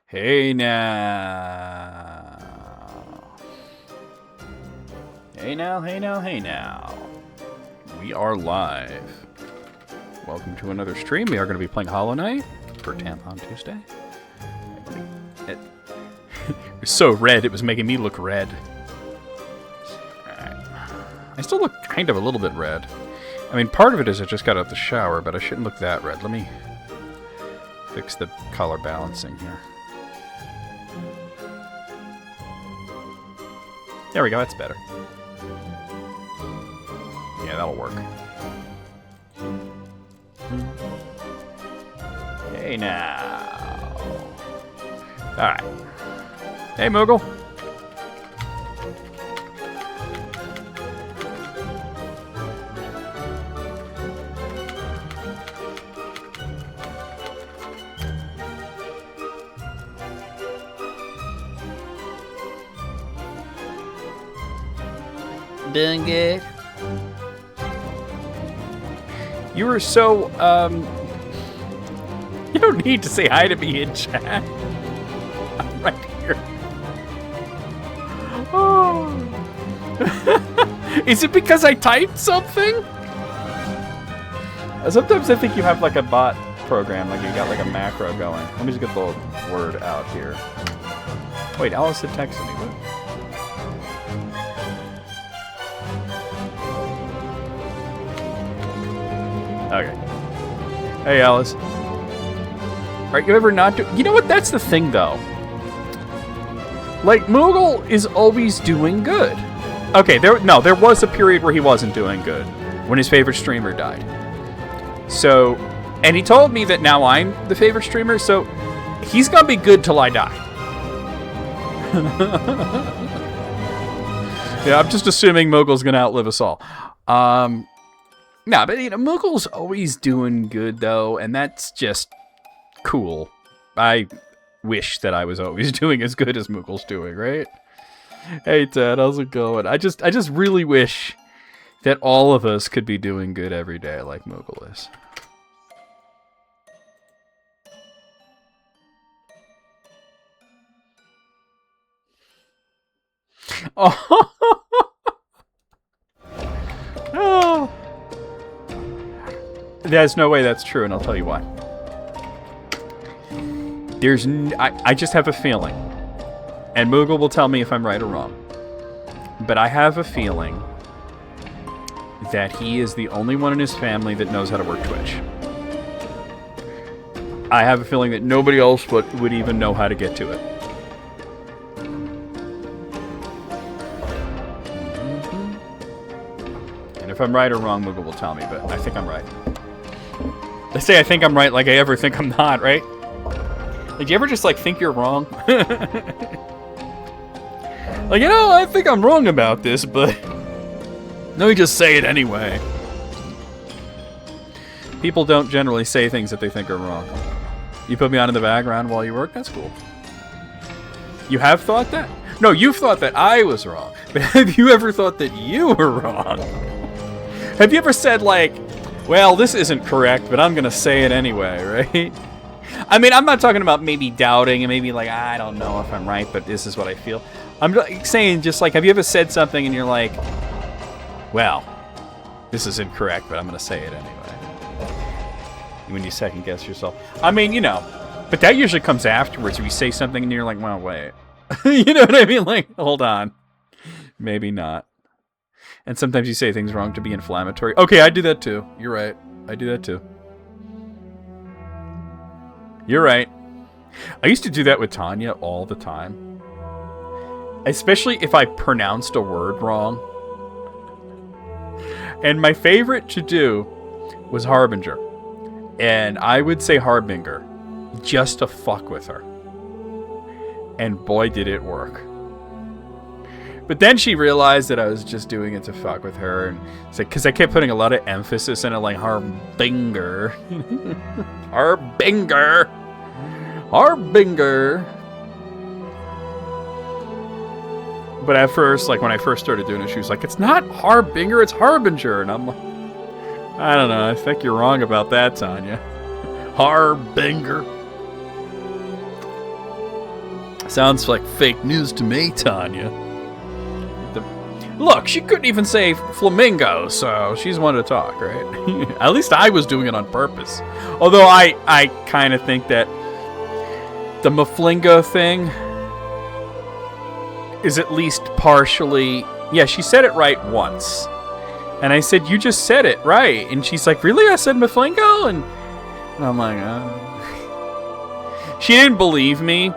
Hey now. Hey now, hey now, hey now. We are live. Welcome to another stream. We are going to be playing Hollow Knight for Tampon Tuesday. It was so red, it was making me look red. Alright. I still look kind of a little bit red. I mean, part of it is I just got out the shower, but I shouldn't look that red. Let me fix the color balancing here. There we go, that's better. Yeah, that'll work. Hey now. Alright. Hey, Moogle. Doing good. You were so, you don't need to say hi to me in chat. I'm right here. Oh. Is it because I typed something? Sometimes I think you have like a bot program, like you got like a macro going. Let me just get the word out here. Wait, Alice had texted me. What? Okay. Hey, Alice. Are you ever not You know what? That's the thing, though. Like, Moogle is always doing good. Okay, there was a period where he wasn't doing good. When his favorite streamer died. So, and he told me that now I'm the favorite streamer, so he's gonna be good till I die. Yeah, I'm just assuming Moogle's gonna outlive us all. No, but you know, Moogle's always doing good though, and that's just cool. I wish that I was always doing as good as Moogle's doing, right? Hey Ted, how's it going? I just really wish that all of us could be doing good every day like Moogle is. Oh. Oh. There's no way that's true, and I'll tell you why. I just have a feeling, and Moogle will tell me if I'm right or wrong, but I have a feeling that he is the only one in his family that knows how to work Twitch. I have a feeling that nobody else would even know how to get to it. And if I'm right or wrong, Moogle will tell me, but I think I'm right. They say I think I'm right like I ever think I'm not, right? Like, do you ever just, like, think you're wrong? Like, you know, I think I'm wrong about this, but let me just say it anyway. People don't generally say things that they think are wrong. You put me on in the background while you work? That's cool. You have thought that? No, you've thought that I was wrong. But have you ever thought that you were wrong? Have you ever said, like, well, this isn't correct, but I'm gonna say it anyway, right? I mean, I'm not talking about maybe doubting and maybe like, I don't know if I'm right, but this is what I feel. I'm saying just like, have you ever said something and you're like, well, this is incorrect, but I'm gonna say it anyway. When you second guess yourself. I mean, you know, but that usually comes afterwards. If you say something and you're like, well, wait. You know what I mean? Like, hold on. Maybe not. And sometimes you say things wrong to be inflammatory. Okay, I do that too. You're right. I do that too. You're right. I used to do that with Tanya all the time. Especially if I pronounced a word wrong. And my favorite to do was Harbinger. And I would say Harbinger just to fuck with her. And boy, did it work. But then she realized that I was just doing it to fuck with her, and because I kept putting a lot of emphasis in it, like Harbinger, Harbinger, Harbinger. But at first, like when I first started doing it, she was like, "It's not Harbinger, it's Harbinger," and I'm like, "I don't know. I think you're wrong about that, Tanya. Harbinger." Sounds like fake news to me, Tanya. Look, she couldn't even say flamingo, so she's one to talk, right? At least I was doing it on purpose. Although I kind of think that the maflingo thing is at least partially... Yeah, she said it right once. And I said, you just said it right. And she's like, really? I said maflingo? And I'm like, She didn't believe me,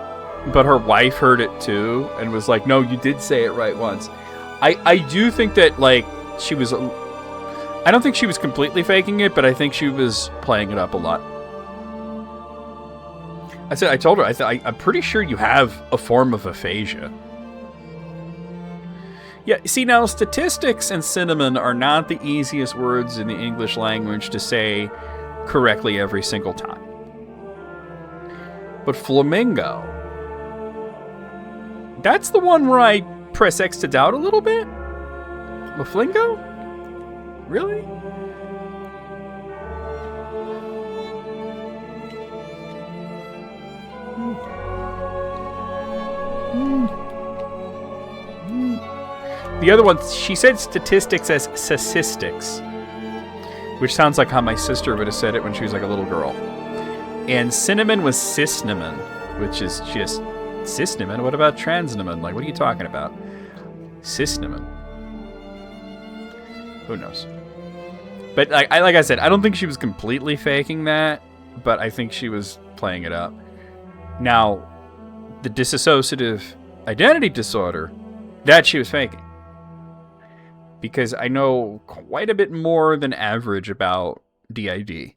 but her wife heard it too and was like, no, you did say it right once. I do think that, like, she was... I don't think she was completely faking it, but I think she was playing it up a lot. I told her, I'm pretty sure you have a form of aphasia. Yeah, see, now, statistics and cinnamon are not the easiest words in the English language to say correctly every single time. But flamingo... That's the one where I press X to doubt a little bit? Maflingo? Really? The other one, she said statistics as statistics, which sounds like how my sister would have said it when she was like a little girl. And cinnamon was cisnamon, which is just cisnamon. What about transnamon? Like, what are you talking about? Cisnamon. Who knows? But like I said, I don't think she was completely faking that, but I think she was playing it up. Now, the dissociative identity disorder, that she was faking. Because I know quite a bit more than average about DID.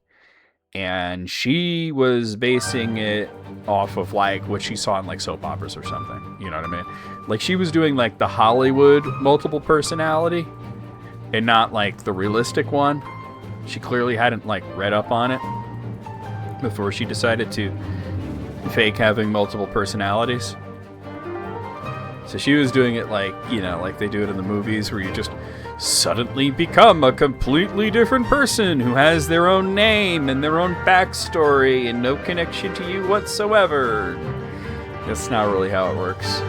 And she was basing it off of, like, what she saw in, like, soap operas or something. You know what I mean? Like, she was doing, like, the Hollywood multiple personality and not, like, the realistic one. She clearly hadn't, like, read up on it before she decided to fake having multiple personalities. So she was doing it like, you know, like they do it in the movies where you just suddenly become a completely different person who has their own name and their own backstory and no connection to you whatsoever. That's not really how it works.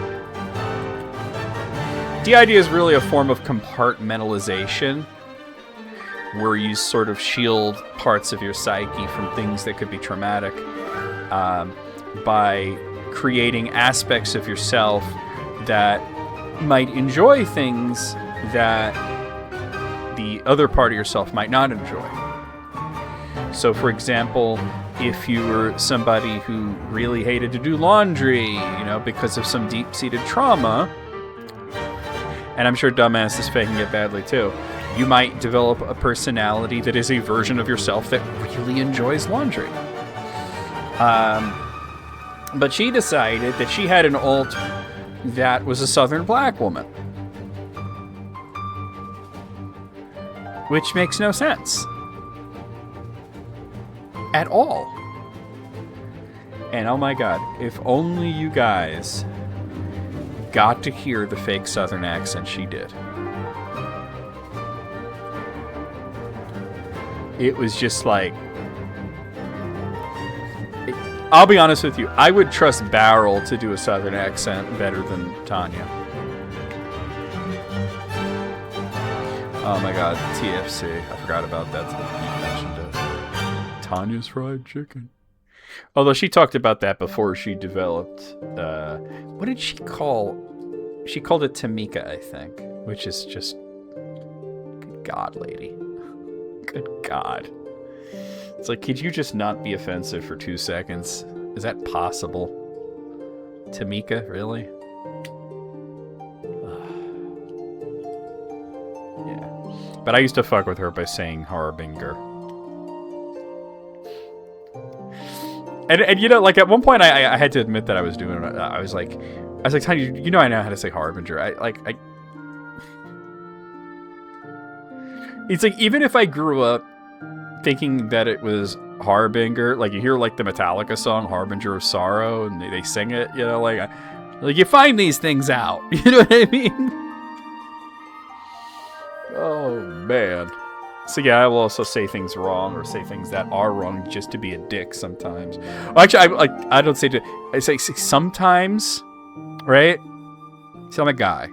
DID is really a form of compartmentalization where you sort of shield parts of your psyche from things that could be traumatic by creating aspects of yourself that might enjoy things that the other part of yourself might not enjoy. So, for example, if you were somebody who really hated to do laundry, you know, because of some deep-seated trauma, and I'm sure Dumbass is faking it badly too, you might develop a personality that is a version of yourself that really enjoys laundry. But she decided that she had an alt that was a Southern black woman. Which makes no sense. At all. And oh my god, if only you guys got to hear the fake Southern accent she did. It was just like... I'll be honest with you, I would trust Barrel to do a Southern accent better than Tanya. Oh my god, TFC. I forgot about that. You mentioned it. Tanya's fried chicken. Although she talked about that before she developed... what did she call... She called it Tamika, I think. Which is just... Good God, lady. Good God. It's like, could you just not be offensive for 2 seconds? Is that possible? Tamika, really? Yeah. But I used to fuck with her by saying Harbinger. And you know, like, at one point I had to admit that I was doing it. I was like, Tanya, you know I know how to say Harbinger. It's like, even if I grew up thinking that it was Harbinger, like you hear like the Metallica song Harbinger of Sorrow and they sing it, you know, like you find these things out, you know what I mean? Oh man. So yeah, I will also say things wrong or say things that are wrong just to be a dick sometimes. Well, actually, I don't say to, I say sometimes Right? See, I'm a guy.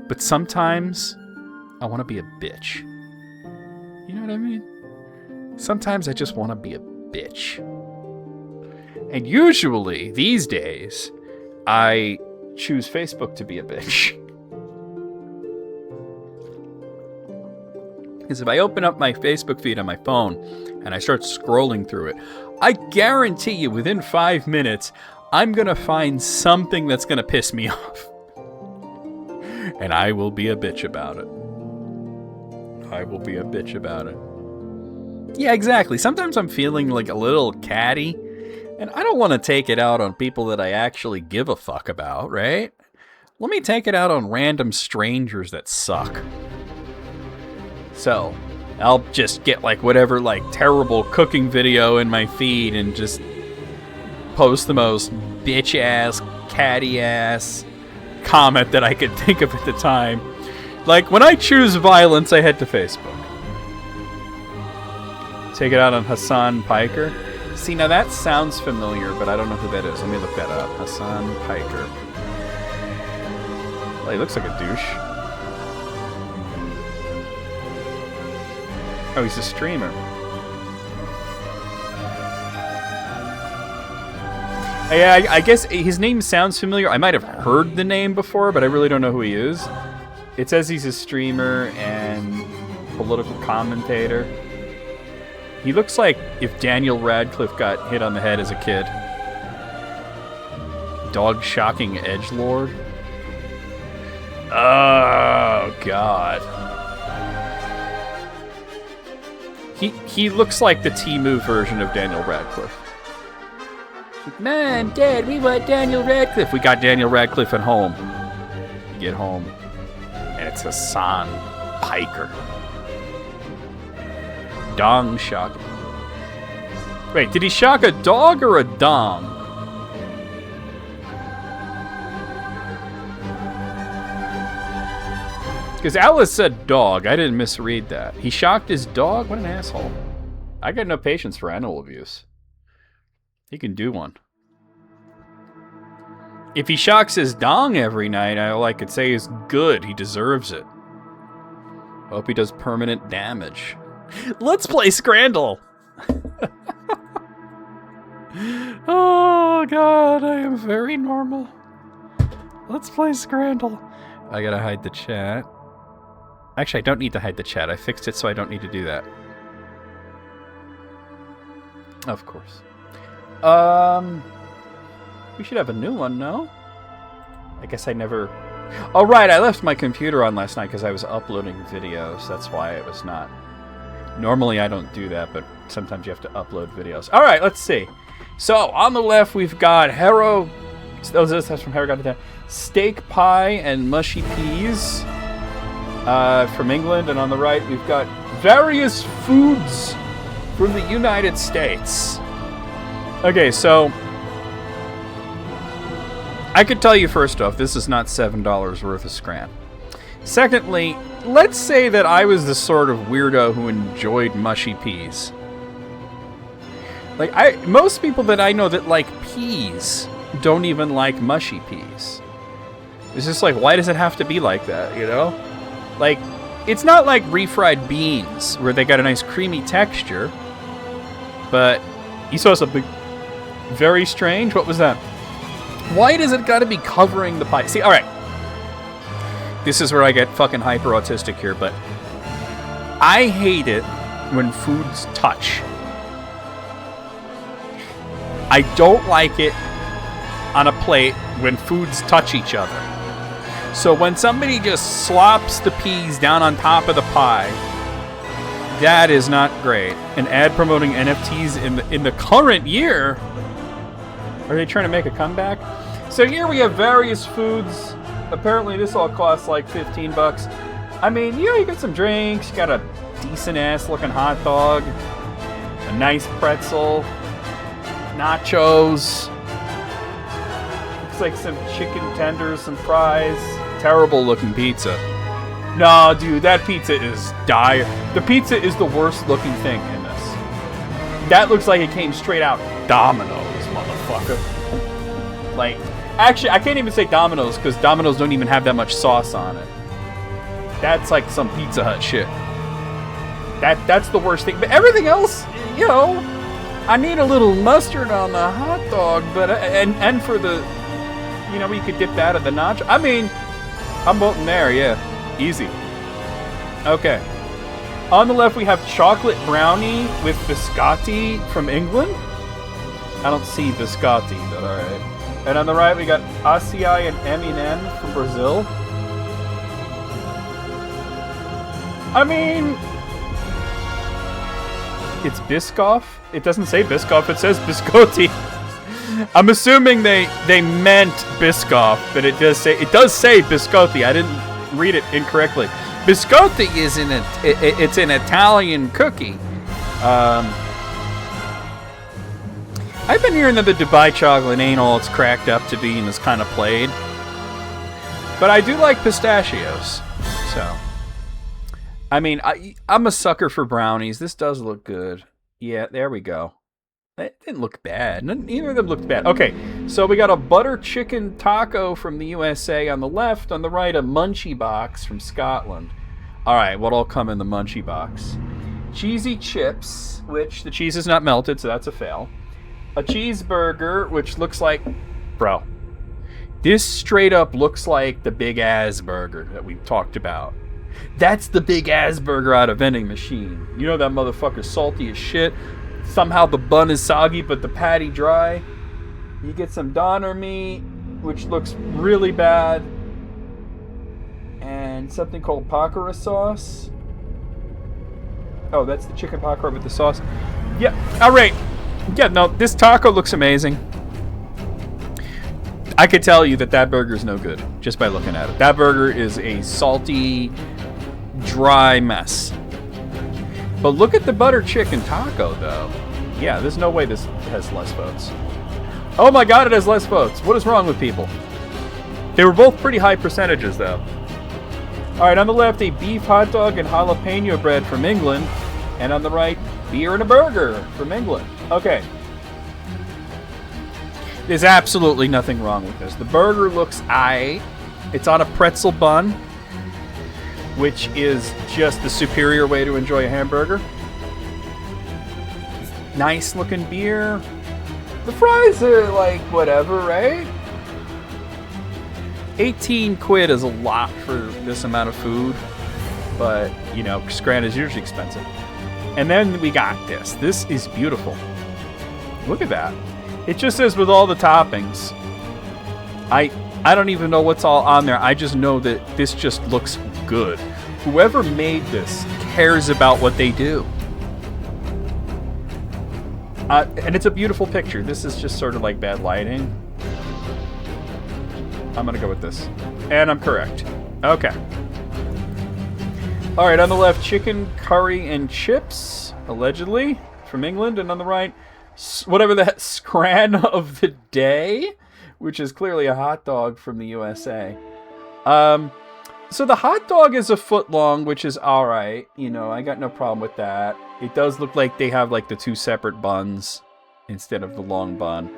But sometimes I want to be a bitch. You know what I mean? Sometimes I just want to be a bitch. And usually, these days, I choose Facebook to be a bitch. Because if I open up my Facebook feed on my phone and I start scrolling through it, I guarantee you within 5 minutes, I'm going to find something that's going to piss me off. And I will be a bitch about it. I will be a bitch about it. Yeah, exactly. Sometimes I'm feeling like a little catty, and I don't want to take it out on people that I actually give a fuck about, right? Let me take it out on random strangers that suck. So, I'll just get like whatever like terrible cooking video in my feed and just post the most bitch-ass, catty-ass comment that I could think of at the time. Like, when I choose violence, I head to Facebook. Take it out on Hassan Piker. See, now that sounds familiar, but I don't know who that is. Let me look that up. Hassan Piker. Well, he looks like a douche. Oh, he's a streamer. Yeah, I guess his name sounds familiar. I might have heard the name before, but I really don't know who he is. It says he's a streamer and political commentator. He looks like if Daniel Radcliffe got hit on the head as a kid. Dog-shocking edgelord. Oh, God. He looks like the Temu version of Daniel Radcliffe. Mom, Dad, we want Daniel Radcliffe. We got Daniel Radcliffe at home. You get home, and it's Hassan Piker. Dong shocking. Wait, did he shock a dog or a dong? Because Alice said dog. I didn't misread that. He shocked his dog? What an asshole. I got no patience for animal abuse. He can do one. If he shocks his dong every night, all I could say is good. He deserves it. Hope he does permanent damage. Let's play Scrandle! Oh, God, I am very normal. Let's play Scrandle. I gotta hide the chat. Actually, I don't need to hide the chat. I fixed it so I don't need to do that. Of course. We should have a new one, no? I guess I never... Oh, right, I left my computer on last night because I was uploading videos. That's why it was not... Normally I don't do that, but sometimes you have to upload videos. All right, let's see. So, on the left, we've got Harrow... That's from Harrow Got to Steak pie and mushy peas from England. And on the right, we've got various foods from the United States. Okay, so... I could tell you first off, this is not $7 worth of Scran. Secondly, let's say that I was the sort of weirdo who enjoyed mushy peas. Like, most people that I know that like peas don't even like mushy peas. It's just like, why does it have to be like that, you know? Like, it's not like refried beans, where they got a nice creamy texture. But, you saw something very strange? What was that? Why does it gotta be covering the pie? See, alright. This is where I get fucking hyper-autistic here, but... I hate it when foods touch. I don't like it on a plate when foods touch each other. So when somebody just slops the peas down on top of the pie, that is not great. An ad promoting NFTs in the current year? Are they trying to make a comeback? So here we have various foods. Apparently this all costs like $15. I mean, you know, you got some drinks, you got a decent ass looking hot dog, a nice pretzel, nachos, looks like some chicken tenders, some fries, terrible looking pizza. No, dude, that pizza is dire. The pizza is the worst looking thing in this. That looks like it came straight out Domino's, motherfucker. Like, Actually, I can't even say Domino's because Domino's don't even have that much sauce on it. That's like some Pizza Hut shit. That's the worst thing. But everything else, you know, I need a little mustard on the hot dog, but and for the, you know, you could dip that in the nacho. I mean, I'm voting there, yeah, easy. Okay. On the left, we have chocolate brownie with biscotti from England. I don't see biscotti, but all right. And on the right, we got acai and M&M from Brazil. I mean, it's Biscoff. It doesn't say Biscoff. It says Biscotti. I'm assuming they meant Biscoff, but it does say Biscotti. I didn't read it incorrectly. Biscotti is it's an Italian cookie. I've been hearing that the Dubai chocolate ain't all it's cracked up to be and is kind of played. But I do like pistachios. So, I mean, I'm a sucker for brownies. This does look good. Yeah, there we go. It didn't look bad. Neither of them looked bad. Okay, so we got a butter chicken taco from the USA on the left. On the right, a munchie box from Scotland. All right, what'll come in the munchie box? Cheesy chips, which the cheese is not melted, so that's a fail. A cheeseburger, which looks like... Bro, this straight up looks like the Big Ass burger that we talked about. That's the Big Ass burger out of vending machine. You know that motherfucker's salty as shit. Somehow the bun is soggy, but the patty dry. You get some doner meat, which looks really bad. And something called pakora sauce. Oh, that's the chicken pakora with the sauce. Yeah, alright. Yeah, no, this taco looks amazing. I could tell you that burger's no good just by looking at it. That burger is a salty, dry mess. But look at the butter chicken taco, though. Yeah, there's no way this has less votes. Oh my god, it has less votes. What is wrong with people? They were both pretty high percentages, though. Alright, on the left, a beef hot dog and jalapeno bread from England. And on the right, beer and a burger from England. Okay. There's absolutely nothing wrong with this. The burger looks aight. It's on a pretzel bun, which is just the superior way to enjoy a hamburger. Nice looking beer. The fries are like whatever, right? 18 quid is a lot for this amount of food, but you know, Scranton is usually expensive. And then we got this. This is beautiful. Look at that. It just says with all the toppings. I don't even know what's all on there. I just know that this just looks good. Whoever made this cares about what they do. And it's a beautiful picture. This is just sort of like bad lighting. I'm going to go with this. And I'm correct. Okay. Alright, on the left, chicken curry and chips, allegedly, from England. And on the right, whatever the scran of the day, which is clearly a hot dog from the USA. So the hot dog is a foot long, which is alright. You know, I got no problem with that. It does look like they have like the two separate buns instead of the long bun.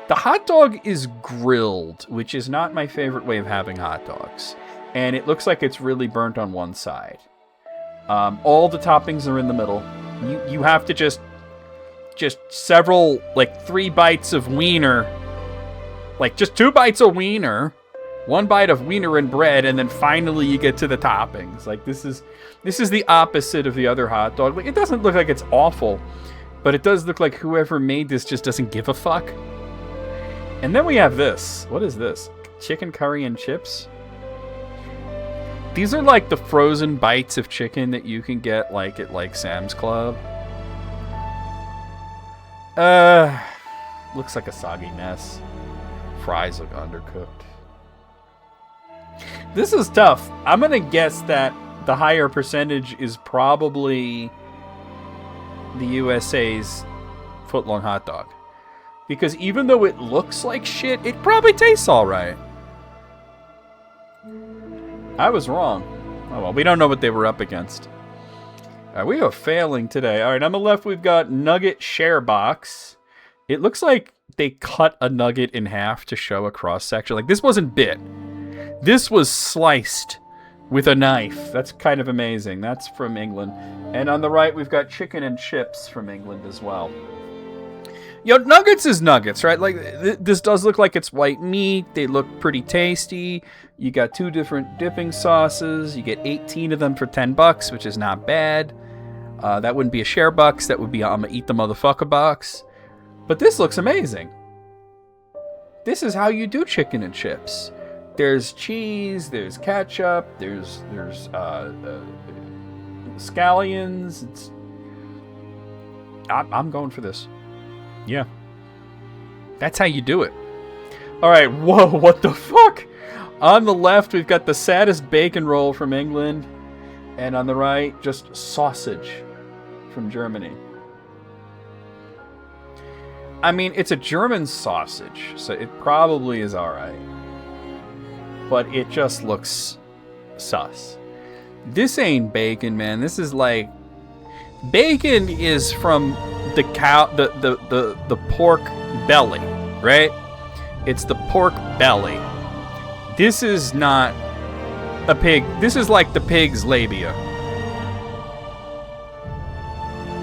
The hot dog is grilled, which is not my favorite way of having hot dogs. And it looks like it's really burnt on one side. All the toppings are in the middle. You have to just several, like 3 bites of wiener. Like just 2 bites of wiener. 1 bite of wiener and bread, and then finally you get to the toppings. Like this is the opposite of the other hot dog. Like it doesn't look like it's awful, but it does look like whoever made this just doesn't give a fuck. And then we have this. What is this? Chicken curry and chips? These are like the frozen bites of chicken that you can get like at like Sam's Club. Looks like a soggy mess. Fries look undercooked. This is tough. I'm gonna guess that the higher percentage is probably the USA's footlong hot dog. Because even though it looks like shit, it probably tastes alright. I was wrong. Oh well, we don't know what they were up against. We are failing today. Alright, on the left we've got Nugget Share Box. It looks like they cut a nugget in half to show a cross section. Like, this wasn't bit. This was sliced with a knife. That's kind of amazing. That's from England. And on the right, we've got chicken and chips from England as well. Yo, nuggets is nuggets, right? Like, this does look like it's white meat. They look pretty tasty. You got 2 different dipping sauces. You get 18 of them for $10, which is not bad. That wouldn't be a share bucks. That would be I'm gonna eat the motherfucker box. But this looks amazing. This is how you do chicken and chips. There's cheese, there's ketchup, there's scallions. I'm going for this. Yeah. That's how you do it. All right, whoa, what the fuck? On the left, we've got the saddest bacon roll from England. And on the right, just sausage from Germany. I mean, it's a German sausage, so it probably is alright. But it just looks sus. This ain't bacon, man. This is like... Bacon is from the cow, the pork belly, right? It's the pork belly. This is not a pig. This is like the pig's labia.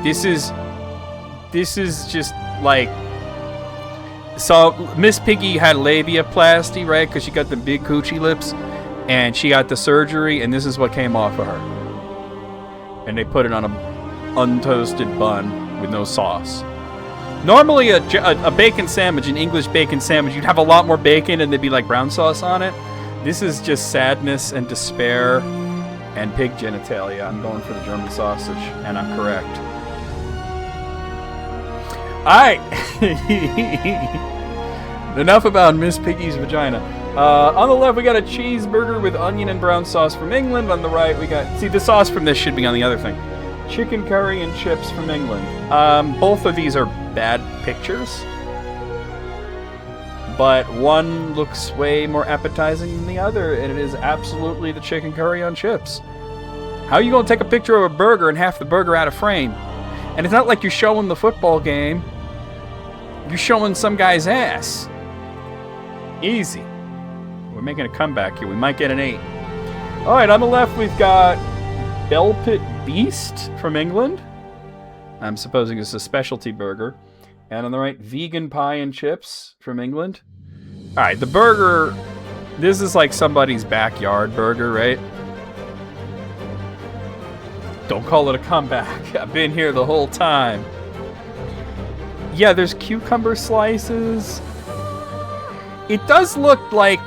This is just like... So, Miss Piggy had labiaplasty, right? Because she got the big coochie lips. And she got the surgery, and this is what came off of her. And they put it on a untoasted bun with no sauce. Normally, a bacon sandwich, an English bacon sandwich, you'd have a lot more bacon and there'd be like brown sauce on it. This is just sadness and despair and pig genitalia. I'm going for the German sausage, and I'm correct. Alright. Enough about Miss Piggy's vagina. On the left, we got a cheeseburger with onion and brown sauce from England. On the right, we got... See, the sauce from this should be on the other thing. Chicken curry and chips from England. Both of these are bad pictures. But one looks way more appetizing than the other, and it is absolutely the chicken curry on chips. How are you going to take a picture of a burger and half the burger out of frame? And it's not like you're showing the football game. You're showing some guy's ass. Easy. We're making a comeback here. We might get an 8. All right, on the left, we've got Bell Pit Beast from England. I'm supposing it's a specialty burger. And on the right, vegan pie and chips from England. All right, the burger, this is like somebody's backyard burger, right? Don't call it a comeback. I've been here the whole time. Yeah, there's cucumber slices. It does look like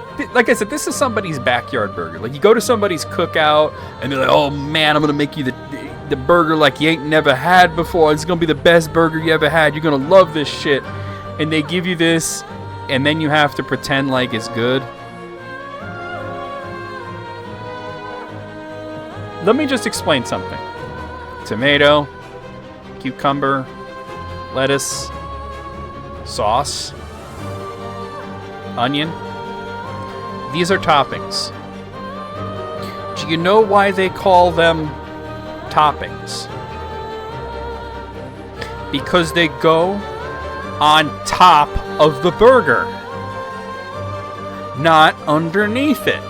I said, this is somebody's backyard burger. Like, you go to somebody's cookout, and they're like, oh man, I'm gonna make you the burger like you ain't never had before. It's gonna be the best burger you ever had. You're gonna love this shit. And they give you this, and then you have to pretend like it's good. Let me just explain something. Tomato, cucumber, lettuce, sauce, onion. These are toppings. Do you know why they call them toppings? Because they go on top of the burger, not underneath it.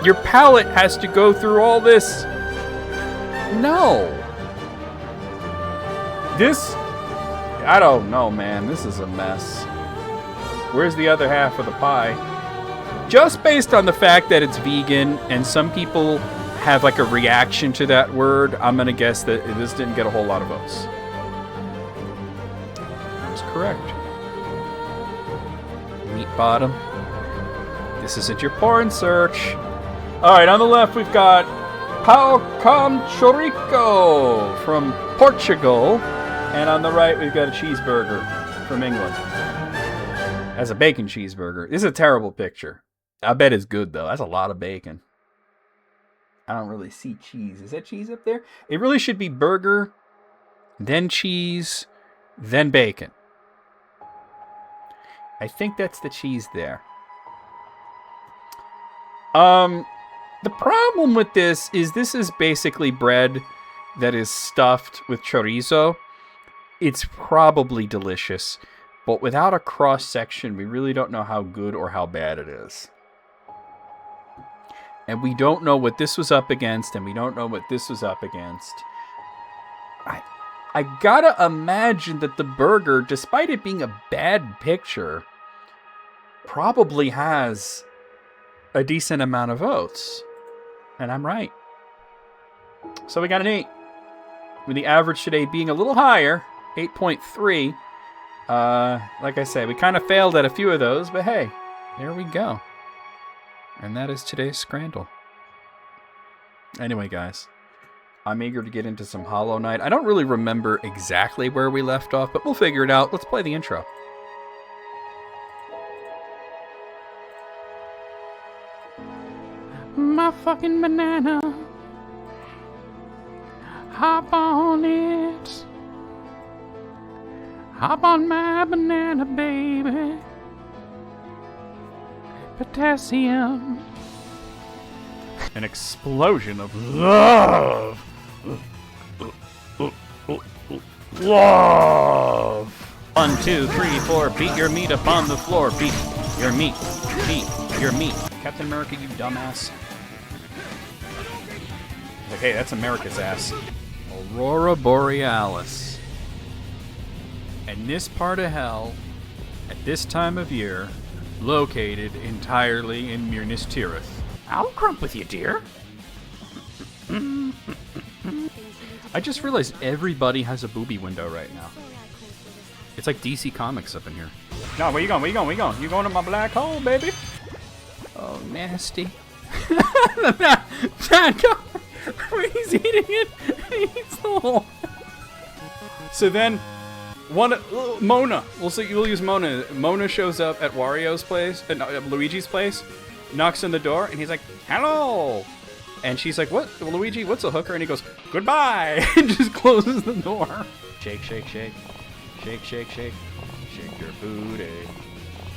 Your palate has to go through all this. No. This, I don't know, man. This is a mess. Where's the other half of the pie? Just based on the fact that it's vegan and some people have like a reaction to that word, I'm going to guess that this didn't get a whole lot of votes. I was correct. Meat bottom. This isn't your porn search. Alright, on the left we've got Pão com Chorico from Portugal. And on the right we've got a cheeseburger from England. As a bacon cheeseburger. This is a terrible picture. I bet it's good though. That's a lot of bacon. I don't really see cheese. Is that cheese up there? It really should be burger, then cheese, then bacon. I think that's the cheese there. The problem with this is basically bread that is stuffed with chorizo. It's probably delicious. But without a cross-section, we really don't know how good or how bad it is. And we don't know what this was up against, and we don't know what this was up against. I gotta imagine that the burger, despite it being a bad picture, probably has a decent amount of votes. And I'm right. So we got an 8. With the average today being a little higher, 8.3. Like I say, we kind of failed at a few of those, but hey, there we go. And that is today's Scrandle. Anyway, guys, I'm eager to get into some Hollow Knight. I don't really remember exactly where we left off, but we'll figure it out. Let's play the intro. My fucking banana. Hop on it. Hop on my banana, baby. Potassium. An explosion of love. Love. 1, 2, 3, 4. Beat your meat upon the floor. Beat your meat. Beat your meat. Captain America, you dumbass. Like, hey, that's America's ass. Aurora Borealis. And this part of hell, at this time of year, located entirely in Minas Tirith. I'll crump with you, dear. I just realized everybody has a booby window right now. It's like DC Comics up in here. No, where you going? Where you going? Where you going? You going to my black hole, baby? Oh, nasty. Dad, go. He's eating it. He's the hole. So then, Mona. We'll use Mona. Mona shows up at Wario's place, Luigi's place, knocks on the door, and he's like, "Hello." And she's like, "What, Luigi? What's a hooker?" And he goes, "Goodbye," and just closes the door. Shake, shake, shake, shake, shake, shake, shake your booty,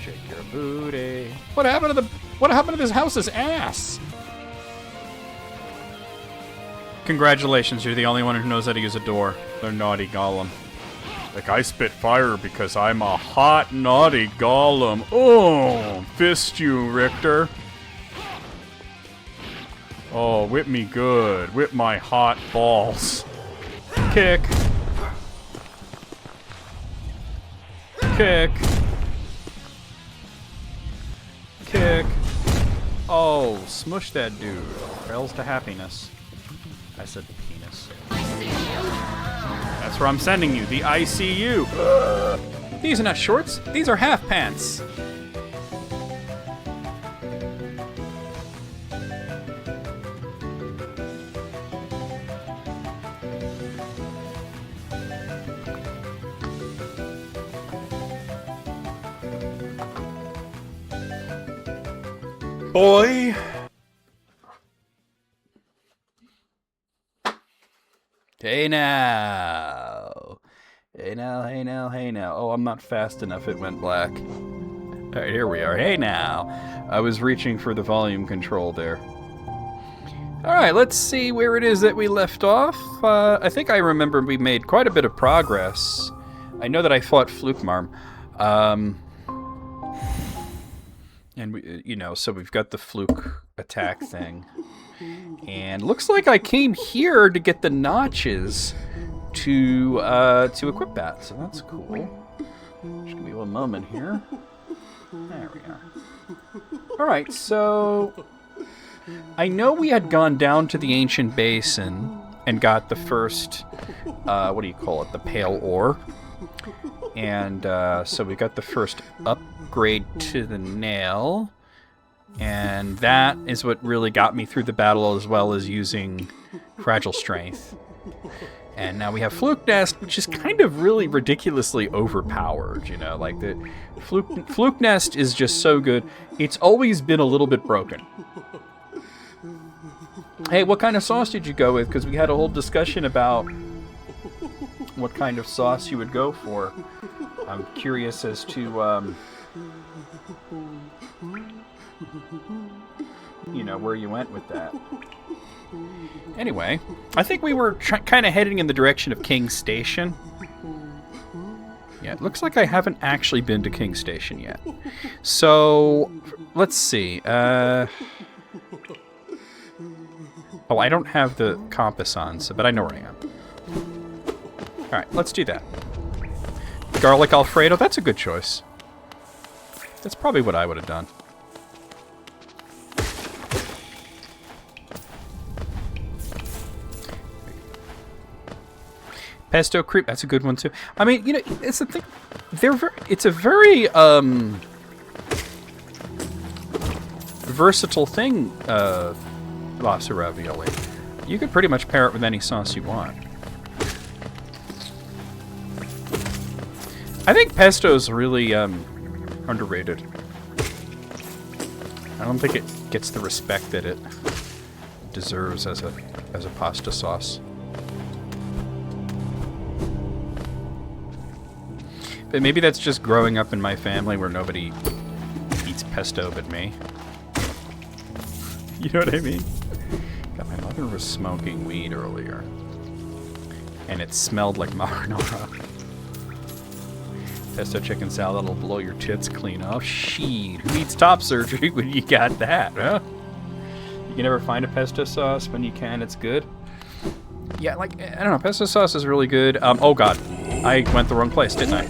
shake your booty. What happened to this house's ass? Congratulations, you're the only one who knows how to use a door. They're naughty golem. Like, I spit fire because I'm a hot, naughty golem. Oh, fist you, Richter. Oh, whip me good. Whip my hot balls. Kick. Kick. Kick. Oh, smush that dude. Trails to happiness. I said penis. That's where I'm sending you, the ICU. These are not shorts, these are half pants. Boy. Hey now. Hey now, hey now, hey now. Oh, I'm not fast enough, it went black. Alright, here we are. Hey now. I was reaching for the volume control there. Alright, let's see where it is that we left off. I think I remember we made quite a bit of progress. I know that I fought Flukmarm. And we, so we've got the fluke attack thing. And looks like I came here to get the notches to equip that, so that's cool. Just give me one moment here. There we are. Alright, so I know we had gone down to the ancient basin and got the first, what do you call it, the pale ore. And so we got the first upgrade to the nail. And that is what really got me through the battle, as well as using Fragile Strength. And now we have Fluke Nest, which is kind of really ridiculously overpowered, like the Fluke Nest is just so good. It's always been a little bit broken. Hey, what kind of sauce did you go with? Because we had a whole discussion about what kind of sauce you would go for. I'm curious as to, where you went with that. Anyway, I think we were kind of heading in the direction of King's Station. yet. Looks like I haven't actually been to King Station yet. So, let's see. Oh, I don't have the compass on, so, but I know where I am. Alright, let's do that. Garlic Alfredo, that's a good choice. That's probably what I would have done. Pesto creep, that's a good one too. I mean, you know, it's the thing. It's a very versatile thing, lobster ravioli. You could pretty much pair it with any sauce you want. I think pesto's really underrated. I don't think it gets the respect that it deserves as a pasta sauce. But maybe that's just growing up in my family where nobody eats pesto but me. You know what I mean? God, my mother was smoking weed earlier. And it smelled like marinara. Pesto chicken salad will blow your tits clean off. Shit, who eats top surgery when you got that, huh? You can never find a pesto sauce. When you can, it's good. Yeah, like, I don't know, pesto sauce is really good. Oh god, I went the wrong place, didn't I?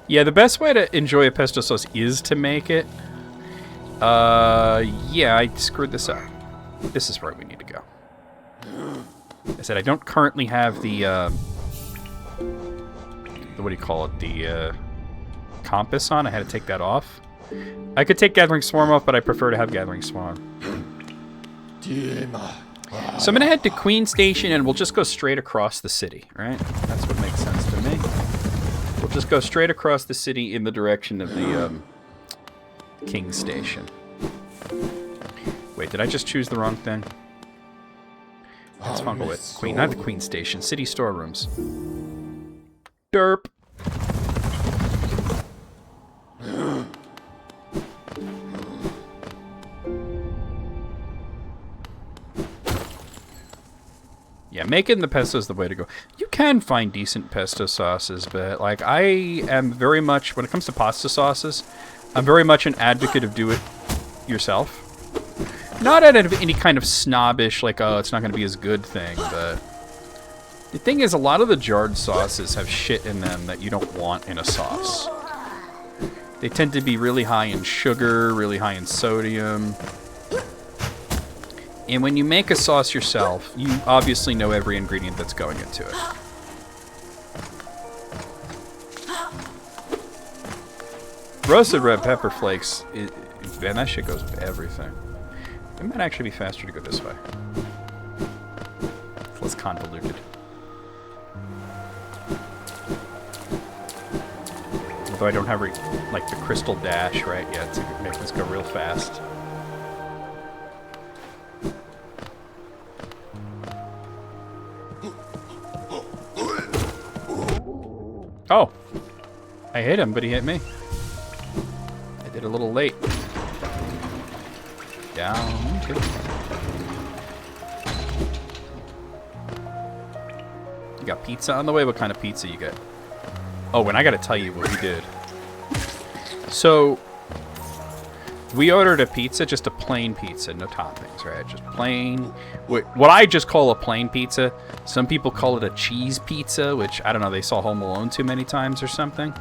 Yeah, the best way to enjoy a pesto sauce is to make it. Yeah, I screwed this up. This is where we need to go. I said I don't currently have the what do you call it? The compass on. I had to take that off. I could take Gathering Swarm off, but I prefer to have Gathering Swarm. So I'm gonna head to Queen Station, and we'll just go straight across the city, right? That's what makes sense to me. We'll just go straight across the city in the direction of the King Station. Wait, did I just choose the wrong thing? Let's fungal with Queen, not the Queen Station. City storerooms. Derp. Yeah, making the pesto is the way to go. You can find decent pesto sauces, but like I am very much, when it comes to pasta sauces, I'm very much an advocate of do it yourself. Not out of any kind of snobbish, like, oh, it's not going to be as good thing, but the thing is, a lot of the jarred sauces have shit in them that you don't want in a sauce. They tend to be really high in sugar, really high in sodium. And when you make a sauce yourself, you obviously know every ingredient that's going into it. Roasted red pepper flakes, man, that shit goes with everything. It might actually be faster to go this way. It's less convoluted. Although I don't have, like, the crystal dash right yet to make this go real fast. Oh! I hit him, but he hit me. I did a little late. Down. Two. You got pizza on the way? What kind of pizza you get? Oh, and I gotta tell you what we did. So, we ordered a pizza, just a plain pizza, no toppings, right? Just plain. What I just call a plain pizza. Some people call it a cheese pizza, which, I don't know, they saw Home Alone too many times or something.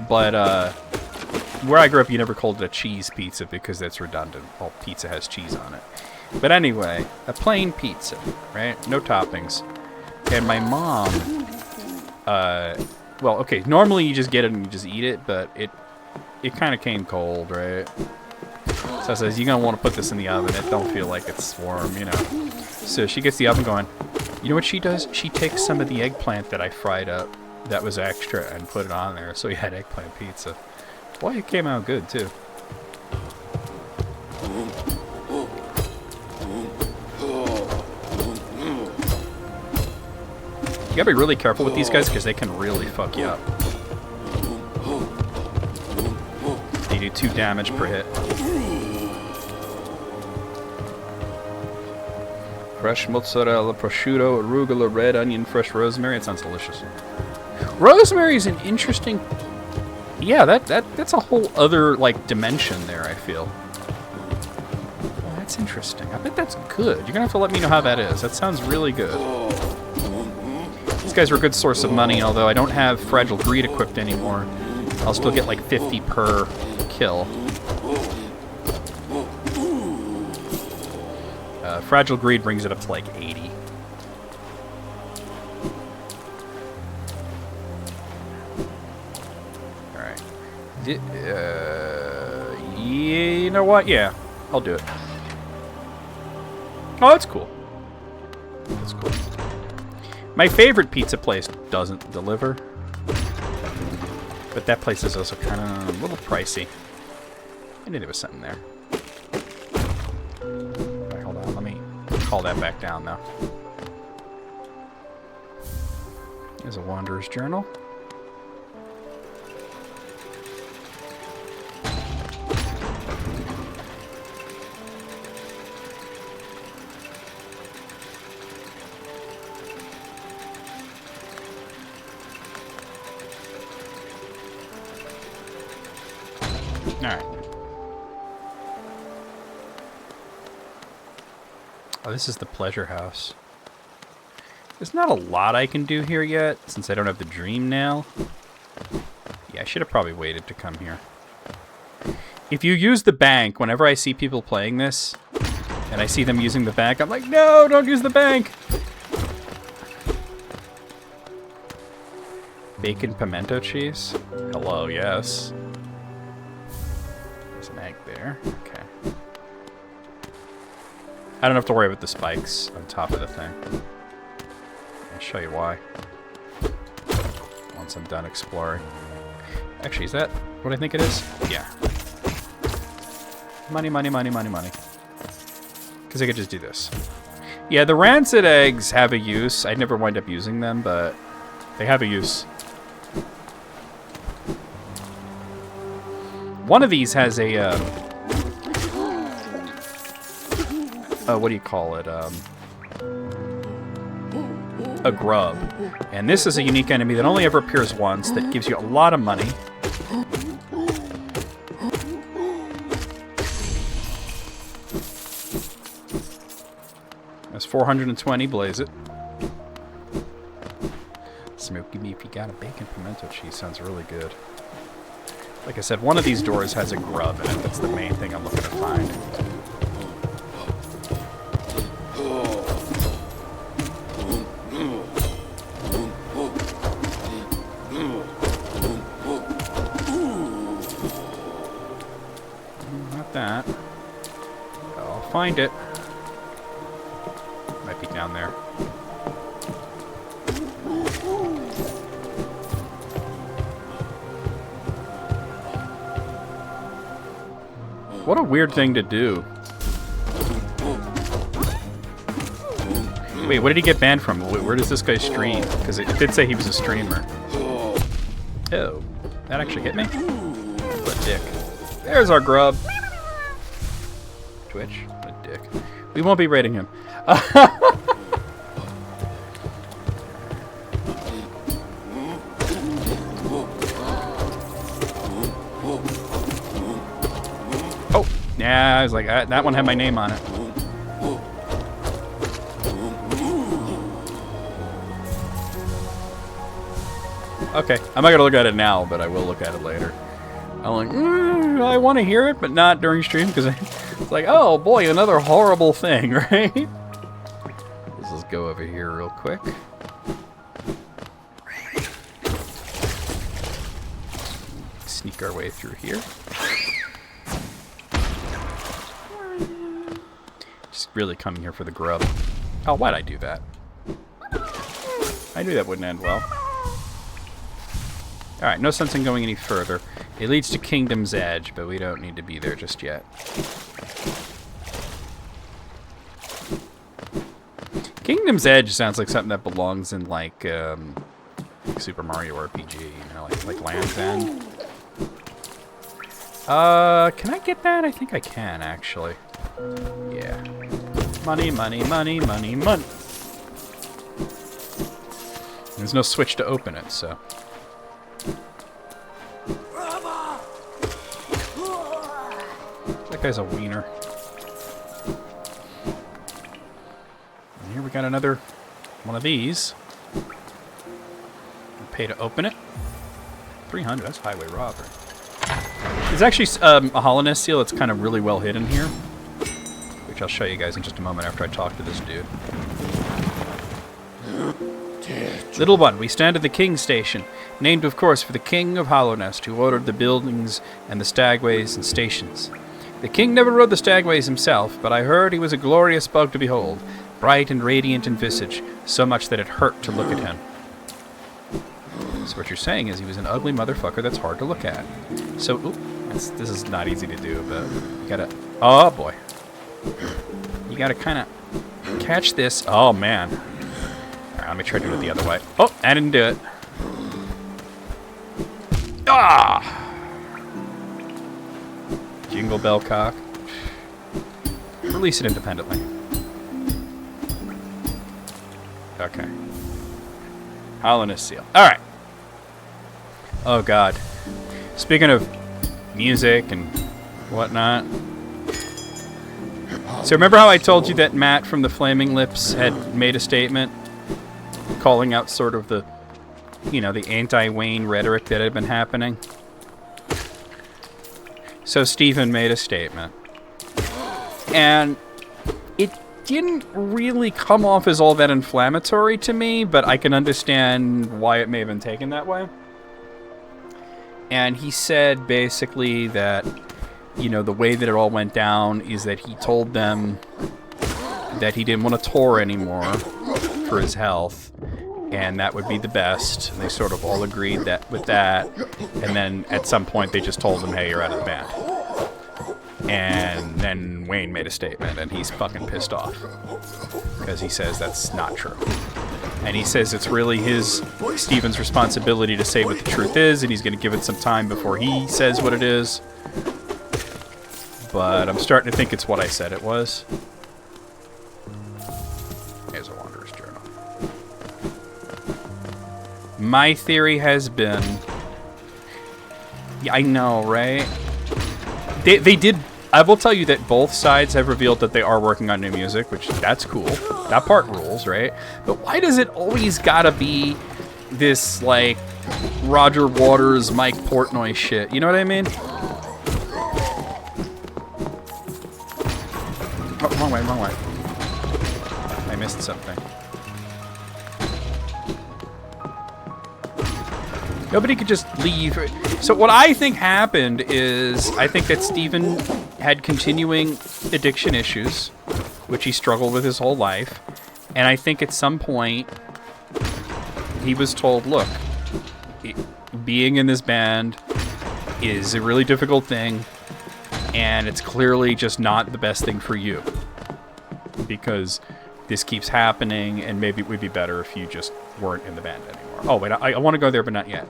But, where I grew up, you never called it a cheese pizza because that's redundant. All pizza has cheese on it. But anyway, a plain pizza, right? No toppings. And my mom, well, okay, normally you just get it and you just eat it, but it kind of came cold, right? So I says, you're going to want to put this in the oven. It don't feel like it's warm, you know. So she gets the oven going. You know what she does? She takes some of the eggplant that I fried up that was extra and put it on there. So we had eggplant pizza. Boy, it came out good, too. You gotta be really careful with these guys because they can really fuck you up. They do 2 damage per hit. Fresh mozzarella, prosciutto, arugula, red onion, fresh rosemary. It sounds delicious. Rosemary is an interesting... Yeah, that's a whole other, like, dimension there, I feel. Oh, that's interesting. I bet that's good. You're gonna have to let me know how that is. That sounds really good. These guys are a good source of money, although I don't have Fragile Greed equipped anymore. I'll still get, like, 50 per kill. Fragile Greed brings it up to, like, 80. You know what? Yeah, I'll do it. Oh, that's cool. That's cool. My favorite pizza place doesn't deliver, but that place is also kind of a little pricey. I knew there was something there. Right, hold on, let me call that back down now. There's a Wanderer's Journal. Alright. Oh, this is the pleasure house. There's not a lot I can do here yet, since I don't have the dream nail. Yeah, I should have probably waited to come here. If you use the bank, whenever I see people playing this, and I see them using the bank, I'm like, no, don't use the bank! Bacon pimento cheese? Hello, yes. There's an egg there. Okay. I don't have to worry about the spikes on top of the thing. I'll show you why. Once I'm done exploring. Actually, is that what I think it is? Yeah. Money, money, money, money, money. Because I could just do this. Yeah, the rancid eggs have a use. I'd never wind up using them, but they have a use. One of these has a, what do you call it? A grub. And this is a unique enemy that only ever appears once, that gives you a lot of money. That's 420, blaze it. Smoky me if you got a bacon pimento cheese, sounds really good. Like I said, one of these doors has a grub in it. That's the main thing I'm looking to find. Not that. I'll find it. Might be down there. What a weird thing to do. Wait, what did he get banned from? Where does this guy stream? Because it did say he was a streamer. Oh, that actually hit me? What a dick. There's our grub. Twitch? What a dick. We won't be raiding him. Oh, yeah, I was like, that one had my name on it. Okay, I'm not gonna look at it now, but I will look at it later. I'm like, I want to hear it, but not during stream, because it's like, oh boy, another horrible thing, right? Let's just go over here real quick. Sneak our way through here. Just really coming here for the grub. Oh, why'd I do that? I knew that wouldn't end well. Alright, no sense in going any further. It leads to Kingdom's Edge, but we don't need to be there just yet. Kingdom's Edge sounds like something that belongs in, like Super Mario RPG, you know, like Land's End. Can I get that? I think I can, actually. Yeah. Money, money, money, money, money. There's no switch to open it, so. That guy's a wiener. And here we got another one of these. Pay to open it. 300, that's highway robbery. There's actually a Hollowness seal that's kind of really well hidden here, which I'll show you guys in just a moment after I talk to this dude. Little one, we stand at the King Station, named of course for the King of Hollownest, who ordered the buildings and the stagways and stations. The king never rode the stagways himself, but I heard he was a glorious bug to behold, bright and radiant in visage, so much that it hurt to look at him. So what you're saying is he was an ugly motherfucker that's hard to look at. So, this is not easy to do, but you gotta... Oh, boy. You gotta kind of catch this. Oh, man. Alright, let me try to do it the other way. Oh, I didn't do it. Ah! Jingle bell cock. Release it independently. Okay. Hollowness seal. Alright. Oh, God. Speaking of music and whatnot. So remember how I told you that Matt from the Flaming Lips had made a statement calling out sort of the, you know, the anti-Wayne rhetoric that had been happening? So Stephen made a statement. And it didn't really come off as all that inflammatory to me, but I can understand why it may have been taken that way. And he said basically that, you know, the way that it all went down is that he told them that he didn't want to tour anymore for his health, and that would be the best. And they sort of all agreed that with that. And then at some point they just told him, hey, you're out of the band. And then Wayne made a statement, and he's fucking pissed off because he says that's not true. And he says it's really Stephen's responsibility to say what the truth is, and he's going to give it some time before he says what it is. But I'm starting to think it's what I said it was. Here's a Wanderer's Journal. My theory has been... Yeah, I know, right? They did... I will tell you that both sides have revealed that they are working on new music, which, that's cool. That part rules, right? But why does it always gotta be this, like, Roger Waters, Mike Portnoy shit? You know what I mean? Oh, wrong way, wrong way. I missed something. Nobody could just leave. So what I think happened is, I think that Stephen had continuing addiction issues, which he struggled with his whole life. And I think at some point, he was told, look, being in this band is a really difficult thing, and it's clearly just not the best thing for you. Because this keeps happening, and maybe it would be better if you just weren't in the band anymore. Oh, wait, I want to go there, but not yet.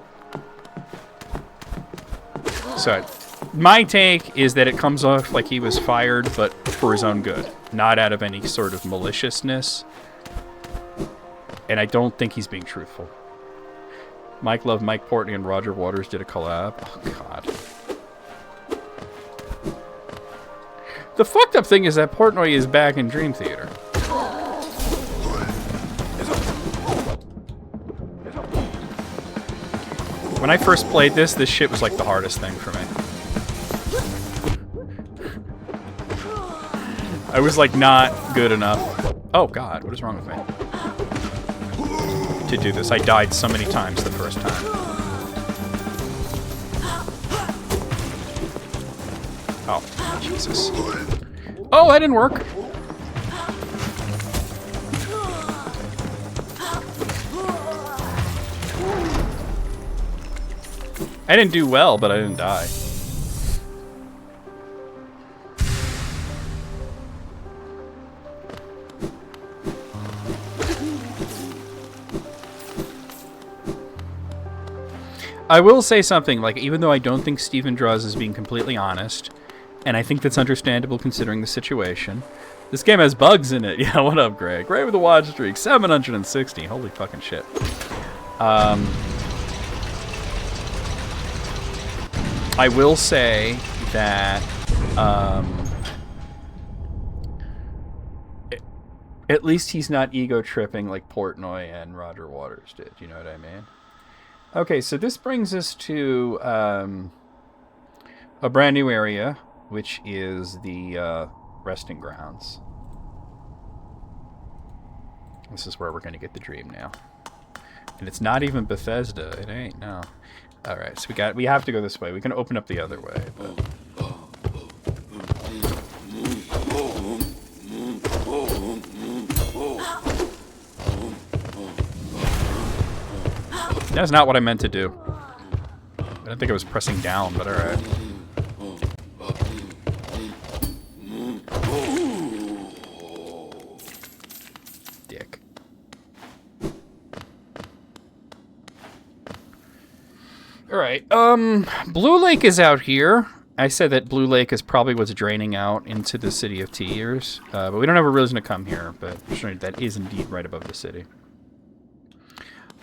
So, my take is that it comes off like he was fired, but for his own good. Not out of any sort of maliciousness. And I don't think he's being truthful. Mike Love, Mike Portnoy, and Roger Waters did a collab. Oh, God. The fucked up thing is that Portnoy is back in Dream Theater. When I first played this shit was like the hardest thing for me. I was like not good enough. Oh God, what is wrong with me? To do this. I died so many times the first time. Oh, Jesus. Oh, that didn't work. I didn't do well, but I didn't die. I will say something, like, even though I don't think Stephen Draws is being completely honest, and I think that's understandable considering the situation, This game has bugs in it. Yeah, what up, Greg? Greg with the watch streak. 760. Holy fucking shit. I will say that at least he's not ego tripping like Portnoy and Roger Waters did. You know what I mean? Okay, so this brings us to a brand new area, which is the resting grounds. This is where we're going to get the dream now. And it's not even Bethesda. It ain't, no. All right, so we have to go this way. We can open up the other way. But... That's not what I meant to do. I don't think I was pressing down, but all right. Dick. All right. Blue Lake is out here. I said that Blue Lake is probably what's draining out into the City of Tears, but we don't have a reason to come here. But sure, that is indeed right above the city.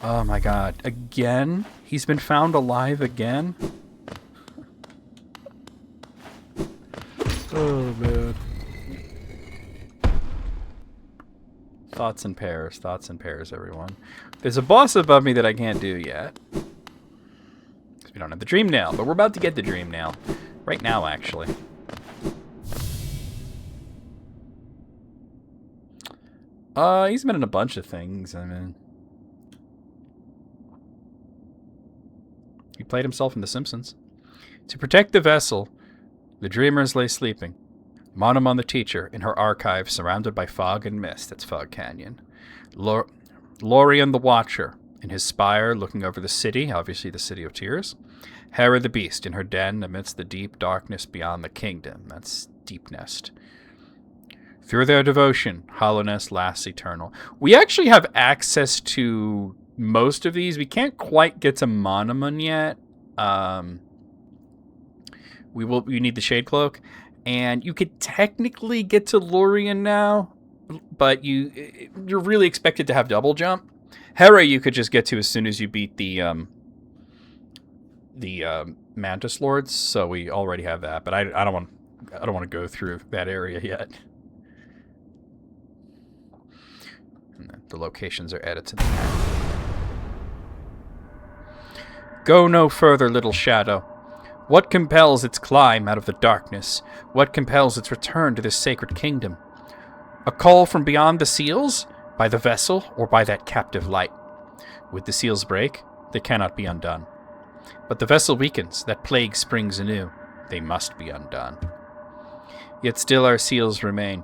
Oh my god. Again? He's been found alive again? Oh man. Thoughts in pairs, everyone. There's a boss above me that I can't do yet. Because we don't have the dream nail, but we're about to get the dream nail. Right now, actually. He's been in a bunch of things, I mean... He played himself in The Simpsons. To protect the vessel, the dreamers lay sleeping. Monomon the teacher, in her archive, surrounded by fog and mist. That's Fog Canyon. Lorien the watcher, in his spire, looking over the city, obviously the City of Tears. Hera the beast, in her den, amidst the deep darkness beyond the kingdom. That's Deep Nest. Through their devotion, hollowness lasts eternal. We actually have access to... most of these. We can't quite get to Monomon yet. We need the Shade Cloak, and you could technically get to Lorien now, but you're really expected to have double jump. Hera you could just get to as soon as you beat the Mantis Lords, so we already have that. But I don't want to go through that area yet. And the locations are added to the map. Go no further, little shadow. What compels its climb out of the darkness? What compels its return to this sacred kingdom? A call from beyond the seals? By the vessel, or by that captive light? With the seals break, they cannot be undone. But the vessel weakens, that plague springs anew. They must be undone. Yet still our seals remain.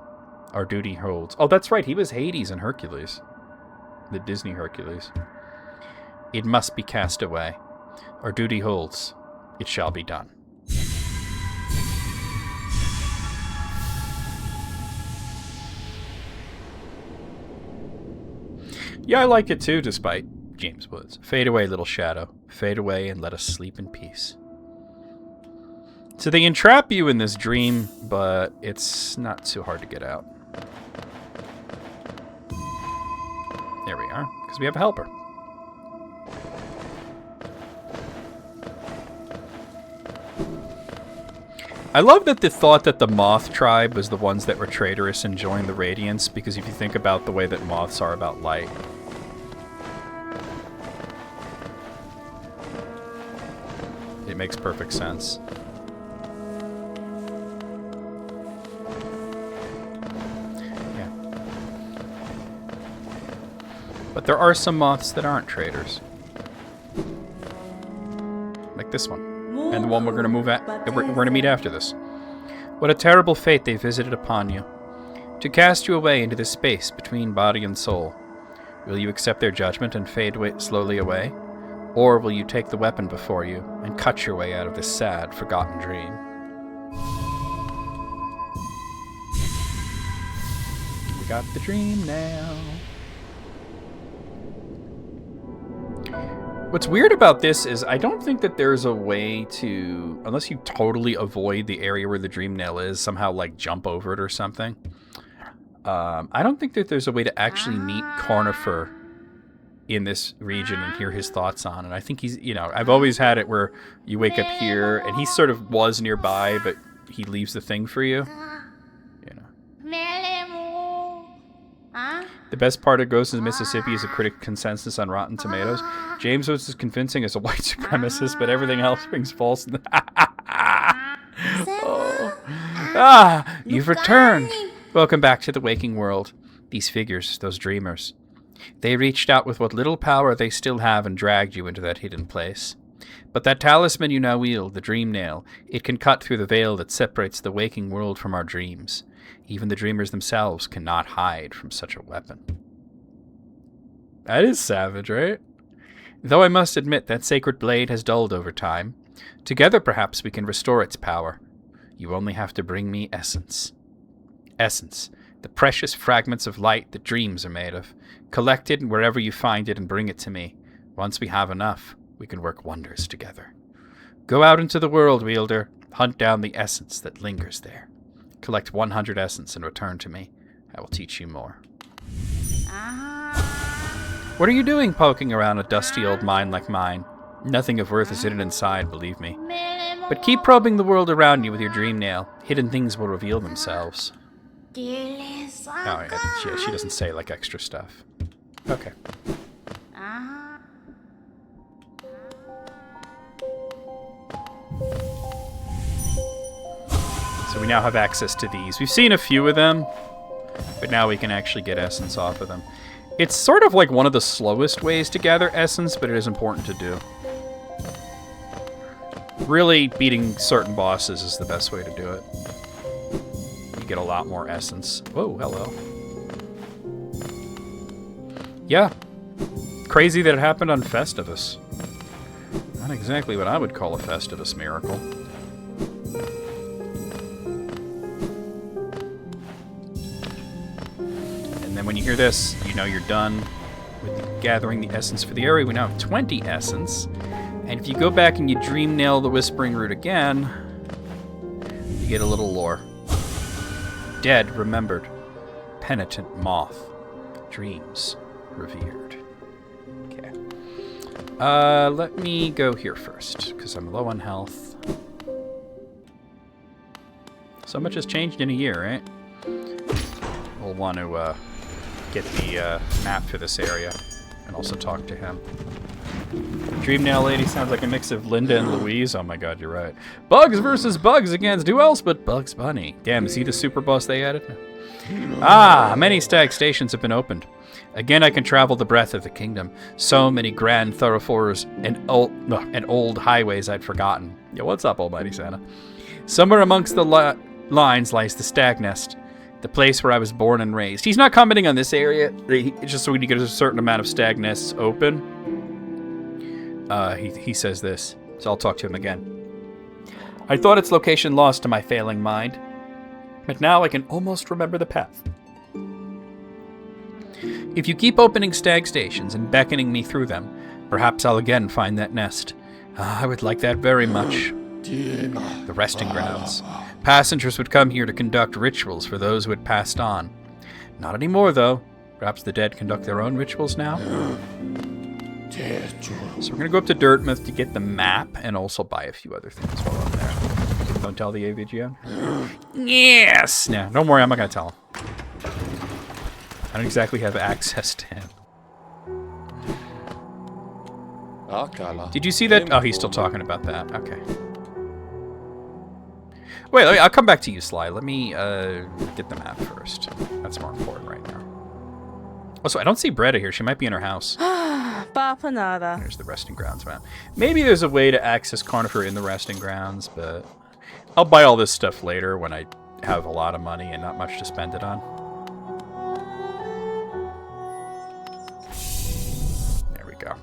Our duty holds. Oh, that's right, he was Hades in Hercules. The Disney Hercules. It must be cast away. Our duty holds. It shall be done. Yeah, I like it too, despite James Woods. Fade away, little shadow. Fade away and let us sleep in peace. So they entrap you in this dream, but it's not too hard to get out. There we are, because we have a helper. I love that the thought that the moth tribe was the ones that were traitorous and joined the Radiance, because if you think about the way that moths are about light. It makes perfect sense. Yeah. But there are some moths that aren't traitors. Like this one. And the one we're going to move at, we're going to meet after this. What a terrible fate they visited upon you. To cast you away into the space between body and soul. Will you accept their judgment and fade slowly away? Or will you take the weapon before you and cut your way out of this sad, forgotten dream? We got the dream now. What's weird about this is I don't think that there's a way to, unless you totally avoid the area where the dream nail is, somehow like jump over it or something. I don't think that there's a way to actually meet Cornifer in this region and hear his thoughts on it. I think he's, I've always had it where you wake up here and he sort of was nearby, but he leaves the thing for you. The best part of Ghosts of Mississippi is a critic consensus on Rotten Tomatoes. James was as convincing as a white supremacist, but everything else rings false. You've returned. Welcome back to the waking world. These figures, those dreamers. They reached out with what little power they still have and dragged you into that hidden place. But that talisman you now wield, the Dream Nail, it can cut through the veil that separates the waking world from our dreams. Even the dreamers themselves cannot hide from such a weapon. That is savage, right? Though I must admit that sacred blade has dulled over time. Together, perhaps, we can restore its power. You only have to bring me essence. Essence, the precious fragments of light that dreams are made of. Collect it wherever you find it and bring it to me. Once we have enough, we can work wonders together. Go out into the world, Wielder. Hunt down the essence that lingers there. Collect 100 essence and return to me. I will teach you more. What are you doing poking around a dusty old mine like mine? Nothing of worth is hidden inside, believe me. But keep probing the world around you with your dream nail. Hidden things will reveal themselves. Oh, yeah, she doesn't say, like, extra stuff. Okay. So we now have access to these. We've seen a few of them, but now we can actually get essence off of them. It's sort of like one of the slowest ways to gather essence, but it is important to do. Really, beating certain bosses is the best way to do it. You get a lot more essence. Whoa, hello. Yeah. Crazy that it happened on Festivus. Not exactly what I would call a Festivus miracle. And then when you hear this, you know you're done with gathering the essence for the area. We now have 20 essence. And if you go back and you dream nail the Whispering Root again, you get a little lore. Dead remembered. Penitent moth. Dreams revered. Okay. Let me go here first, because I'm low on health. So much has changed in a year, right? We'll want to get the map for this area and also talk to him. Dream Nail Lady sounds like a mix of Linda and Louise. Oh my god, you're right. Bugs versus Bugs against who else but Bugs Bunny? Damn, is he the super boss they added? Many stag stations have been opened. Again, I can travel the breadth of the kingdom. So many grand thoroughfares and old highways I'd forgotten. Yeah, what's up, Almighty Santa? Somewhere amongst the lines lies the Stag Nest, the place where I was born and raised. He's not commenting on this area, just so we can get a certain amount of Stag Nests open. He says this, so I'll talk to him again. I thought its location lost to my failing mind, but now I can almost remember the path. If you keep opening stag stations and beckoning me through them, perhaps I'll again find that nest. I would like that very much. The resting grounds. Passengers would come here to conduct rituals for those who had passed on. Not anymore, though. Perhaps the dead conduct their own rituals now? So we're going to go up to Dirtmouth to get the map and also buy a few other things while I'm there. Don't tell the AVGN? Yes! Nah, don't worry, I'm not going to tell him. I don't exactly have access to him. Did you see that? Oh, he's still talking about that. Okay. Wait, I'll come back to you, Sly. Let me get the map first. That's more important right now. Also, I don't see Bretta here. She might be in her house. Bapanada. There's the resting grounds map. Maybe there's a way to access Cornifer in the resting grounds, but I'll buy all this stuff later when I have a lot of money and not much to spend it on. There we go.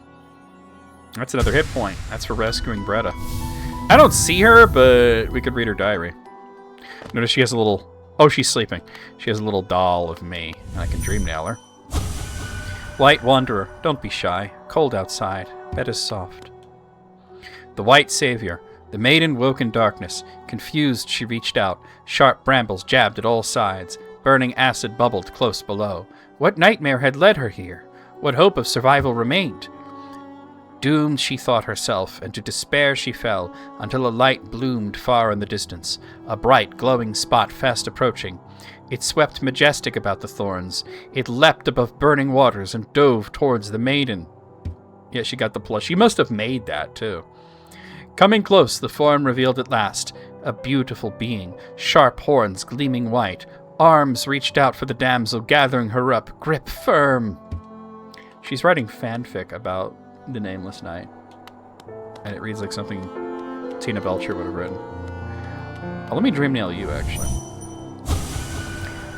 That's another hit point. That's for rescuing Bretta. I don't see her, but we could read her diary. Notice she has a little... Oh, she's sleeping. She has a little doll of me, and I can dream nail her. White Wanderer, don't be shy. Cold outside. Bed is soft. The White Savior. The maiden woke in darkness. Confused, she reached out. Sharp brambles jabbed at all sides. Burning acid bubbled close below. What nightmare had led her here? What hope of survival remained? Doomed, she thought herself, and to despair she fell, until a light bloomed far in the distance, a bright, glowing spot fast approaching. It swept majestic about the thorns. It leapt above burning waters and dove towards the maiden. Yeah, she got the plush. She must have made that, too. Coming close, the form revealed at last, a beautiful being, sharp horns gleaming white. Arms reached out for the damsel, gathering her up, grip firm. She's writing fanfic about the Nameless Knight, and it reads like something Tina Belcher would have written. Oh, let me dream nail you, actually.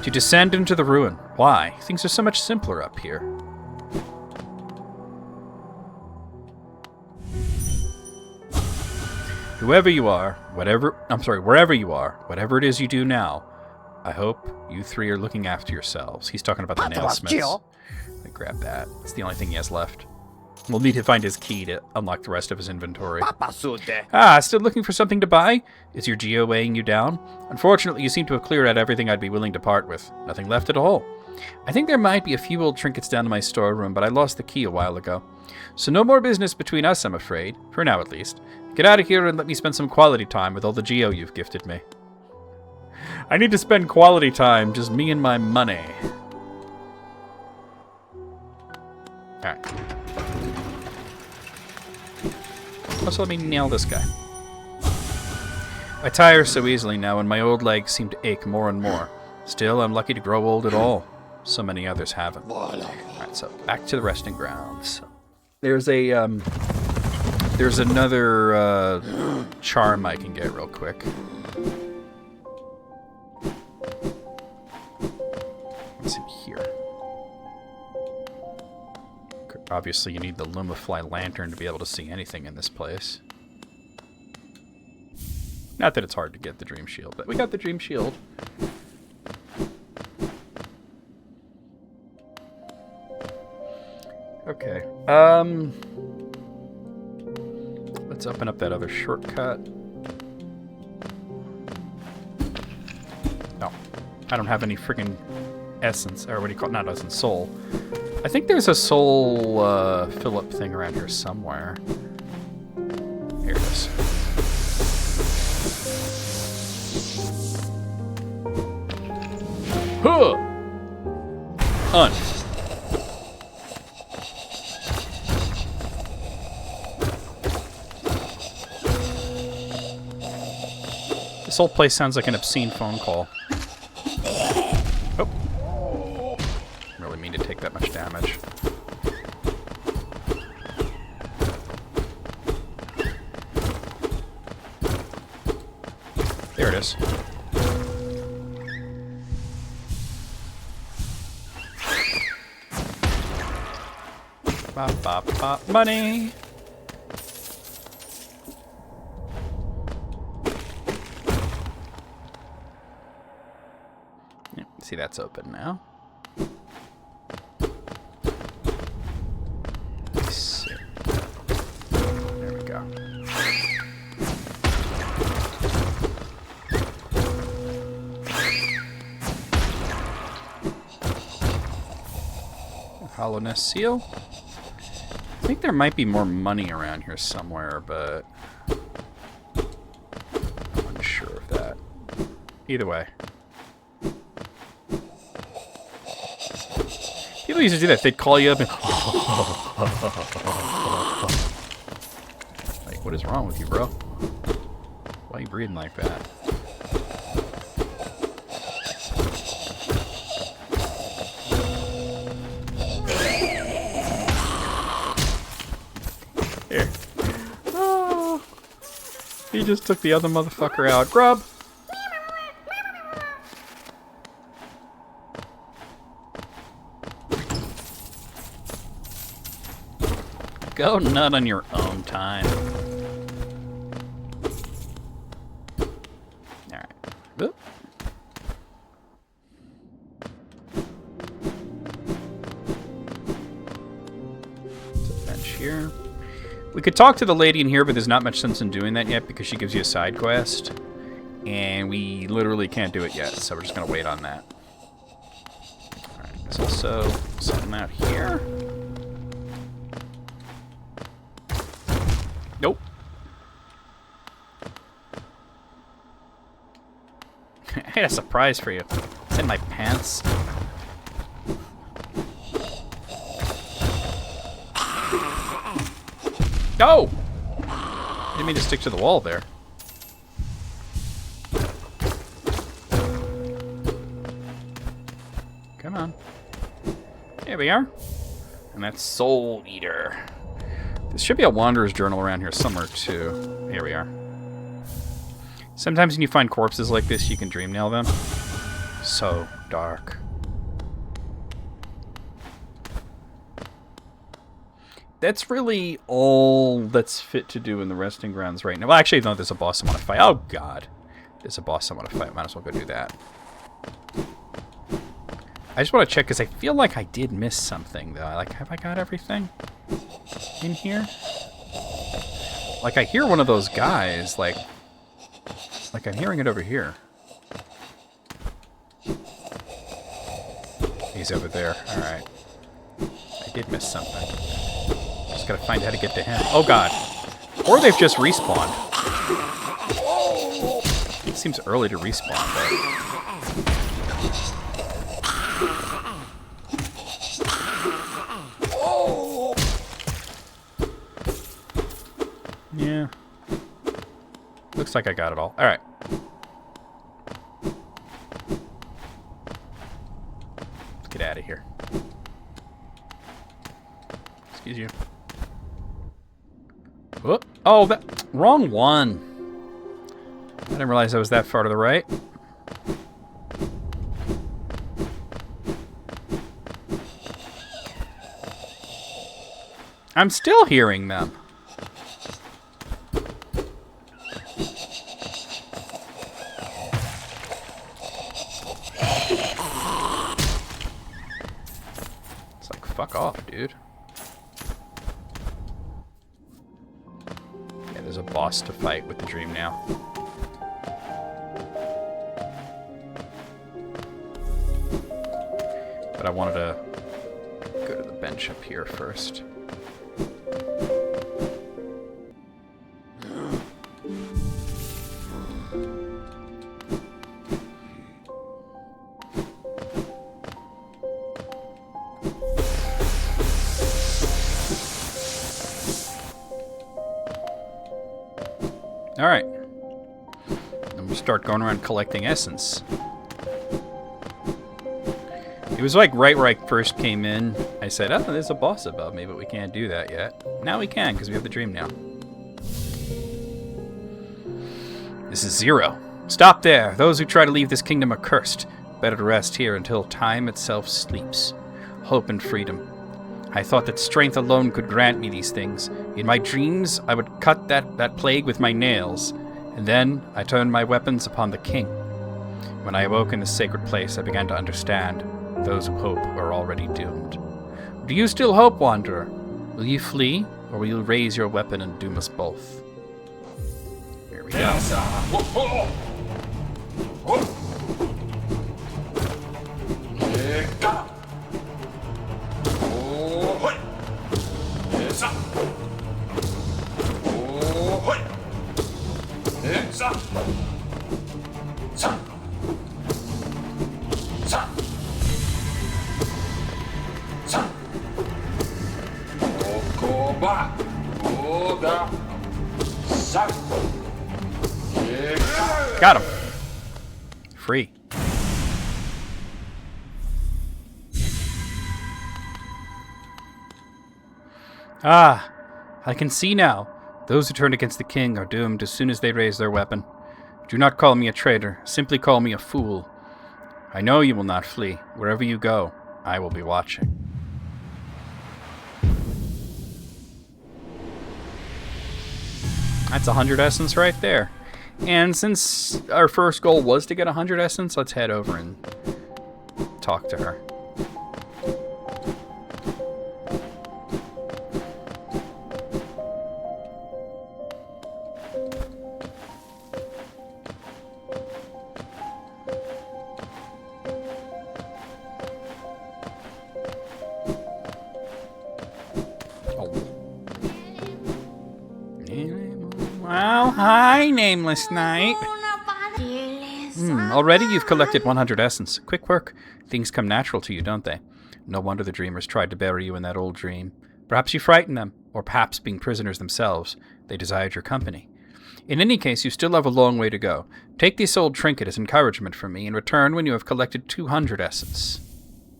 To descend into the ruin. Why? Things are so much simpler up here. Wherever you are, whatever it is you do now, I hope you three are looking after yourselves. He's talking about the nailsmiths. Let me grab that. It's the only thing he has left. We'll need to find his key to unlock the rest of his inventory. Still looking for something to buy? Is your geo weighing you down? Unfortunately, you seem to have cleared out everything I'd be willing to part with. Nothing left at all. I think there might be a few old trinkets down in my storeroom, but I lost the key a while ago. So no more business between us, I'm afraid. For now, at least. Get out of here and let me spend some quality time with all the geo you've gifted me. I need to spend quality time, just me and my money. Alright. Also, let me nail this guy. I tire so easily now, and my old legs seem to ache more and more. Still, I'm lucky to grow old at all. So many others haven't. Alright, so back to the resting grounds. There's another charm I can get real quick. What's in here? Obviously, you need the Lumafly lantern to be able to see anything in this place. Not that it's hard to get the Dream Shield, but we got the Dream Shield. Okay. Let's open up that other shortcut. No. I don't have any freaking essence, or what do you call it? Not essence, soul. I think there's a soul fill-up thing around here somewhere. Here it is. Huh! On. This whole place sounds like an obscene phone call. Oh. Really mean to take that much damage. There it is. Bop, bop, bop. Money! See, that's open now. Sit. There we go. Hollowness seal. I think there might be more money around here somewhere, but I'm unsure of that. Either way. People used to do that. They'd call you up and... Like, what is wrong with you, bro? Why are you breathing like that? Here. Oh, he just took the other motherfucker out. Grub! Go nut on your own time. Alright. Oop. There's a bench here. We could talk to the lady in here, but there's not much sense in doing that yet because she gives you a side quest. And we literally can't do it yet, so we're just going to wait on that. There's also something out here. Nope. I had a surprise for you. It's in my pants. No! Didn't mean to stick to the wall there. Come on. There we are. And that's Soul Eater. There should be a Wanderer's Journal around here somewhere, too. Here we are. Sometimes when you find corpses like this, you can dream nail them. So dark. That's really all that's fit to do in the resting grounds right now. Well, actually, no, there's a boss I want to fight. Oh, God. There's a boss I want to fight. Might as well go do that. I just want to check, because I feel like I did miss something, though. Like, have I got everything in here? Like, I hear one of those guys, like I'm hearing it over here. He's over there. Alright. I did miss something. Just gotta find how to get to him. Oh, God. Or they've just respawned. It seems early to respawn, but... Yeah. Looks like I got it all. Alright. Let's get out of here. Excuse you. Whoop. Oh, that... Wrong one. I didn't realize I was that far to the right. I'm still hearing them. Fuck off, dude. Yeah, there's a boss to fight with the dream now. But I wanted to go to the bench up here first. Alright. Then we'll start going around collecting essence. It was like right where I first came in, I said, oh, there's a boss above me, but we can't do that yet. Now we can, because we have the dream now. This is Zero. Stop there! Those who try to leave this kingdom are cursed. Better to rest here until time itself sleeps. Hope and freedom. I thought that strength alone could grant me these things. In my dreams, I would cut that plague with my nails, and then I turned my weapons upon the king. When I awoke in this sacred place, I began to understand. Those who hope are already doomed. Do you still hope, Wanderer? Will you flee, or will you raise your weapon and doom us both? Here we go. Got him. Free. Ah, I can see now. Those who turn against the king are doomed as soon as they raise their weapon. Do not call me a traitor. Simply call me a fool. I know you will not flee. Wherever you go, I will be watching. That's 100 essence right there. And since our first goal was to get 100 essence, let's head over and talk to her. hi, Nameless Knight. Already you've collected 100 essence. Quick work. Things come natural to you, don't they? No wonder the dreamers tried to bury you in that old dream. Perhaps you frightened them, or perhaps being prisoners themselves, they desired your company. In any case, you still have a long way to go. Take this old trinket as encouragement from me, and return when you have collected 200 essence.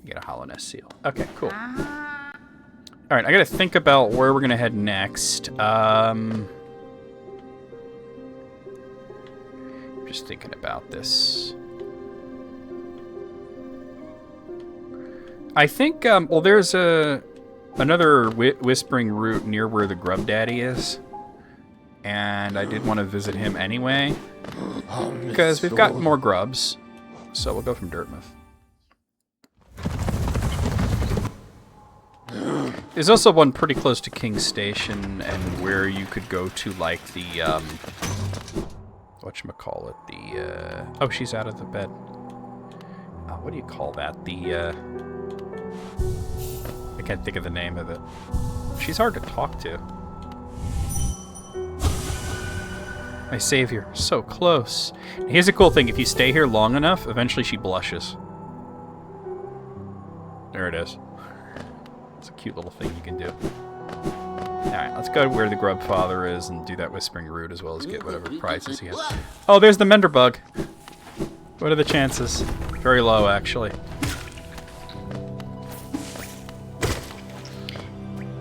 You get a Hollowness seal. Okay, cool. Alright, I gotta think about where we're gonna head next. Just thinking about this. I think, well, there's another Whispering Root near where the Grub Daddy is. And I did want to visit him anyway. Because we've got more grubs. So we'll go from Dirtmouth. There's also one pretty close to King's Station, and where you could go to, like, the, whatchamacallit, the, oh, she's out of the bed. What do you call that? The, I can't think of the name of it. She's hard to talk to. My savior, so close. Here's a cool thing, if you stay here long enough, eventually she blushes. There it is. It's a cute little thing you can do. Alright, let's go to where the Grub Father is and do that Whispering Root as well as get whatever prizes he has. Oh, there's the Mender Bug. What are the chances? Very low, actually.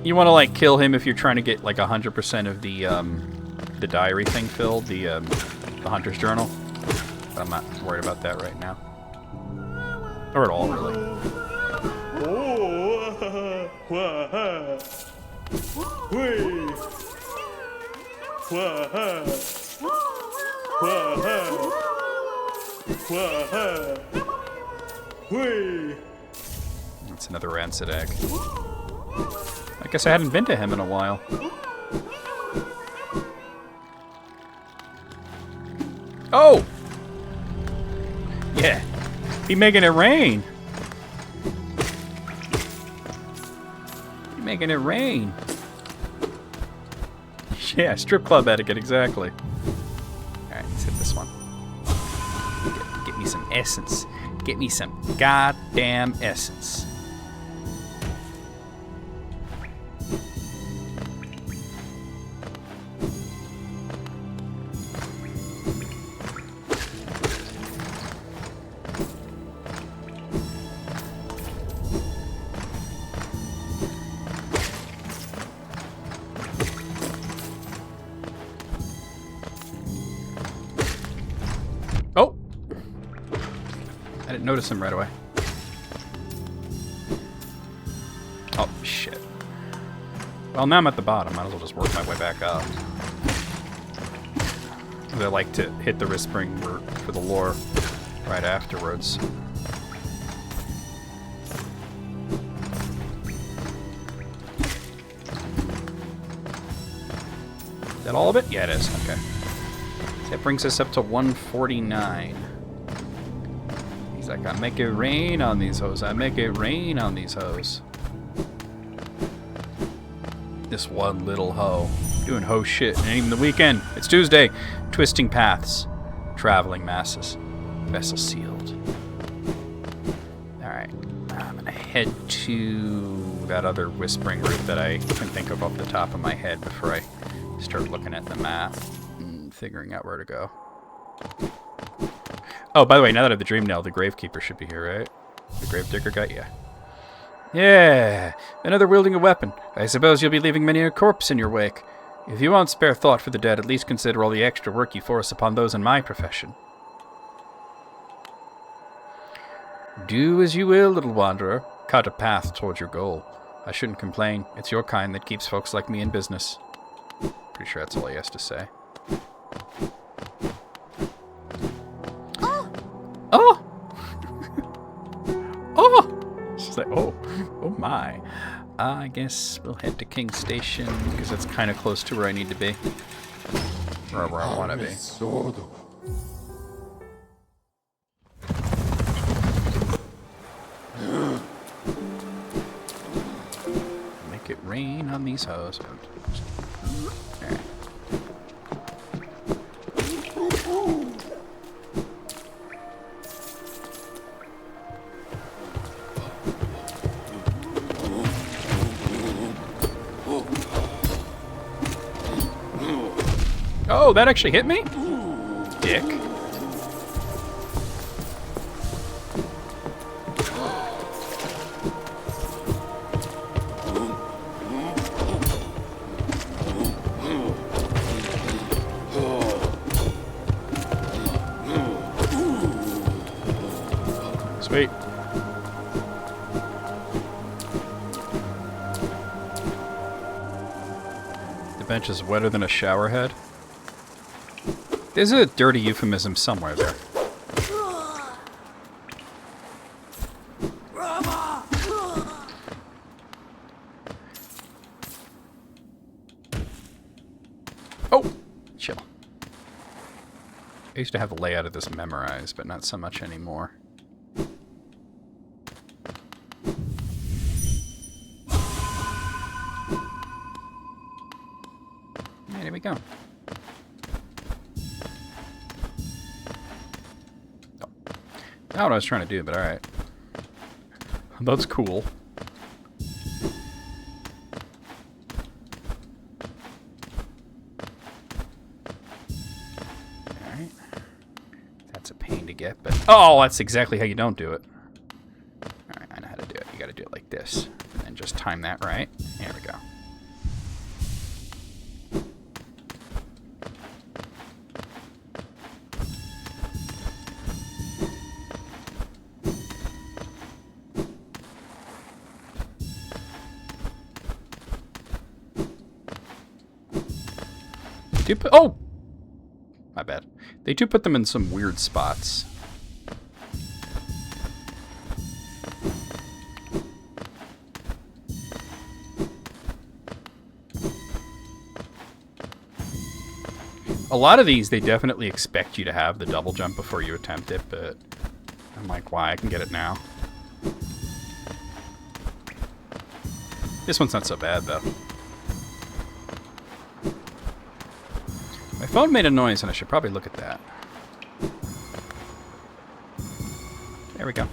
You want to, like, kill him if you're trying to get, like, 100% of the diary thing filled, the Hunter's Journal. But I'm not worried about that right now. Or at all, really. That's another rancid egg. I guess I hadn't been to him in a while. Oh! Yeah. He making it rain. He making it rain. Yeah, strip club etiquette, exactly. Alright, let's hit this one. Get me some essence. Get me some goddamn essence. Oh! I didn't notice him right away. Oh, shit. Well, now I'm at the bottom. Might as well just work my way back up. I like to hit the Whispering Root for the lore right afterwards. Is that all of it? Yeah, it is. Okay. So that brings us up to 149. He's like, I make it rain on these hoes. I make it rain on these hoes. This one little hoe. Doing hoe shit. And even the weekend. It's Tuesday. Twisting paths. Traveling masses. Vessel sealed. Alright. I'm gonna head to that other Whispering Root that I can think of off the top of my head before I start looking at the map and figuring out where to go. Oh, by the way, now that I have the Dream Nail, the Gravekeeper should be here, right? The Gravedigger guy? Yeah. Yeah! Another wielding a weapon. I suppose you'll be leaving many a corpse in your wake. If you won't spare thought for the dead, at least consider all the extra work you force upon those in my profession. Do as you will, little wanderer. Cut a path towards your goal. I shouldn't complain. It's your kind that keeps folks like me in business. Pretty sure that's all he has to say. Oh! Oh! Oh! She's like, oh. Oh my. I guess we'll head to King's Station, because that's kind of close to where I need to be. Or where I want to be. Make it rain on these hoes. Alright. Oh, that actually hit me? Dick. Sweet. The bench is wetter than a shower head. There's a dirty euphemism somewhere there. Oh! Chill. I used to have the layout of this memorized, but not so much anymore. There we go. Oh. Not what I was trying to do, but alright. That's cool. Alright. That's a pain to get, but... Oh, that's exactly how you don't do it. Alright, I know how to do it. You gotta do it like this. And then just time that right. There we go. Oh! My bad. They do put them in some weird spots. A lot of these, they definitely expect you to have the double jump before you attempt it, but I'm like, why? I can get it now. This one's not so bad, though. My phone made a noise, and I should probably look at that. There we go.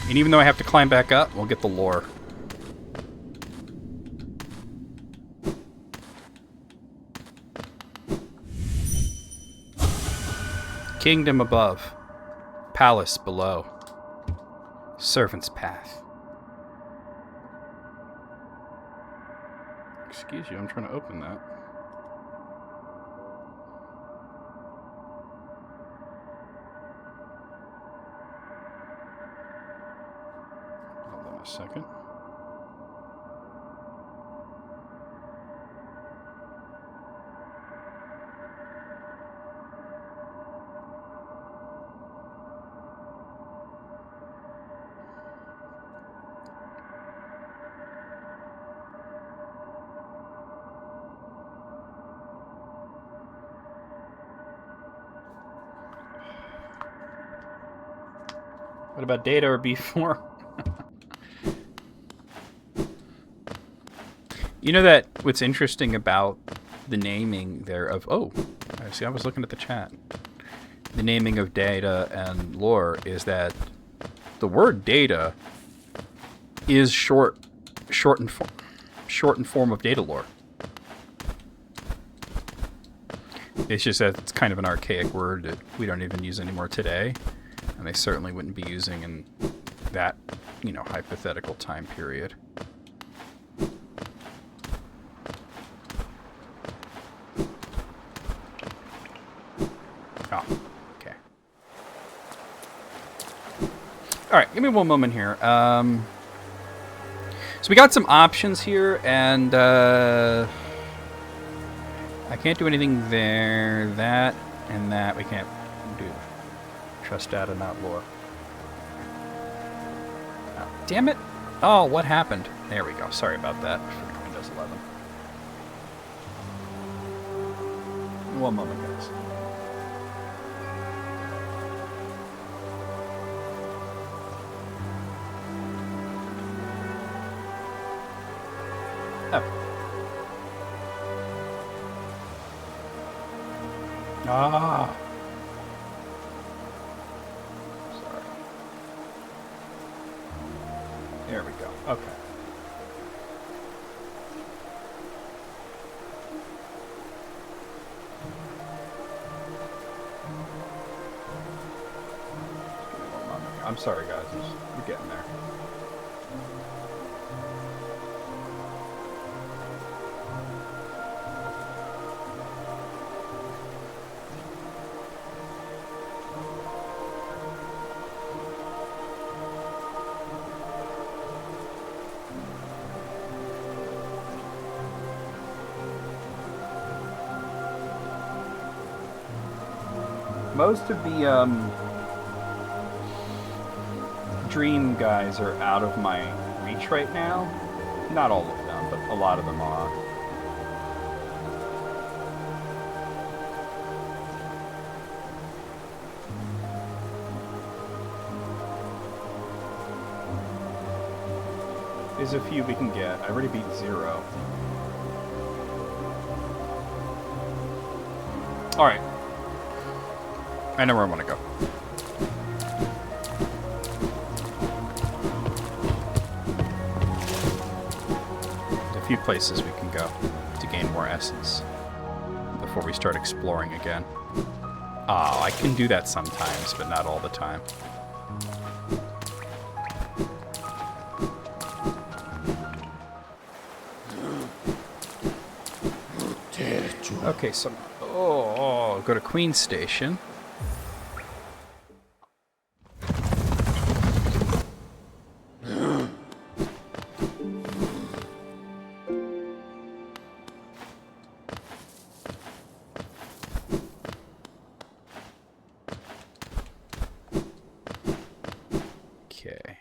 And even though I have to climb back up, we'll get the lore. Kingdom above. Palace below. Servant's path. Excuse you, I'm trying to open that. Hold on a second. What about Data or B4? You know that what's interesting about the naming there of... Oh, I see, I was looking at the chat. The naming of Data and lore is that the word Data is shortened form of data lore. It's just that it's kind of an archaic word that we don't even use anymore today. And they certainly wouldn't be using in that, you know, hypothetical time period. Oh, okay. All right, give me one moment here. So we got some options here, and I can't do anything there. That and that we can't do. Trust data, not lore. Oh, damn it. Oh, what happened? There we go. Sorry about that. For Windows 11. One moment, guys. Oh. Ah. There we go. Okay. I'm sorry, guys. We're getting there. Most of the dream guys are out of my reach right now. Not all of them, but a lot of them are. There's a few we can get. I already beat 0. Alright. I know where I want to go. A few places we can go to gain more essence before we start exploring again. Oh, I can do that sometimes, but not all the time. Okay, so... Oh, go to Queen Station. Okay.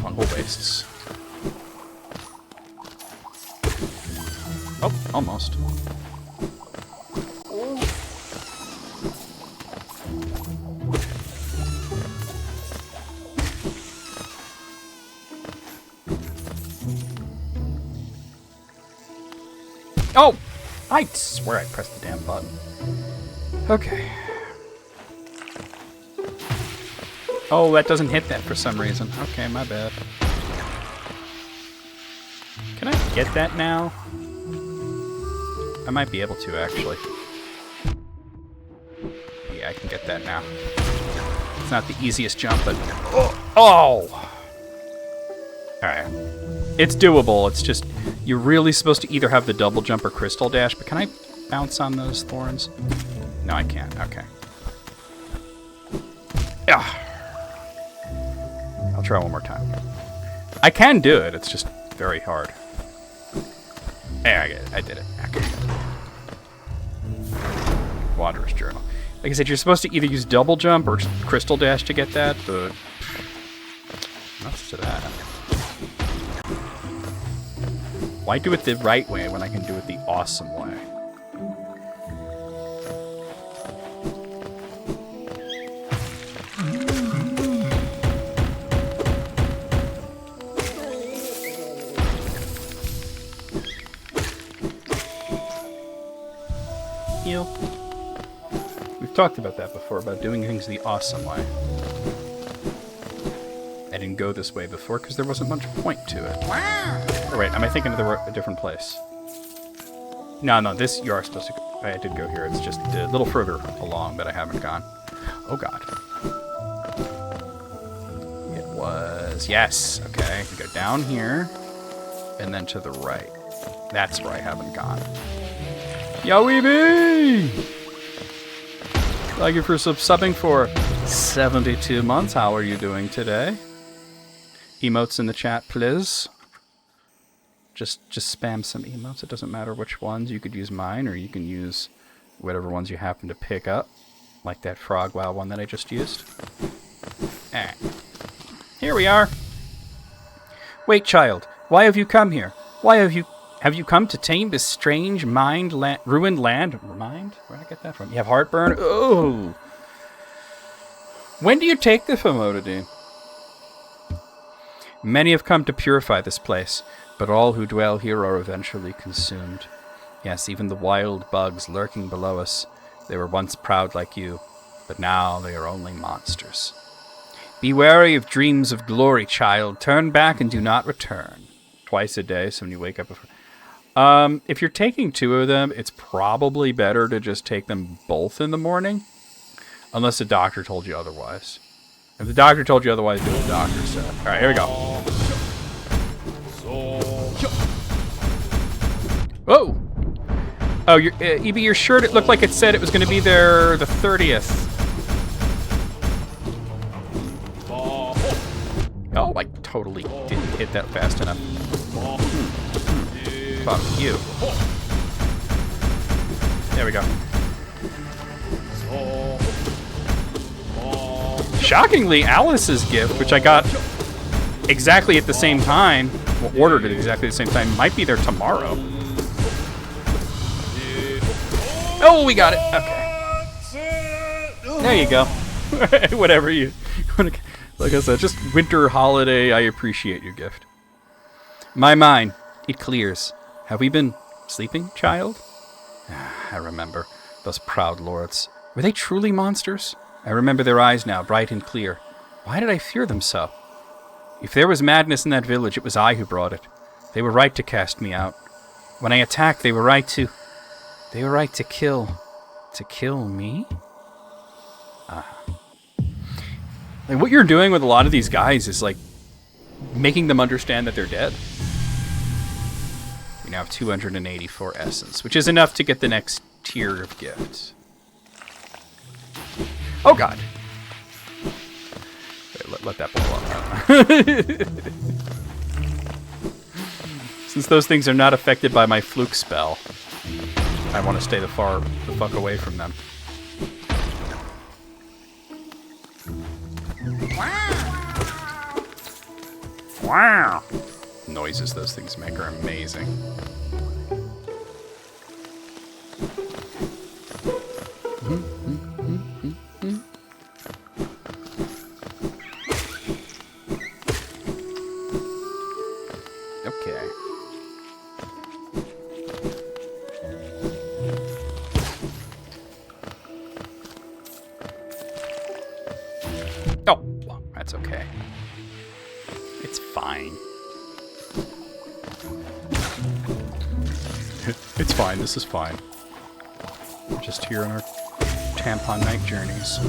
Fungal wastes. Oh, almost. Oh! I swear I pressed the damn button. Okay. Oh, that doesn't hit that for some reason. Okay, my bad. Can I get that now? I might be able to, actually. Yeah, I can get that now. It's not the easiest jump, but... Oh! Alright. It's doable, it's just... You're really supposed to either have the double jump or crystal dash, but can I bounce on those thorns? No, I can't. Okay. Yeah. I'll try one more time. I can do it, it's just very hard. There, I get it. I did it. Okay. Wanderer's Journal. Like I said, you're supposed to either use double jump or crystal dash to get that, but... Nuts to that. Why do it the right way when I can do it the awesome way? Heal. We've talked about that before, about doing things the awesome way. I didn't go this way before because there wasn't much point to it. Oh, wait, am I thinking of a different place? No, this, you are supposed to go. I did go here. It's just a little further along, but I haven't gone. Oh, God. It was... Yes. Okay, we go down here, and then to the right. That's where I haven't gone. Yoweeby! Thank you for subbing for 72 months. How are you doing today? Emotes in the chat, please. Just spam some emotes. It doesn't matter which ones. You could use mine, or you can use whatever ones you happen to pick up. Like that Frog Wow one that I just used. Alright. Here we are. Wait, child. Why have you come here? Why have you come to tame this strange ruined land? Mind? Where'd I get that from? You have heartburn? Oh! When do you take the famotidine? Many have come to purify this place, but all who dwell here are eventually consumed. Yes, even the wild bugs lurking below us. They were once proud like you, but now they are only monsters. Be wary of dreams of glory, child. Turn back and do not return. Twice a day, so when you wake up... if you're taking 2 of them, it's probably better to just take them both in the morning. Unless the doctor told you otherwise. If the doctor told you otherwise, do what the doctor said. Alright, here we go. Whoa! Oh, EB, your shirt, it looked like it said it was going to be there the 30th. Oh, I totally didn't hit that fast enough. Fuck you. There we go. Shockingly, Alice's gift, which I got exactly at the same time, well, ordered at exactly the same time, might be there tomorrow. Oh, we got it. Okay. There you go. Whatever you... Like I said, just winter holiday, I appreciate your gift. My mind, it clears. Have we been sleeping, child? I remember. Those proud lords. Were they truly monsters? I remember their eyes now, bright and clear. Why did I fear them so? If there was madness in that village, it was I who brought it. They were right to cast me out. When I attacked, they were right to... They were right to kill... To kill me? Like, what you're doing with a lot of these guys is, like, making them understand that they're dead. We now have 284 essence, which is enough to get the next tier of gifts. Oh, God. Wait, let that blow up. Since those things are not affected by my fluke spell, I want to stay the fuck away from them. Wow! Noises those things make are amazing. Okay. Oh, well, that's okay. It's fine. It's fine, this is fine. We're just here on our tampon night journeys.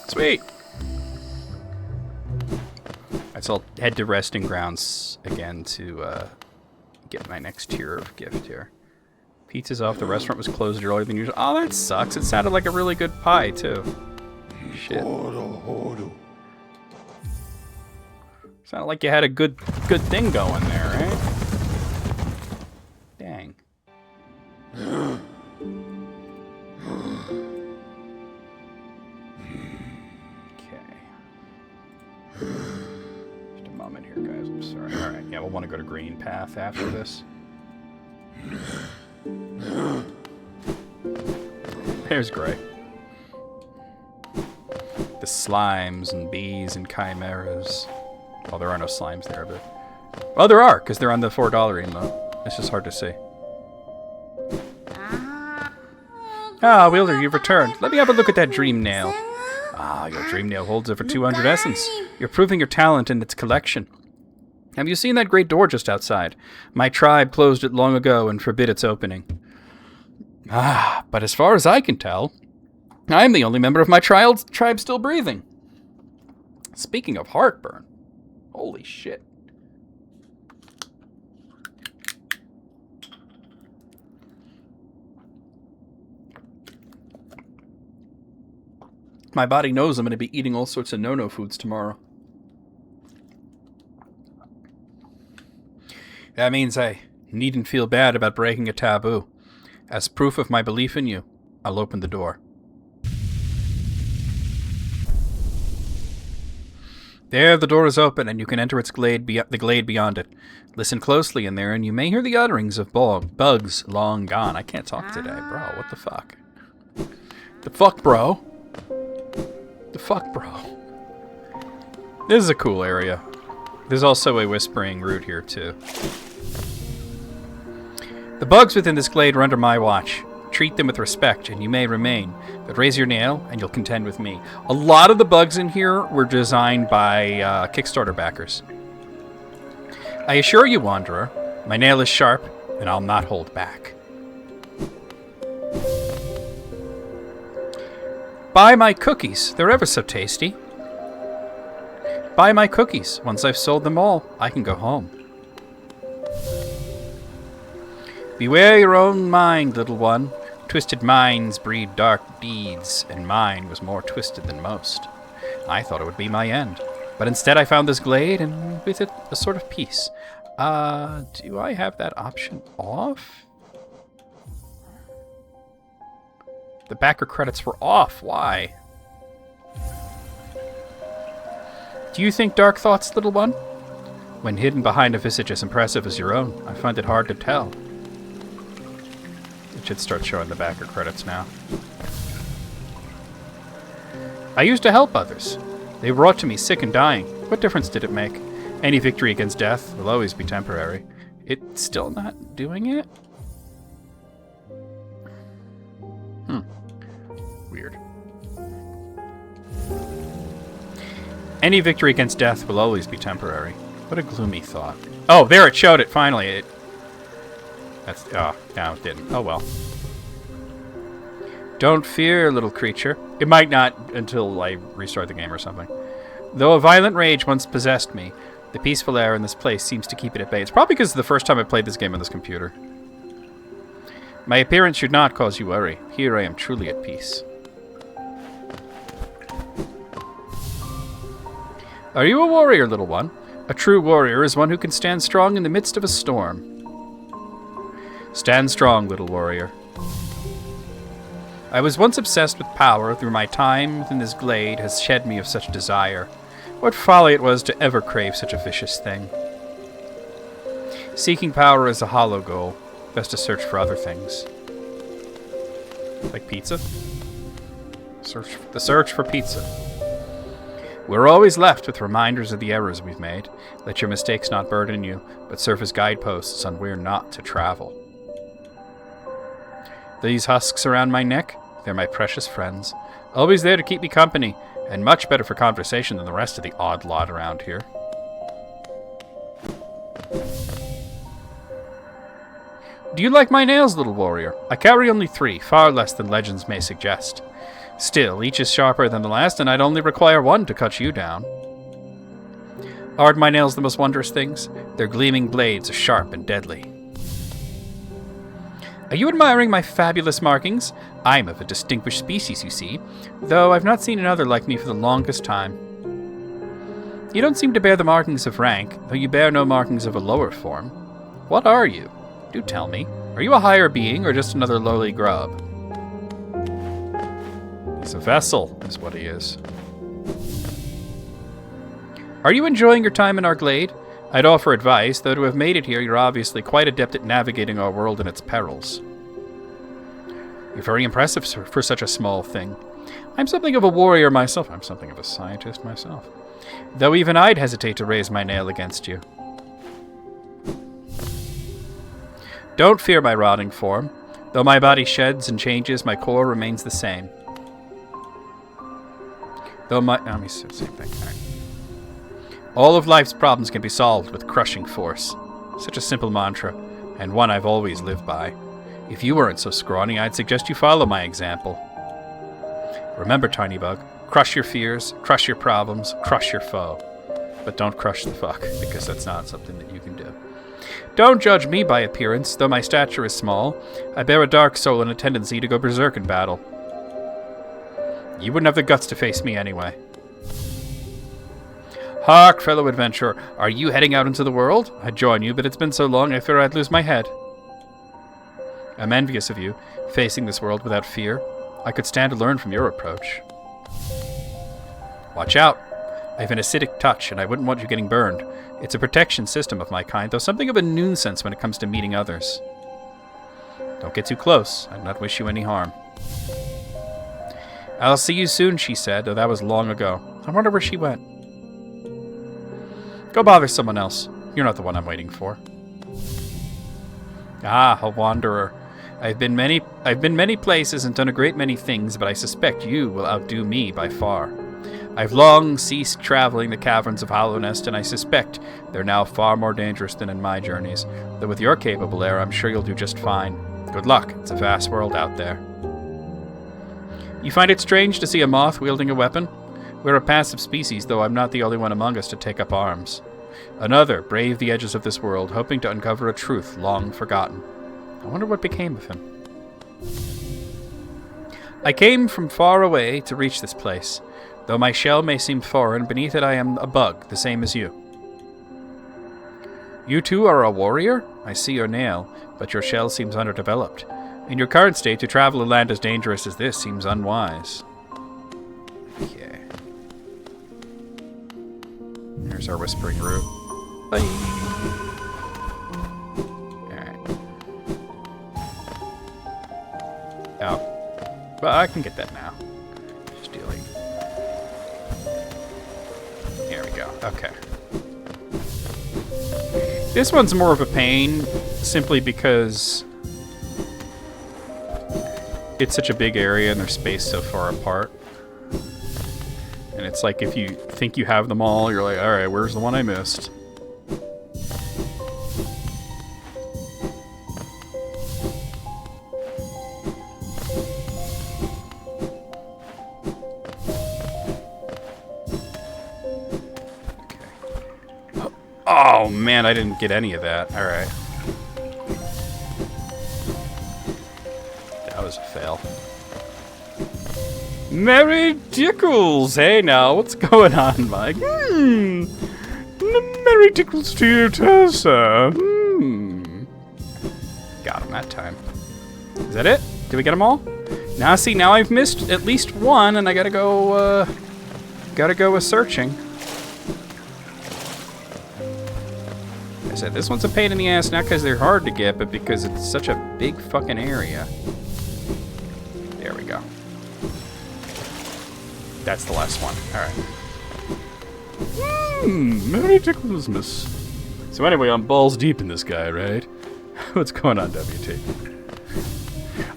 Sweet! Alright, so I'll head to Resting Grounds again to get my next tier of gift here. Pizza's off, the restaurant was closed earlier than usual. Oh, that sucks. It sounded like a really good pie, too. Shit. Sounded like you had a good thing going there, right? Dang. Okay. Just a moment here, guys. I'm sorry. Alright, yeah, we'll want to go to Green Path after this. There's Gray. The slimes and bees and chimeras. Well, there are no slimes there, but... Well, there are, because they're on the $4 emote. It's just hard to see. Ah, Wielder, you've returned. Let me have a look at that dream nail. Ah, your dream nail holds over 200 essence. You're proving your talent in its collection. Have you seen that great door just outside? My tribe closed it long ago and forbid its opening. Ah, but as far as I can tell, I'm the only member of my tribe still breathing. Speaking of heartburn, holy shit. My body knows I'm going to be eating all sorts of no-no foods tomorrow. That means I needn't feel bad about breaking a taboo. As proof of my belief in you, I'll open the door. There, the door is open, and you can enter its glade the glade beyond it. Listen closely in there, and you may hear the utterings of bugs long gone. I can't talk today, bro. What the fuck? The fuck, bro? The fuck, bro? This is a cool area. There's also a whispering root here, too. The bugs within this glade are under my watch. Treat them with respect, and you may remain. But raise your nail, and you'll contend with me. A lot of the bugs in here were designed by Kickstarter backers. I assure you, Wanderer, my nail is sharp, and I'll not hold back. Buy my cookies. They're ever so tasty. Buy my cookies. Once I've sold them all, I can go home. Beware your own mind, little one. Twisted minds breed dark deeds, and mine was more twisted than most. I thought it would be my end, but instead I found this glade, and with it a sort of peace. Do I have that option off? The backer credits were off. Why? Do you think dark thoughts, little one? When hidden behind a visage as impressive as your own, I find it hard to tell. It should start showing the backer credits now. I used to help others. They brought to me sick and dying. What difference did it make? Any victory against death will always be temporary. It's still not doing it? Weird. Any victory against death will always be temporary. What a gloomy thought. Oh, there, it showed it, finally. No, it didn't. Oh, well. Don't fear, little creature. It might not until I restart the game or something. Though a violent rage once possessed me, the peaceful air in this place seems to keep it at bay. It's probably because it's the first time I played this game on this computer. My appearance should not cause you worry. Here I am truly at peace. Are you a warrior, little one? A true warrior is one who can stand strong in the midst of a storm. Stand strong, little warrior. I was once obsessed with power through my time within this glade has shed me of such desire. What folly it was to ever crave such a vicious thing. Seeking power is a hollow goal. Best to search for other things. Like pizza? The search for pizza. We're always left with reminders of the errors we've made. Let your mistakes not burden you, but serve as guideposts on where not to travel. These husks around my neck, they're my precious friends. Always there to keep me company, and much better for conversation than the rest of the odd lot around here. Do you like my nails, little warrior? I carry only 3, far less than legends may suggest. Still, each is sharper than the last, and I'd only require 1 to cut you down. Aren't my nails the most wondrous things? Their gleaming blades are sharp and deadly. Are you admiring my fabulous markings? I'm of a distinguished species, you see, though I've not seen another like me for the longest time. You don't seem to bear the markings of rank, though you bear no markings of a lower form. What are you? Do tell me. Are you a higher being, or just another lowly grub? He's a vessel, is what he is. Are you enjoying your time in our glade? I'd offer advice, though to have made it here, you're obviously quite adept at navigating our world and its perils. You're very impressive for such a small thing. I'm something of a warrior myself. I'm something of a scientist myself. Though even I'd hesitate to raise my nail against you. Don't fear my rotting form. Though my body sheds and changes, my core remains the same. Though my... let me say the same thing. All right. All of life's problems can be solved with crushing force. Such a simple mantra, and one I've always lived by. If you weren't so scrawny, I'd suggest you follow my example. Remember, Tinybug, crush your fears, crush your problems, crush your foe. But don't crush the fuck, because that's not something that you can do. Don't judge me by appearance, though my stature is small. I bear a dark soul and a tendency to go berserk in battle. You wouldn't have the guts to face me anyway. Hark, fellow adventurer, are you heading out into the world? I'd join you, but it's been so long I fear I'd lose my head. I'm envious of you, facing this world without fear. I could stand to learn from your approach. Watch out. I have an acidic touch, and I wouldn't want you getting burned. It's a protection system of my kind, though something of a nuisance when it comes to meeting others. Don't get too close. I'd not wish you any harm. I'll see you soon, she said, though that was long ago. I wonder where she went. Go bother someone else. You're not the one I'm waiting for. Ah, a wanderer. I've been many places and done a great many things, but I suspect you will outdo me by far. I've long ceased traveling the caverns of Hallownest, and I suspect they're now far more dangerous than in my journeys. Though with your capable air, I'm sure you'll do just fine. Good luck. It's a vast world out there. You find it strange to see a moth wielding a weapon? We're a passive species, though I'm not the only one among us to take up arms. Another braved the edges of this world, hoping to uncover a truth long forgotten. I wonder what became of him. I came from far away to reach this place. Though my shell may seem foreign, beneath it I am a bug, the same as you. You too are a warrior? I see your nail, but your shell seems underdeveloped. In your current state, to travel a land as dangerous as this seems unwise. Okay. There's our Whispering Root. Bye. Alright. Oh. Well, I can get that now. Just dealing. Here we go. Okay. This one's more of a pain, simply because it's such a big area and they're spaced so far apart. And it's like if you think you have them all, you're like, alright, where's the one I missed? Oh man, I didn't get any of that. Alright. That was a fail. Mary Dickles! Hey now, what's going on, Mike? Mary Dickles to you, Tessa. Got him that time. Is that it? Did we get them all? Now see, now I've missed at least one, and I gotta go with searching. I said, this one's a pain in the ass, not because they're hard to get, but because it's such a big fucking area. There we go. That's the last one. Alright. Merry Ticklesmas. So anyway, I'm balls deep in this guy, right? What's going on, WT?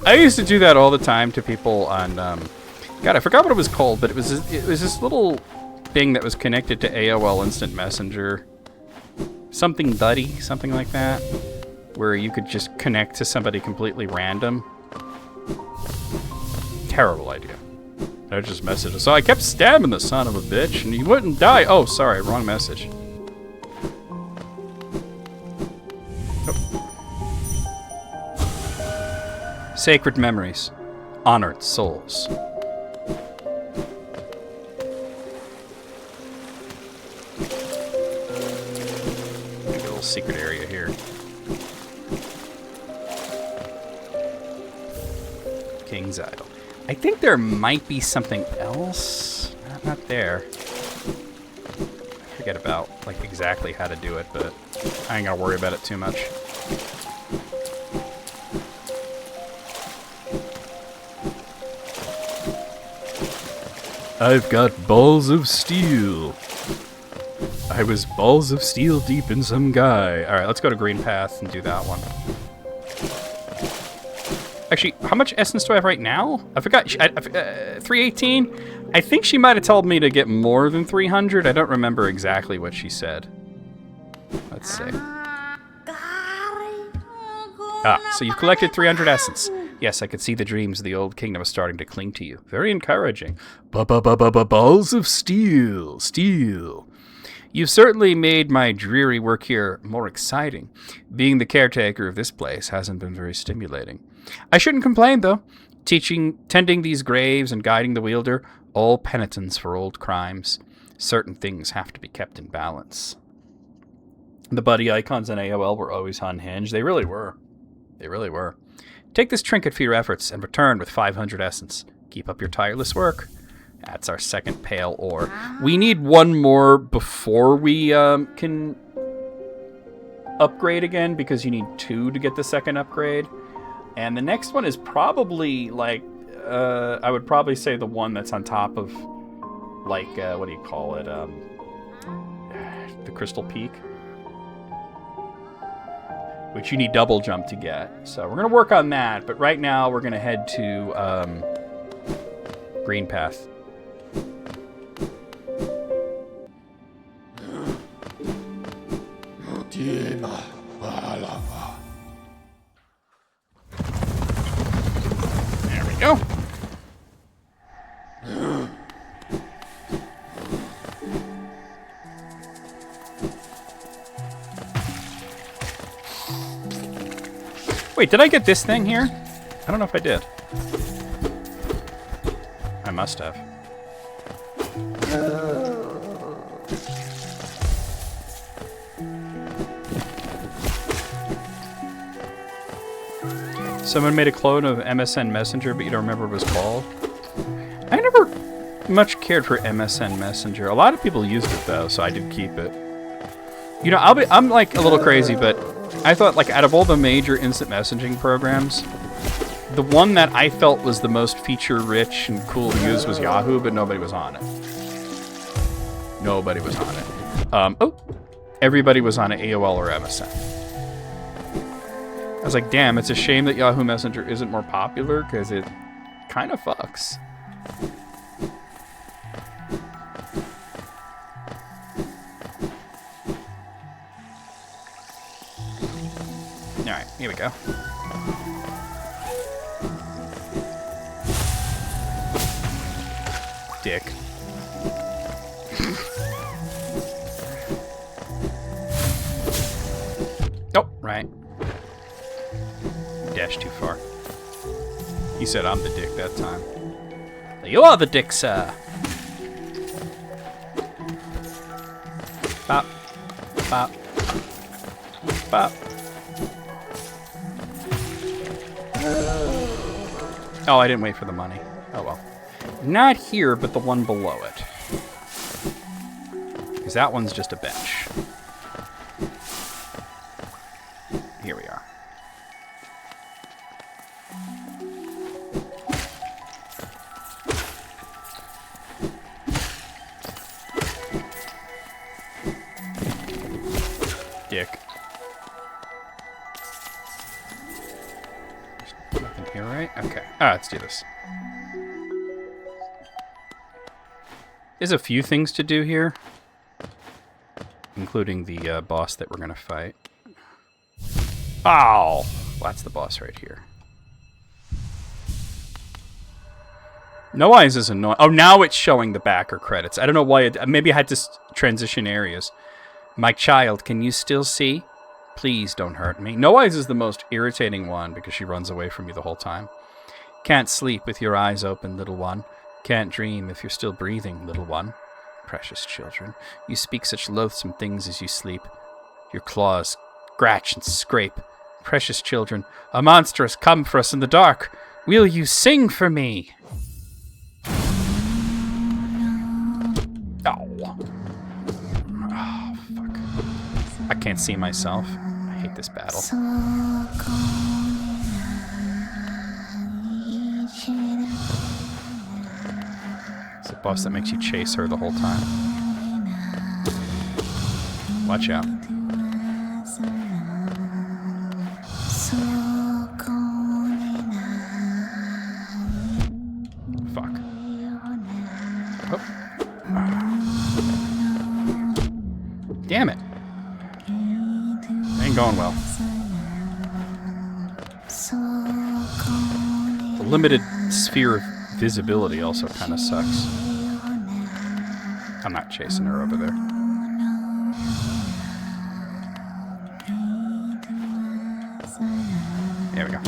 I used to do that all the time to people on, God, I forgot what it was called, but it was this little thing that was connected to AOL Instant Messenger. Something buddy, something like that, where you could just connect to somebody completely random. Terrible idea. I just messaged him. So I kept stabbing the son of a bitch, and he wouldn't die. Oh, sorry, wrong message. Oh. Sacred memories, honored souls. Secret area here. King's Idol. I think there might be something else. Not there. I forget about like exactly how to do it, but I ain't gotta worry about it too much. I've got balls of steel. I was balls of steel deep in some guy. Alright, let's go to Green Path and do that one. Actually, how much essence do I have right now? I forgot. 318? I think she might have told me to get more than 300. I don't remember exactly what she said. Let's see. Ah, so you've collected 300 essence. Yes, I could see the dreams of the old kingdom starting to cling to you. Very encouraging. Balls of steel. Steel. You've certainly made my dreary work here more exciting. Being the caretaker of this place hasn't been very stimulating. I shouldn't complain, though. Tending these graves and guiding the wielder, all penitence for old crimes. Certain things have to be kept in balance. The buddy icons on AOL were always unhinged. They really were. They really were. Take this trinket for your efforts and return with 500 essence. Keep up your tireless work. That's our second pale ore. We need one more before we can upgrade again, because you need 2 to get the second upgrade. And the next one is probably like, I would probably say the one that's on top of, like, what do you call it? The Crystal Peak. Which you need double jump to get. So we're going to work on that, but right now we're going to head to Green Path. There we go. Wait, did I get this thing here? I don't know if I did. I must have. Someone made a clone of MSN Messenger, but you don't remember what it was called? I never much cared for MSN Messenger. A lot of people used it though, so I did keep it. You know, I'm like a little crazy, but I thought like out of all the major instant messaging programs, the one that I felt was the most feature-rich and cool to use was Yahoo, but nobody was on it. Nobody was on it. Everybody was on AOL or MSN. I was like, damn, it's a shame that Yahoo Messenger isn't more popular, because it kind of fucks. Alright, here we go. Dick. Oh, right. Dashed too far. He said I'm the dick that time. You are the dick, sir. Bop. Bop. Bop. Oh, I didn't wait for the money. Oh well. Not here, but the one below it. Because that one's just a bench. Here we are. Dick. There's nothing here, right? Okay. Let's do this. There's a few things to do here, including the boss that we're going to fight. Oh! That's the boss right here. No Eyes is annoying. Oh, now it's showing the backer credits. I don't know why. Maybe I had to transition areas. My child, can you still see? Please don't hurt me. No Eyes is the most irritating one because she runs away from you the whole time. Can't sleep with your eyes open, little one. Can't dream if you're still breathing, little one. Precious children, you speak such loathsome things as you sleep. Your claws scratch and scrape. Precious children, a monster has come for us in the dark. Will you sing for me? Oh. Oh, fuck. I can't see myself. I hate this battle. It's a boss that makes you chase her the whole time. Watch out. Fuck. Oh. Damn it. Ain't going well. The limited sphere of visibility also kind of sucks. I'm not chasing her over there. There we go.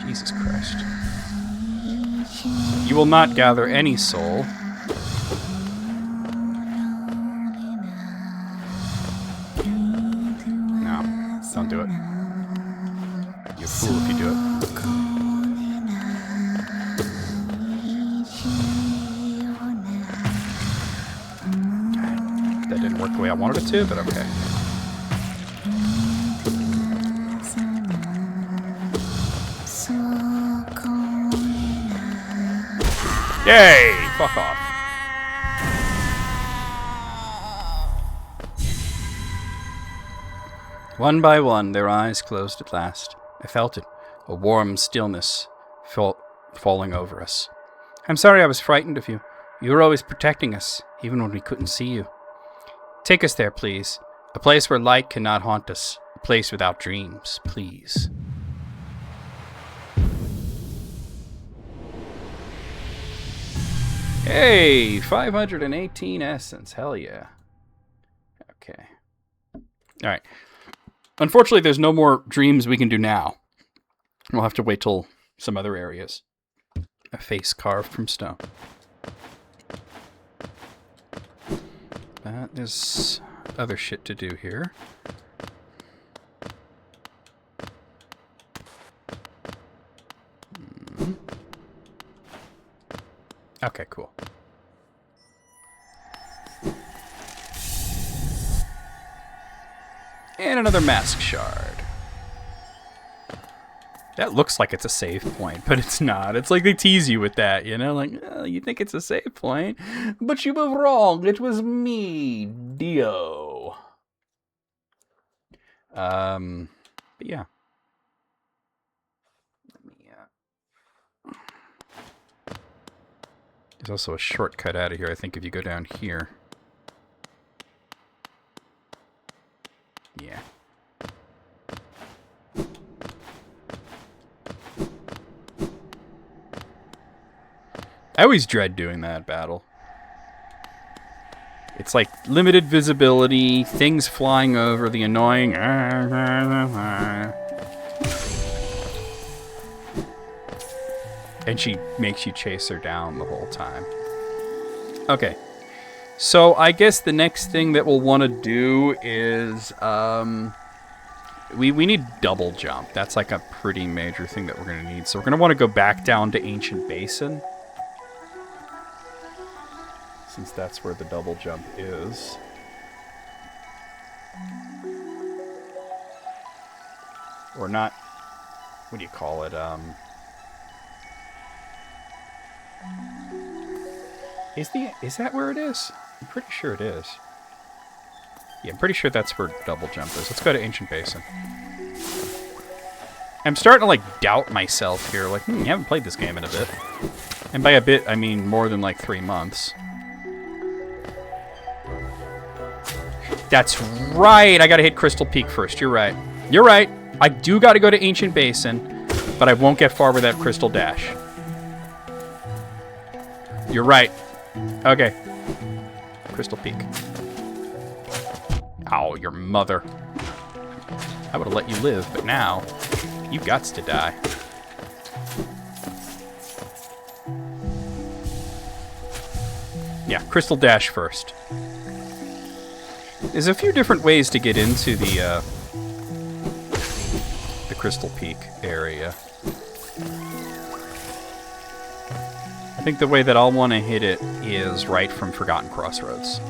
Jesus Christ. You will not gather any soul. No, don't do it. You're a fool if you do it. That didn't work the way I wanted it to, but okay. Yay! Fuck off. One by one, their eyes closed at last. I felt it, a warm stillness falling over us. I'm sorry I was frightened of you. You were always protecting us, even when we couldn't see you. Take us there, please. A place where light cannot haunt us. A place without dreams, please. Hey, 518 essence. Hell yeah. Okay. All right. Unfortunately, there's no more dreams we can do now. We'll have to wait till some other areas. A face carved from stone. There's other shit to do here. Okay, cool. And another mask shard. That looks like it's a save point, but it's not. It's like they tease you with that, you know? Like, oh, you think it's a save point, but you were wrong. It was me, Dio. But yeah. There's also a shortcut out of here, I think, if you go down here. Yeah. I always dread doing that battle. It's like limited visibility, things flying over, the annoying... And she makes you chase her down the whole time. Okay. So I guess the next thing that we'll want to do is... We need double jump. That's like a pretty major thing that we're going to need. So we're going to want to go back down to Ancient Basin. Since that's where the double jump is. Or not... What do you call it? Is that where it is? I'm pretty sure it is. Yeah, I'm pretty sure that's where double jump is. Let's go to Ancient Basin. I'm starting to, like, doubt myself here. Like, you haven't played this game in a bit. And by a bit, I mean more than, like, 3 months. That's right! I gotta hit Crystal Peak first. You're right. You're right. I do gotta go to Ancient Basin, but I won't get far with that Crystal Dash. You're right. Okay. Crystal Peak. Ow, your mother. I would have let you live, but now you gots to die. Yeah, Crystal Dash first. There's a few different ways to get into the Crystal Peak area. I think the way that I'll want to hit it is right from Forgotten Crossroads.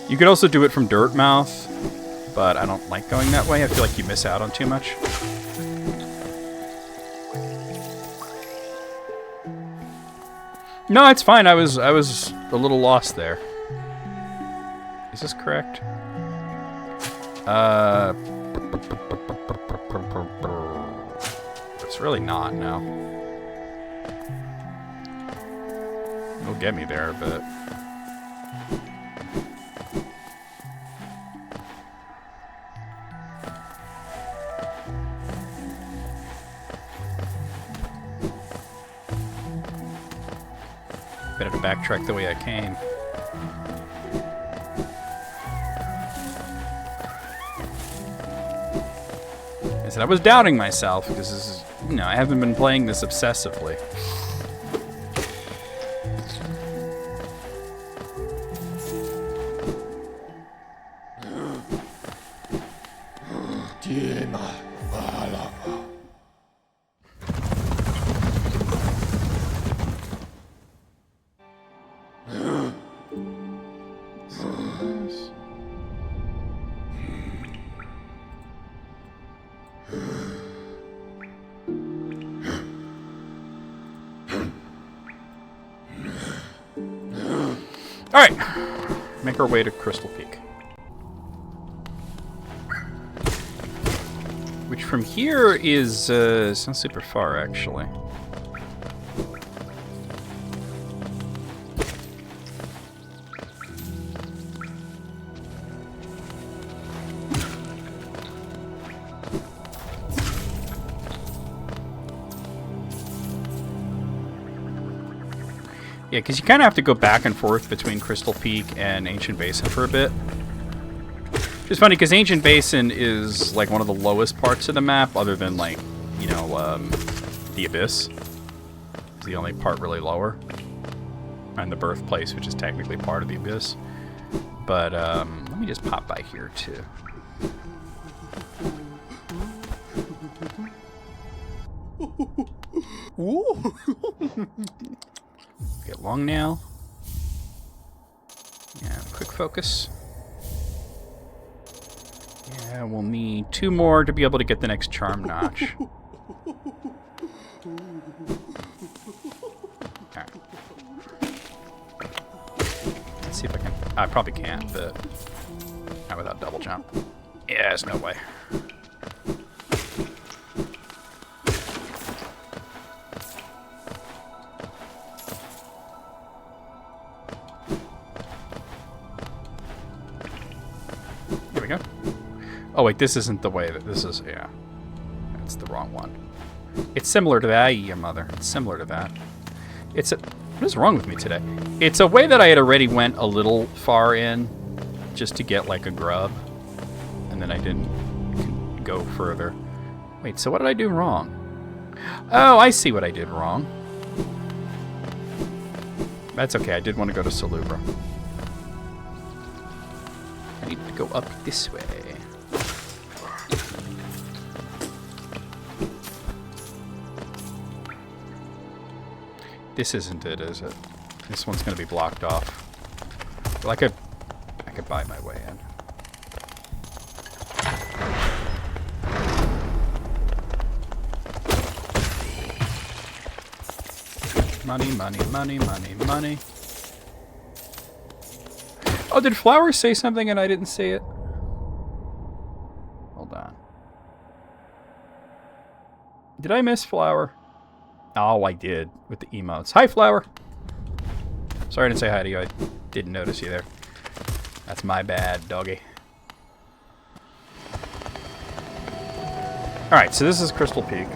You could also do it from Dirtmouth, but I don't like going that way. I feel like you miss out on too much. No, it's fine. I was a little lost there. Is this correct? It's really not, no. It'll get me there, but... Better to backtrack the way I came. I said I was doubting myself because this is, you know, I haven't been playing this obsessively. Alright, make our way to Crystal Peak. Which from here is, it's not super far, actually. Yeah, because you kind of have to go back and forth between Crystal Peak and Ancient Basin for a bit. It's funny because Ancient Basin is like one of the lowest parts of the map, other than like, you know, the Abyss. It's the only part really lower. And the Birthplace, which is technically part of the Abyss. But let me just pop by here too. Get long nail. Yeah, quick focus. Yeah, we'll need 2 more to be able to get the next charm notch. Alright. Let's see if I can. I probably can't, but not without double jump. Yeah, there's no way. Here we go. Oh wait, this isn't the way that this is. Yeah, that's the wrong one. It's similar to that. Your mother. It's similar to that. It's a. What is wrong with me today? It's a way that I had already went a little far in, just to get like a grub, and then I didn't go further. Wait, so what did I do wrong? Oh, I see what I did wrong. That's okay. I did want to go to Salubra. I need to go up this way. This isn't it, is it? This one's gonna be blocked off. Well, I could buy my way in. Money, money, money, money, money. Oh, did Flower say something and I didn't see it? Hold on. Did I miss Flower? Oh, I did, with the emotes. Hi, Flower! Sorry I didn't say hi to you. I didn't notice you there. That's my bad, doggy. Alright, so this is Crystal Peak.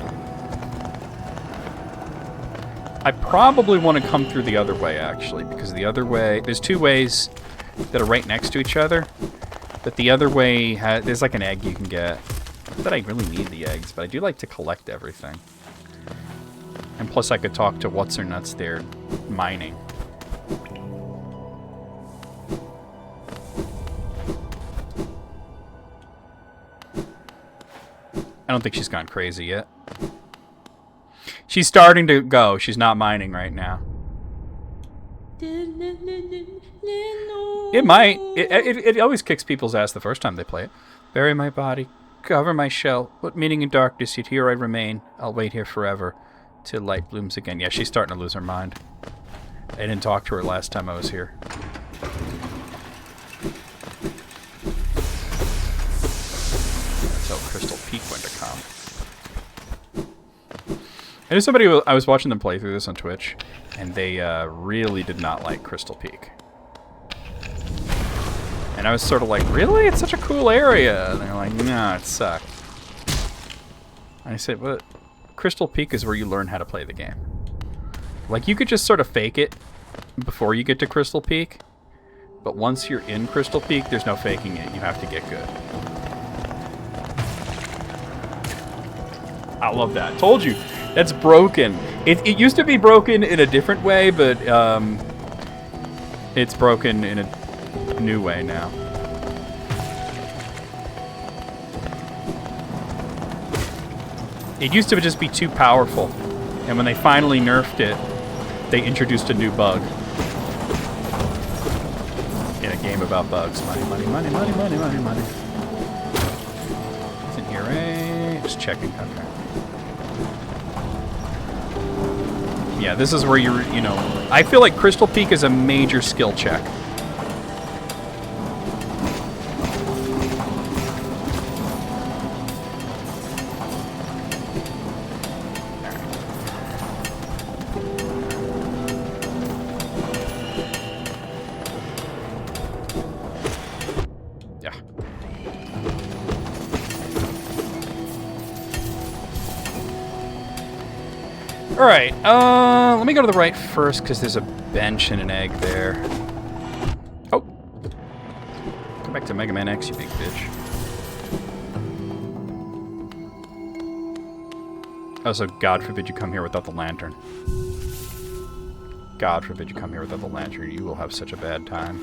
I probably want to come through the other way, actually, because the other way... There's 2 ways that are right next to each other, but the other way has... There's like an egg you can get. Not that I really need the eggs, but I do like to collect everything. And plus I could talk to what's-her-nuts there mining. I don't think she's gone crazy yet. She's starting to go. She's not mining right now. It might. It always kicks people's ass the first time they play it. Bury my body. Cover my shell. What meaning in darkness, yet here I remain. I'll wait here forever. Till light blooms again. Yeah, she's starting to lose her mind. I didn't talk to her last time I was here. That's how Crystal Peak went to come. I knew somebody, I was watching them play through this on Twitch, and they really did not like Crystal Peak. And I was sort of like, really? It's such a cool area. And they're like, nah, it sucked. And I said, what? Crystal Peak is where you learn how to play the game. Like, you could just sort of fake it before you get to Crystal Peak, but once you're in Crystal Peak, there's no faking it. You have to get good. I love that. Told you. That's broken. It used to be broken in a different way, but it's broken in a new way now. It used to just be too powerful, and when they finally nerfed it, they introduced a new bug. In a game about bugs. Money, money, money, money, money, money, money. It's in here, eh? Just checking. Okay. Yeah, this is where you're, you know... I feel like Crystal Peak is a major skill check. Alright, let me go to the right first, because there's a bench and an egg there. Oh! Come back. back to Mega Man X, you big bitch. Also, God forbid you come here without the lantern. God forbid you come here without the lantern. You will have such a bad time.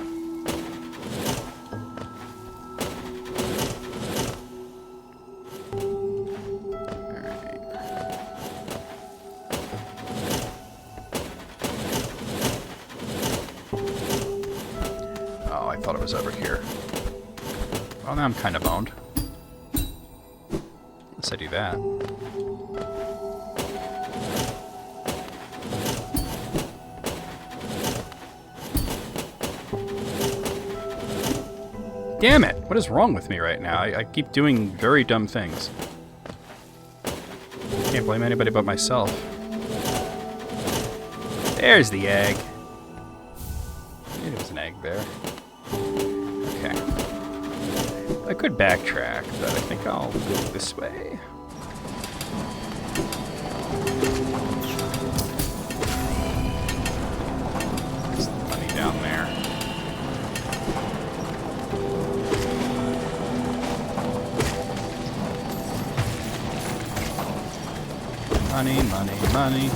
Oh, I thought it was over here. Well, now I'm kind of boned. Unless I do that. Damn it! What is wrong with me right now? I keep doing very dumb things. Can't blame anybody but myself. There's the egg. Maybe there's an egg there. Okay. I could backtrack, but I think I'll go this way. There's the money down there. Money, money, money.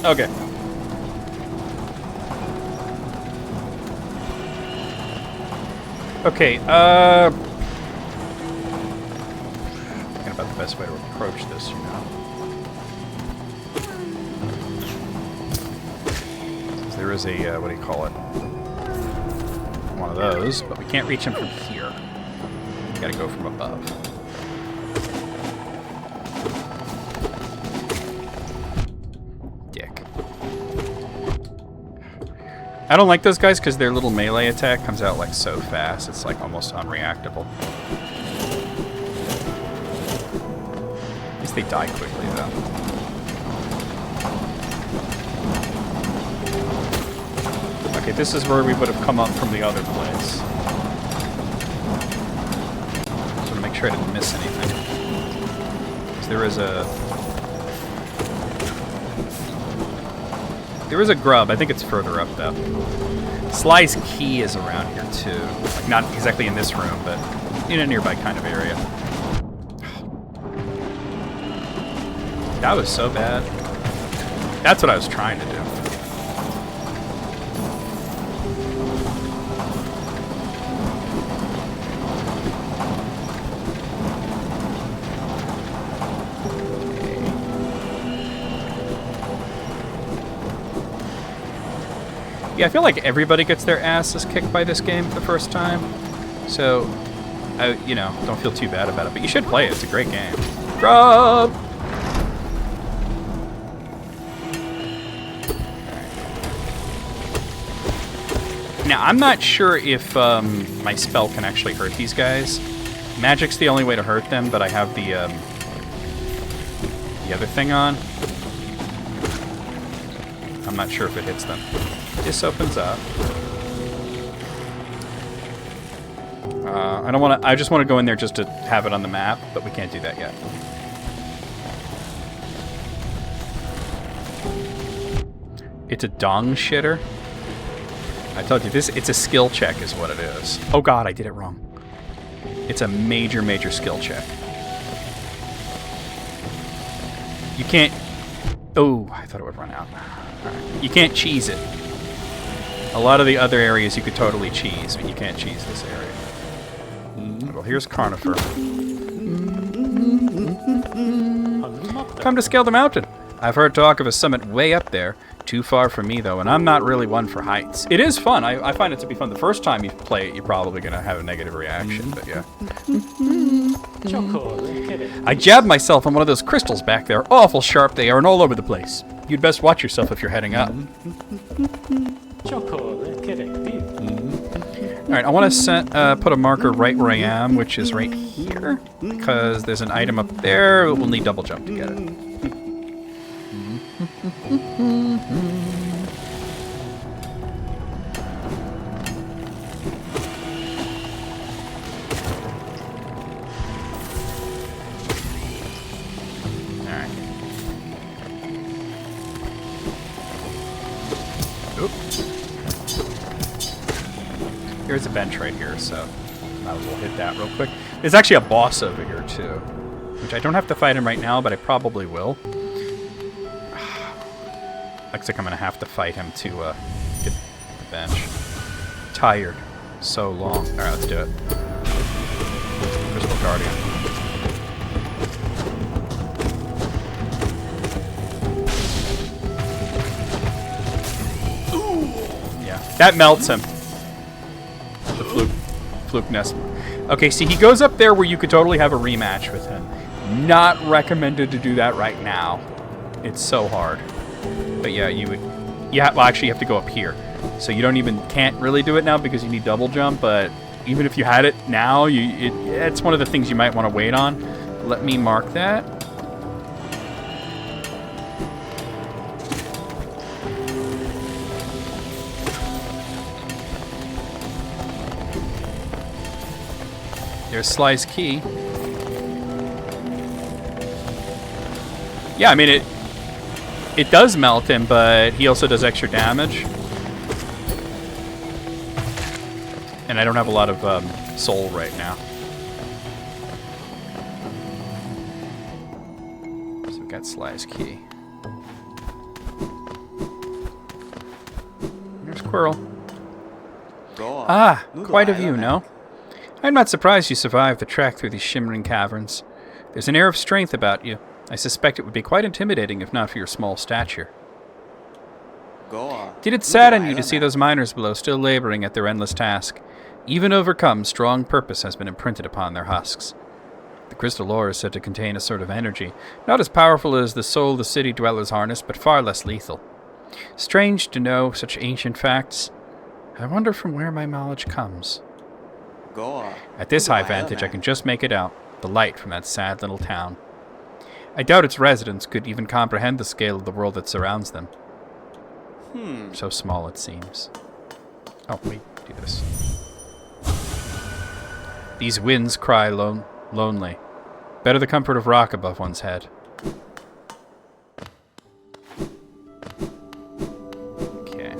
Okay. Okay, thinking about the best way to approach this, you know. There is a, what do you call it? One of those, but we can't reach him from here. Gotta go from above. I don't like those guys because their little melee attack comes out like so fast, it's like almost unreactable. At least they die quickly though. Okay, this is where we would have come up from the other place. Just want to make sure I didn't miss anything. Because there is a grub. I think it's further up, though. Sly's key is around here, too. Like, not exactly in this room, but in a nearby kind of area. That was so bad. That's what I was trying to do. Yeah, I feel like everybody gets their asses kicked by this game the first time. So, you know, don't feel too bad about it. But you should play it. It's a great game. Grub! Now, I'm not sure if my spell can actually hurt these guys. Magic's the only way to hurt them, but I have the other thing on. I'm not sure if it hits them. This opens up. I don't want to. I just want to go in there just to have it on the map, but we can't do that yet. It's a dong shitter. I told you this. It's a skill check, is what it is. Oh God, I did it wrong. It's a major, major skill check. You can't. Oh, I thought it would run out. Right. You can't cheese it. A lot of the other areas you could totally cheese, but you can't cheese this area. Well, here's Carnifer. Come to scale the mountain. I've heard talk of a summit way up there. Too far for me, though, and I'm not really one for heights. It is fun. I find it to be fun. The first time you play it, you're probably going to have a negative reaction, but yeah. I jabbed myself on one of those crystals back there. Awful sharp they are and all over the place. You'd best watch yourself if you're heading up. Alright, I want to put a marker right where I am, which is right here, because there's an item up there, but we'll need double jump to get it. Alright. Oop. Here's a bench right here, so might as well hit that real quick. There's actually a boss over here, too. Which I don't have to fight him right now, but I probably will. Looks like I'm going to have to fight him to get the bench. Tired. So long. Alright, let's do it. Crystal Guardian. Yeah, that melts him. The fluke nest. Okay, see, he goes up there where you could totally have a rematch with him. Not recommended to do that right now. It's so hard. But yeah, you would. Yeah, well, actually, you have to go up here. So you can't really do it now because you need double jump. But even if you had it now, it's one of the things you might want to wait on. Let me mark that. There's Sly's key. Yeah, I mean, it does melt him, but he also does extra damage. And I don't have a lot of soul right now. So we've got Sly's key. There's Squirrel. Ah, quite a view, no? I'm not surprised you survived the trek through these shimmering caverns. There's an air of strength about you. I suspect it would be quite intimidating if not for your small stature. Did it sadden you to see those miners below still laboring at their endless task? Even overcome, strong purpose has been imprinted upon their husks. The crystal ore is said to contain a sort of energy, not as powerful as the soul the city dwellers harness, but far less lethal. Strange to know such ancient facts. I wonder from where my knowledge comes. At this high vantage, I can just make it out, the light from that sad little town. I doubt its residents could even comprehend the scale of the world that surrounds them. So small it seems. Oh, wait, do this. These winds cry lonely. Better the comfort of rock above one's head. Okay.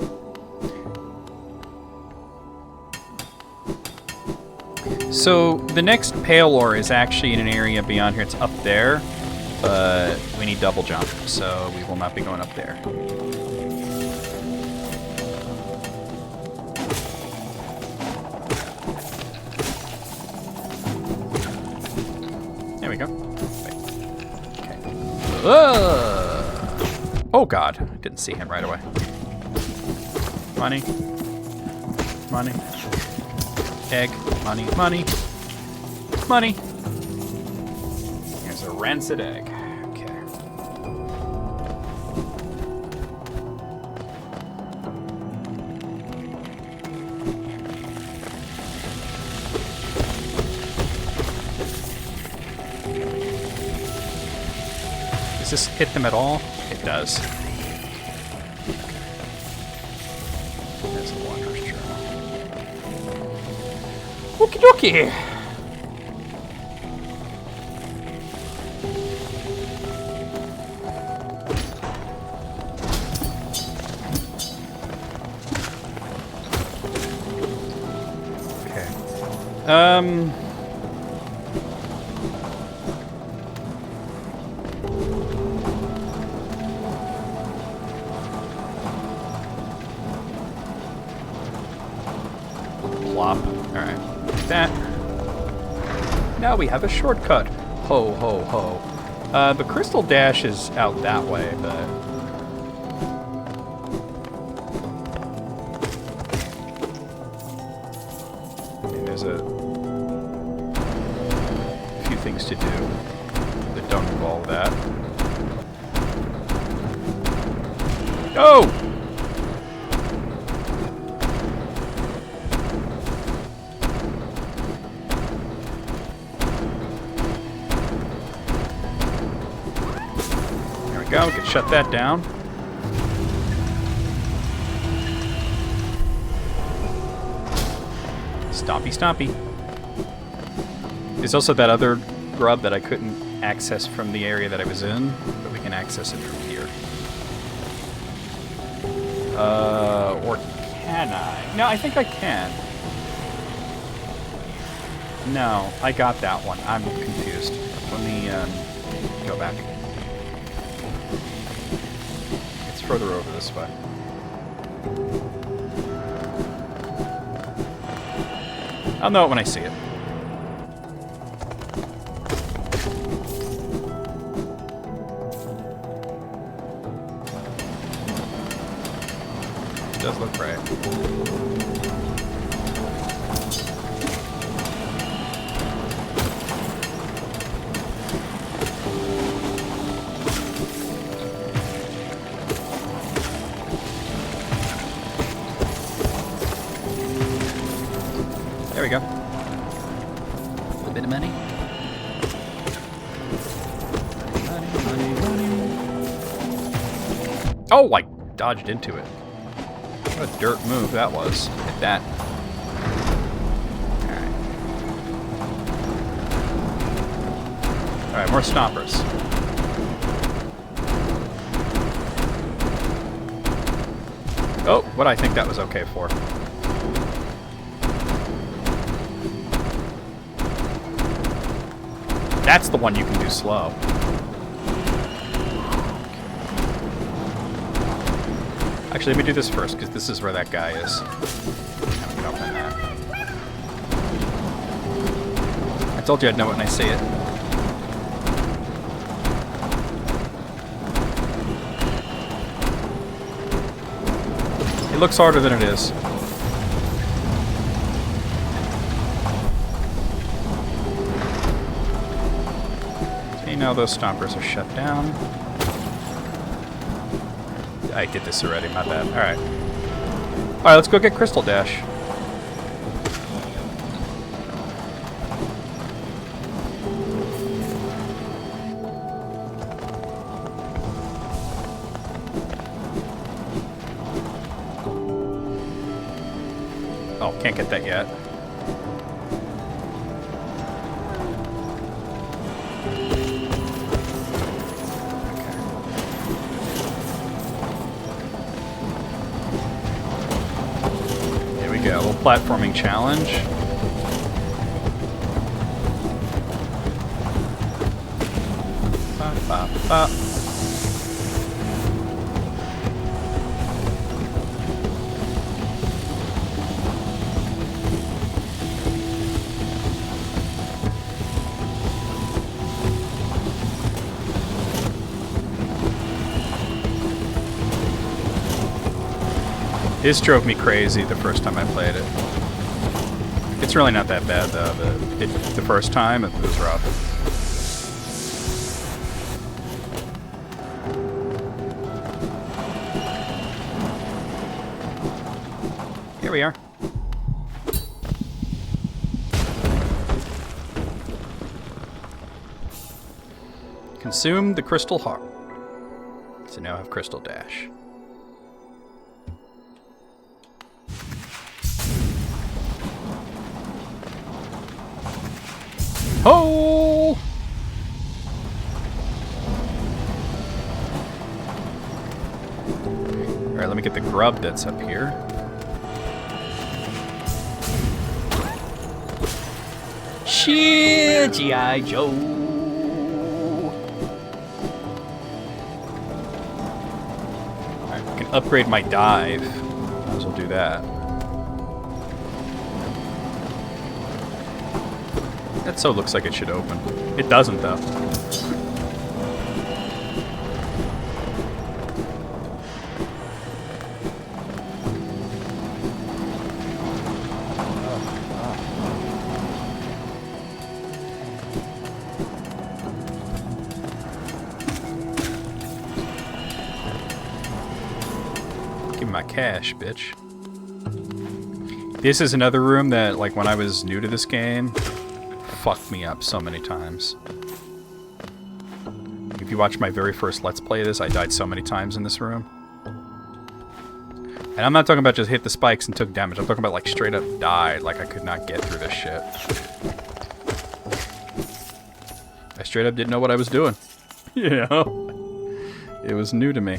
So, the next pale ore is actually in an area beyond here. It's up there, but we need double jump, so we will not be going up there. There we go. Wait. Okay. Oh god, I didn't see him right away. Money. Money. Egg. Money. Money. Money. Here's a rancid egg. Okay. Does this hit them at all? It does. There's a Wanderer's Journal. Okie dokie! Okay. Plop. Alright. Like that. Now we have a shortcut. Ho, ho, ho. The Crystal Dash is out that way, but... I mean, there's a few things to do that don't involve that. Oh! Go, we can shut that down. Stompy, stompy. There's also that other grub that I couldn't access from the area that I was in, but we can access it from here. Or can I? No, I think I can. No, I got that one. I'm confused. Let me go back. It's further over this way. I'll know it when I see it. It does look right. There we go. A little bit of money. Money. Oh, I dodged into it. What a dirt move that was. Hit that. Alright, more stompers. Oh, what I think that was okay for. That's the one you can do slow. Actually, let me do this first, because this is where that guy is. Get up in that. I told you I'd know it when I see it. It looks harder than it is. Now those stompers are shut down. I did this already, my bad. Alright. Alright, let's go get Crystal Dash. Oh, can't get that yet. Yeah, a little platforming challenge. Ba, ba, ba. This drove me crazy the first time I played it. It's really not that bad though, but the first time it was rough. Here we are. Consume the Crystal Heart. So now I have Crystal Dash. Oh! Alright, let me get the grub that's up here. Shit, G.I. Joe! Alright, I can upgrade my dive. Might as well do that. That so looks like it should open. It doesn't, though. Give me my cash, bitch. This is another room that, like, when I was new to this game, fucked me up so many times. If you watch my very first Let's Play of this, I died so many times in this room. And I'm not talking about just hit the spikes and took damage. I'm talking about, like, straight up died. Like, I could not get through this shit. I straight up didn't know what I was doing. You know? It was new to me.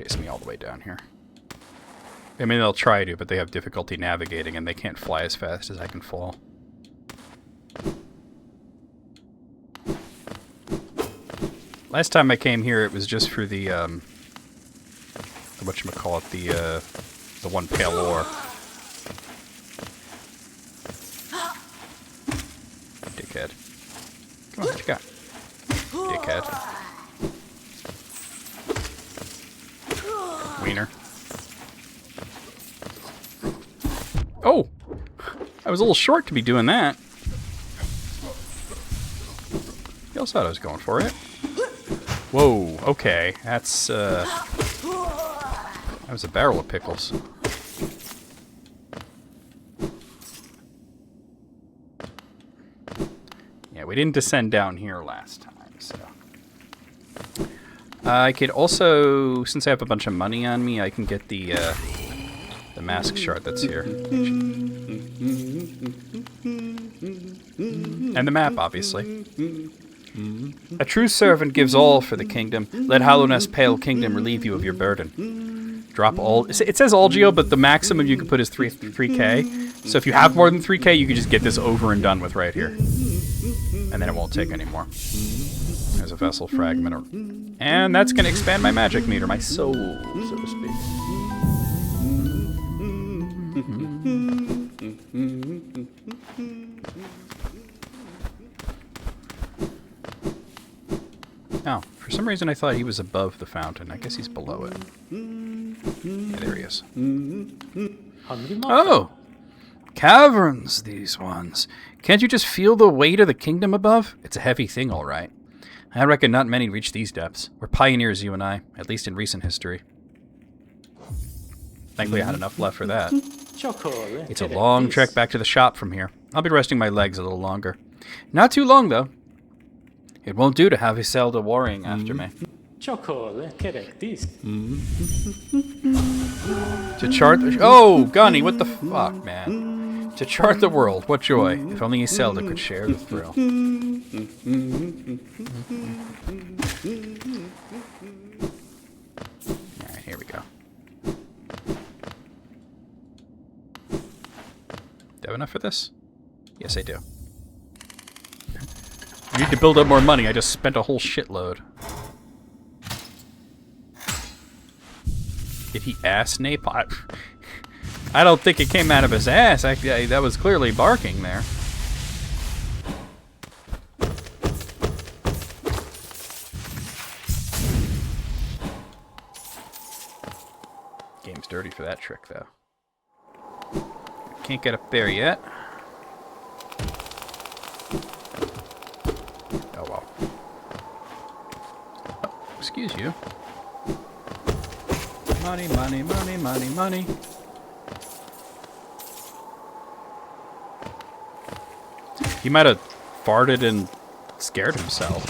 chase me all the way down here. I mean, they'll try to, but they have difficulty navigating, and they can't fly as fast as I can fall. Last time I came here, it was just for the whatchamacallit, the one pale ore. Dickhead. Come on, what you got? Dickhead. Wiener. Oh! I was a little short to be doing that. You else thought I was going for it. Whoa, okay. That's, that was a barrel of pickles. Yeah, we didn't descend down here last time, so... I could also, since I have a bunch of money on me, I can get the mask shard that's here. And the map, obviously. A true servant gives all for the kingdom. Let Hallownest Pale Kingdom relieve you of your burden. Drop all... It says all geo, but the maximum you can put is 3k. So if you have more than 3k, you can just get this over and done with right here. And then it won't take any more. There's a vessel fragment. And that's going to expand my magic meter, my soul, so to speak. Oh, for some reason I thought he was above the fountain. I guess he's below it. Yeah, there he is. Oh! Caverns, these ones. Can't you just feel the weight of the kingdom above? It's a heavy thing, all right. I reckon not many reach these depths. We're pioneers, you and I, at least in recent history. Thankfully I had enough left for that. It's a long trek back to the shop from here. I'll be resting my legs a little longer. Not too long, though. It won't do to have Iselda worrying after me. To chart the... Oh, Gunny, what the fuck, man? To chart the world, what joy. If only Iselda could share the thrill. Alright, here we go. Do I have enough for this? Yes, I do. I need to build up more money. I just spent a whole shitload. Did he ass napalm? I don't think it came out of his ass. That was clearly barking there. Game's dirty for that trick, though. Can't get up there yet. Oh well. Oh, excuse you. Money, money, money, money, money. He might have farted and scared himself.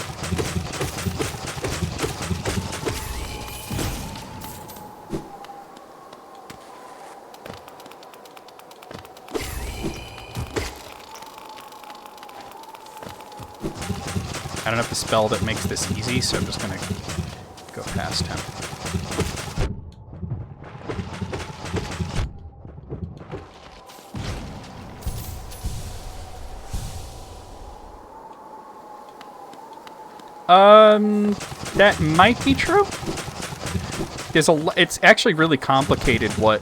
I don't have the spell that makes this easy, so I'm just gonna go past him. That might be true. It's actually really complicated what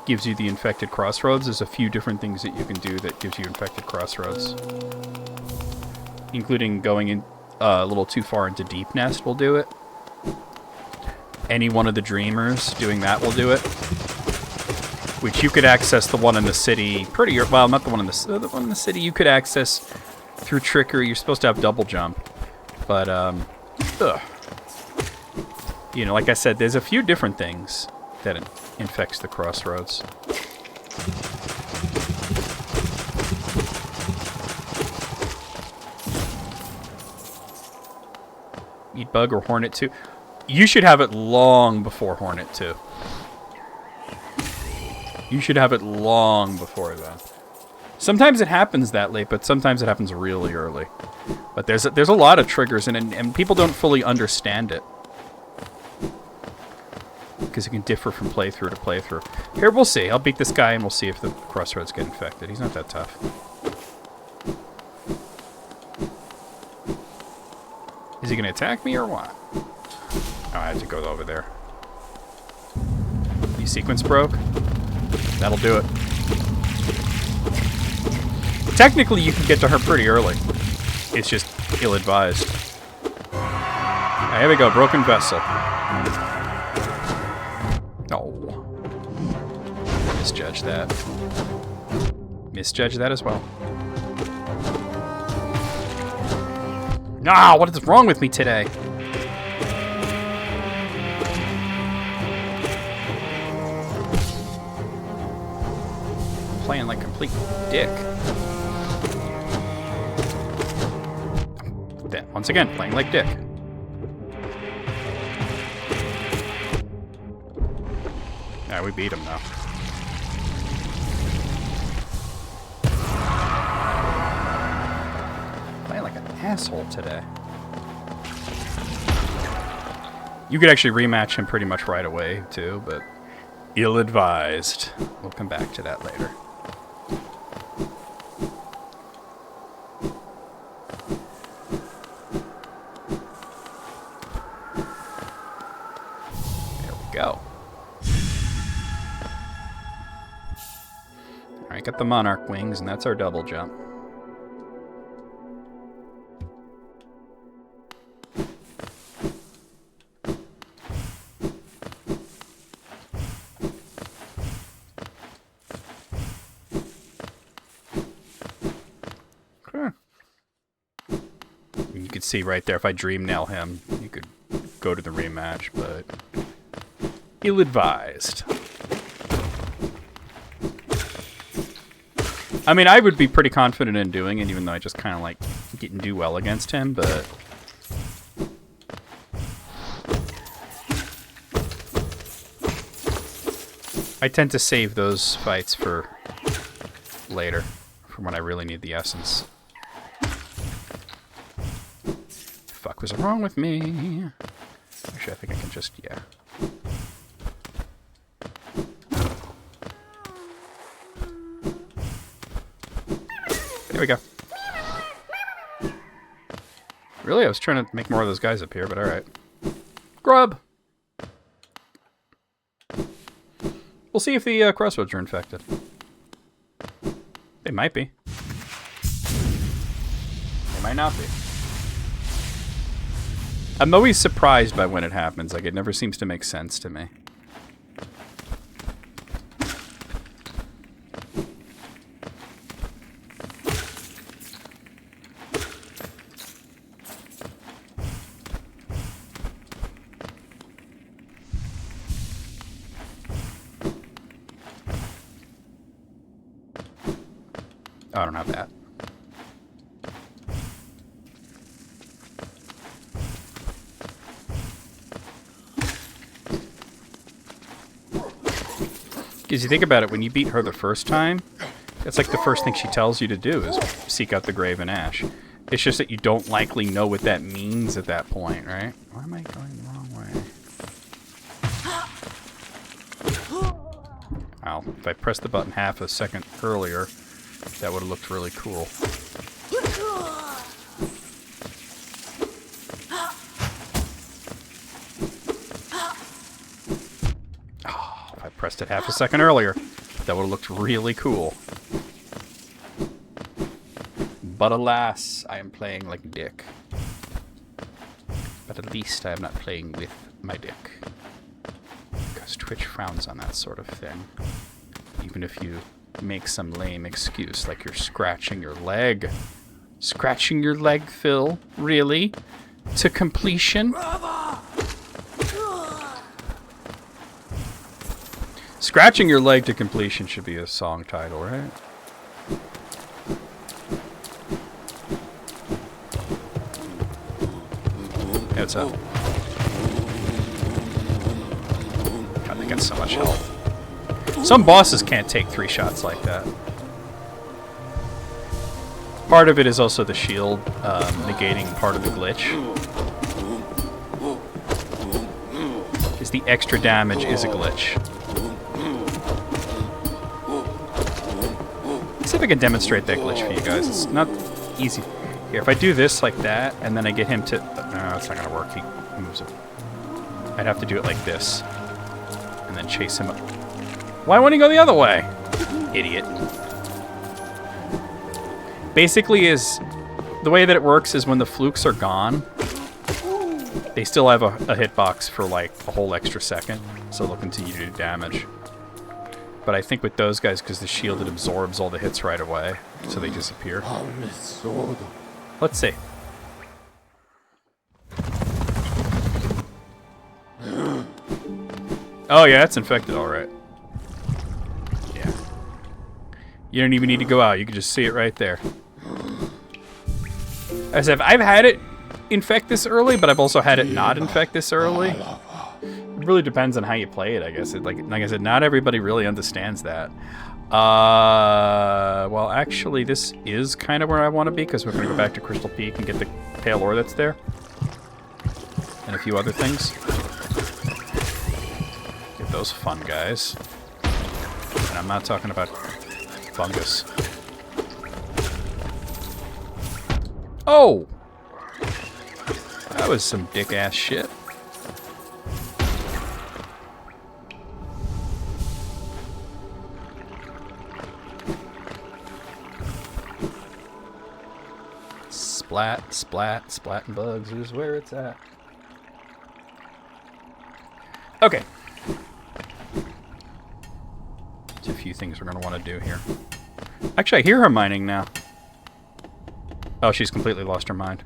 gives you the infected crossroads. There's a few different things that you can do that gives you infected crossroads. Including going in a little too far into Deep Nest will do it. Any one of the Dreamers doing that will do it. Which you could access the one in the city pretty... Well, not the one in the one in the city you could access through trickery. You're supposed to have double jump. But, ugh. You know, like I said, there's a few different things that infects the crossroads. Eat Bug or Hornet 2. You should have it long before Hornet 2. You should have it long before then. Sometimes it happens that late, but sometimes it happens really early. But there's a lot of triggers, and people don't fully understand it. because it can differ from playthrough to playthrough. Here, we'll see. I'll beat this guy, and we'll see if the crossroads get infected. He's not that tough. Is he going to attack me or what? Oh, I have to go over there. The sequence broke. That'll do it. Technically, you can get to her pretty early. It's just ill-advised. Right, here we go. Broken vessel. Oh. Misjudged that. Misjudged that as well. Ah, what is wrong with me today? Playing like complete dick. Then, once again, playing like dick. Yeah, we beat him now. Playing like an asshole today. You could actually rematch him pretty much right away, too, but ill-advised. We'll come back to that later. Go. Alright, got the Monarch wings, and that's our double jump. Okay. You could see right there, if I dream nail him, you could go to the rematch, but ill-advised. I mean, I would be pretty confident in doing it, even though I just kind of like didn't do well against him, but I tend to save those fights for later, for when I really need the essence. The fuck was wrong with me? Actually, I think I can just, yeah. There we go. Really? I was trying to make more of those guys appear, but alright. Grub! We'll see if the crossroads are infected. They might be. They might not be. I'm always surprised by when it happens. Like, it never seems to make sense to me. Oh, I don't have that. Because you think about it, when you beat her the first time, that's like the first thing she tells you to do is seek out the Graven Ash. It's just that you don't likely know what that means at that point, right? Why am I going the wrong way? Wow, if I pressed the button half a second earlier, that would have looked really cool. Oh, if I pressed it half a second earlier, that would have looked really cool. But alas, I am playing like dick. But at least I am not playing with my dick. Because Twitch frowns on that sort of thing. Even if you make some lame excuse like you're scratching your leg. Scratching your leg, Phil? Really? To completion? Scratching your leg to completion should be a song title, right? Yeah, what's up? God, they got so much health. Some bosses can't take 3 shots like that. Part of it is also the shield negating part of the glitch. Is the extra damage is a glitch. Let's see if I can demonstrate that glitch for you guys. It's not easy. Here, if I do this like that, and then I get him to... No, it's not going to work. He moves it. I'd have to do it like this. And then chase him up. Why wouldn't he go the other way? Idiot. Basically, the way that it works is when the flukes are gone, they still have a hitbox for like a whole extra second, so they'll continue to do damage. But I think with those guys, because the shield, it absorbs all the hits right away, so they disappear. Let's see. Oh yeah, it's infected, all right. Yeah. You don't even need to go out. You can just see it right there. As if I've had it infect this early, but I've also had it not infect this early. It really depends on how you play it, I guess. Like I said, not everybody really understands that. Well, actually, this is kind of where I want to be, because we're going to go back to Crystal Peak and get the pale ore that's there. And a few other things. Get those fun guys. And I'm not talking about fungus. Oh! That was some dick-ass shit. Splat, splat, splat and bugs is where it's at. Okay. There's a few things we're going to want to do here. Actually, I hear her mining now. Oh, she's completely lost her mind.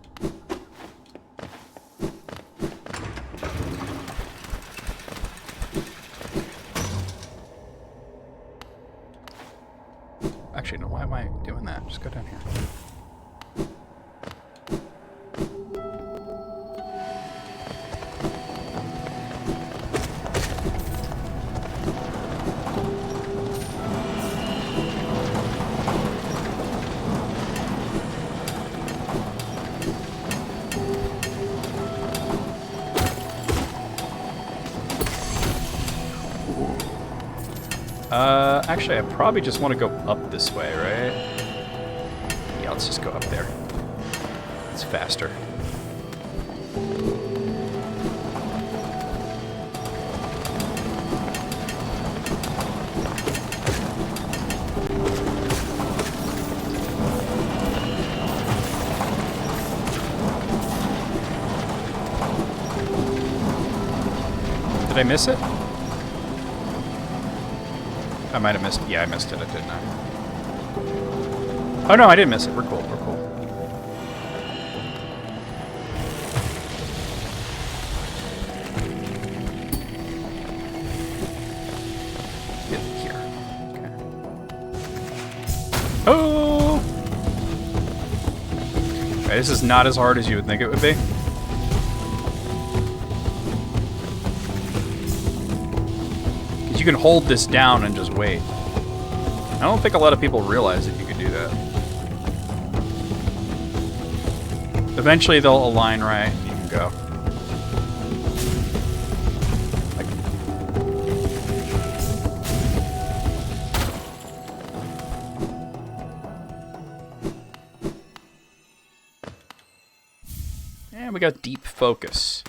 Actually, no, why am I doing that? Just go down here. Actually, I probably just want to go up this way, right? Yeah, let's just go up there. It's faster. Did I miss it? I might have missed it. Yeah, I missed it, didn't I? Oh no, I didn't miss it. We're cool, we're cool. Get here. Okay. Oh! Okay, this is not as hard as you would think it would be. You can hold this down and just wait. I don't think a lot of people realize that you can do that. Eventually they'll align right and you can go. And we got deep focus,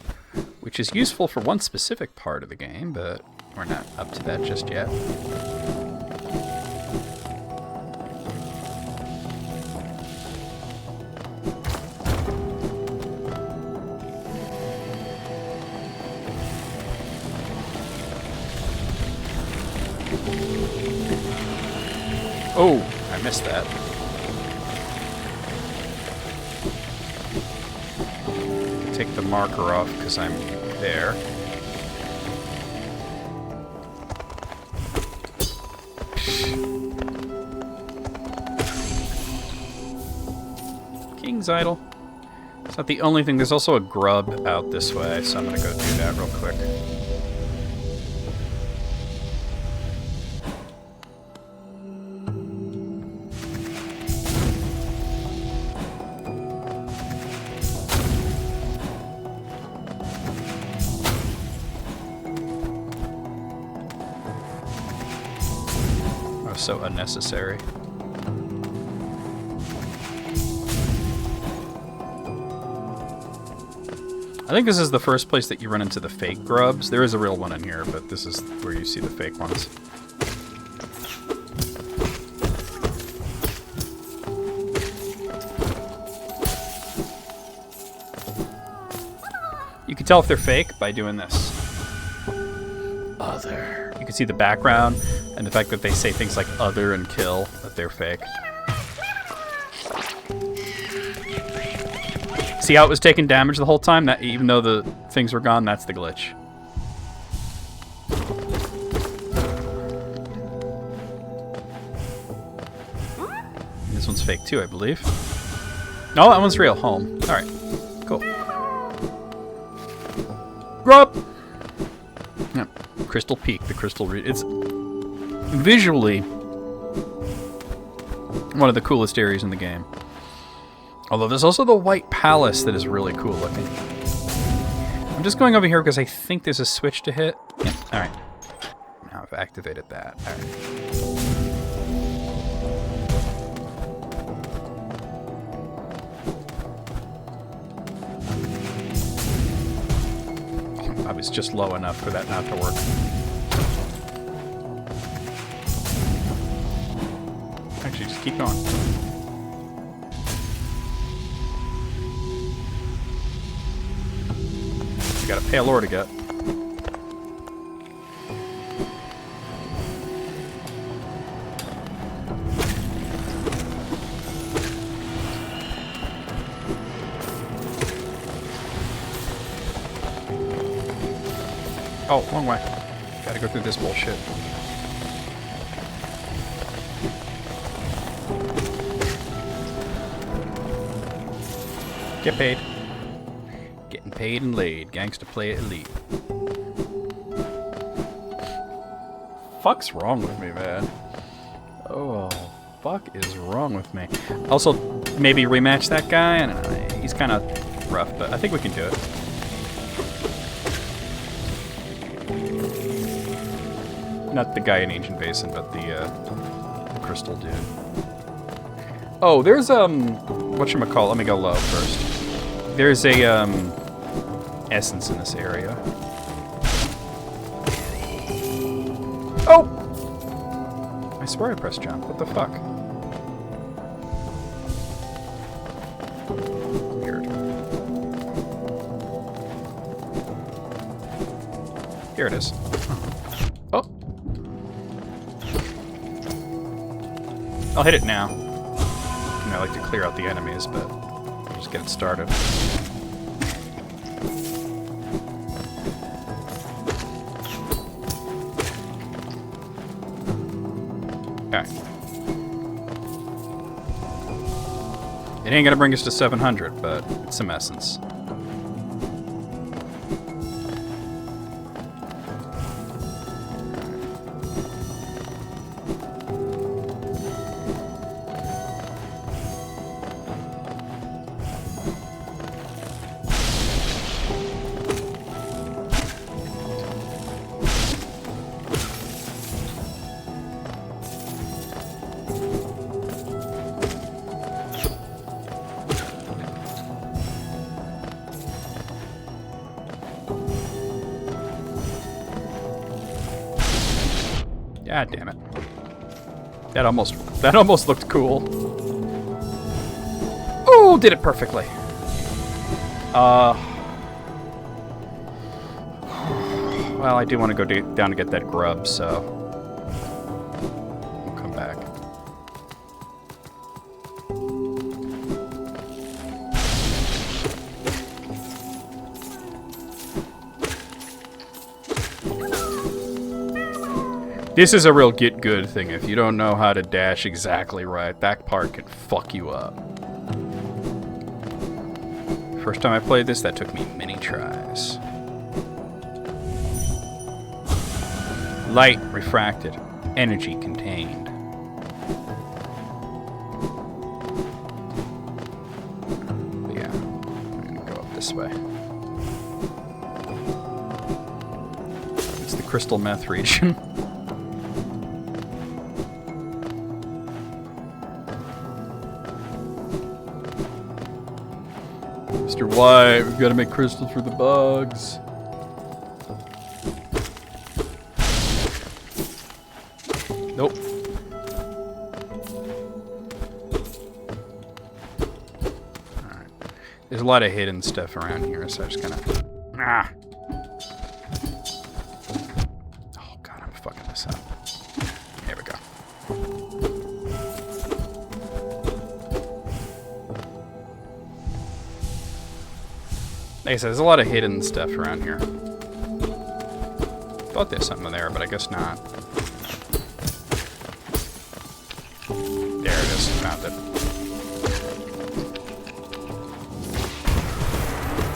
which is useful for one specific part of the game, but we're not up to that just yet. Oh, I missed that. Take the marker off because I'm there. King's Idol. It's not the only thing. There's also a grub out this way, so I'm gonna go do that real quick. stuff so unnecessary. I think this is the first place that you run into the fake grubs. There is a real one in here, but this is where you see the fake ones. You can tell if they're fake by doing this. Other. You can see the background and the fact that they say things like other and kill, that they're fake. See how it was taking damage the whole time? That even though the things were gone, that's the glitch. This one's fake too, I believe. No, that one's real. Home. Alright. Cool. Grub! Yeah. Crystal Peak, the Crystal it's visually one of the coolest areas in the game. Although there's also the White Palace that is really cool looking. I'm just going over here because I think there's a switch to hit. Yeah, alright. Now I've activated that. Alright. I was just low enough for that not to work. Actually, just keep going. You gotta pay a lure to get. Oh, wrong way. Gotta go through this bullshit. Get paid. Getting paid and laid. Gangsta play at elite. Fuck's wrong with me, man? Oh, fuck is wrong with me? Also, maybe rematch that guy. And he's kind of rough, but I think we can do it. Not the guy in Ancient Basin, but the crystal dude. Oh, there's whatchamacallit, let me go low first. There's a essence in this area. Oh! I swear I pressed jump. What the fuck? Weird. Here it is. Oh! I'll hit it now. I like to clear out the enemies, but I'll just get it started. Okay. It ain't gonna bring us to 700, but it's some essence. God damn it. That almost looked cool. Oh, did it perfectly. Well, I do want to go down to get that grub, so we'll come back. This is a real get good thing. If you don't know how to dash exactly right, that part can fuck you up. First time I played this, that took me many tries. Light refracted, energy contained. But yeah, I'm gonna go up this way. It's the crystal meth region. Mr. White, we've got to make crystals for the bugs. Nope. Alright. There's a lot of hidden stuff around here, so I just kind of... Ah! Oh god, I'm fucking this up. There we go. Like I said, there's a lot of hidden stuff around here. Thought there's something there, but I guess not. There it is. Found it.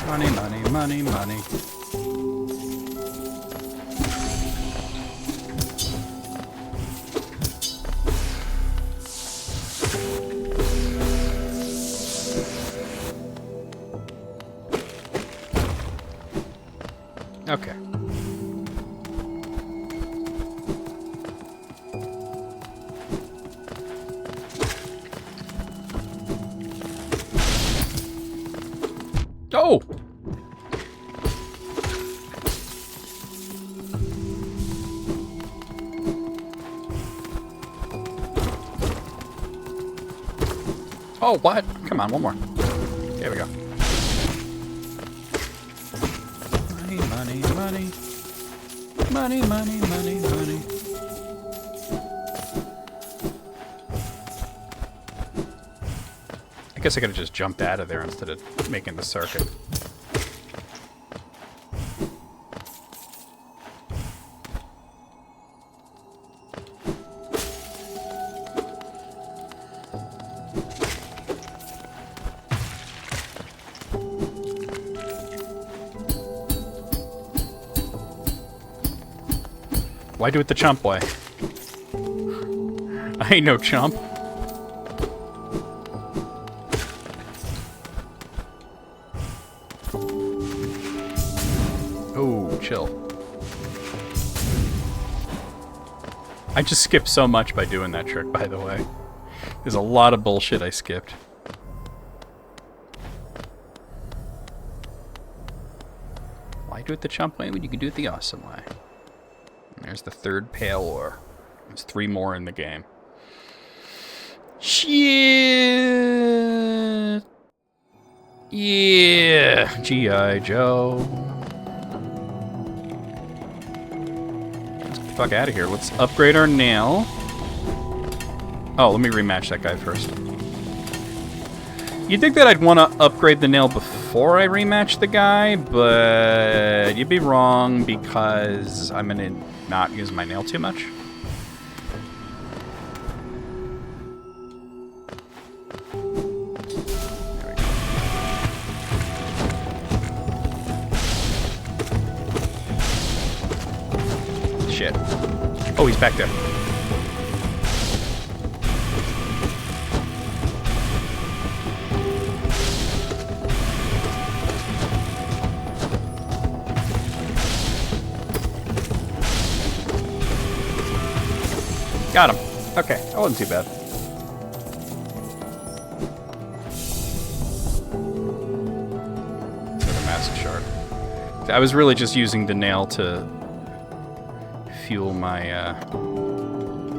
Money, money, money, money. Okay. Oh! Oh, what? Come on, one more. There we go. Money, money, money. Money, money, money, money. I guess I could have just jumped out of there instead of making the circuit. Why do it the chump way? I ain't no chump. Oh, chill. I just skipped so much by doing that trick, by the way. There's a lot of bullshit I skipped. Why do it the chump way when you can do it the awesome way? There's the third pale ore. There's 3 more in the game. Shit! Yeah! G.I. Joe. Let's get the fuck out of here. Let's upgrade our nail. Oh, let me rematch that guy first. You'd think that I'd want to upgrade the nail before I rematch the guy, but you'd be wrong because I'm going to not use my nail too much. There we go. Shit. Oh, he's back there. Got him. Okay, that wasn't too bad. For the mask shard. I was really just using the nail to fuel my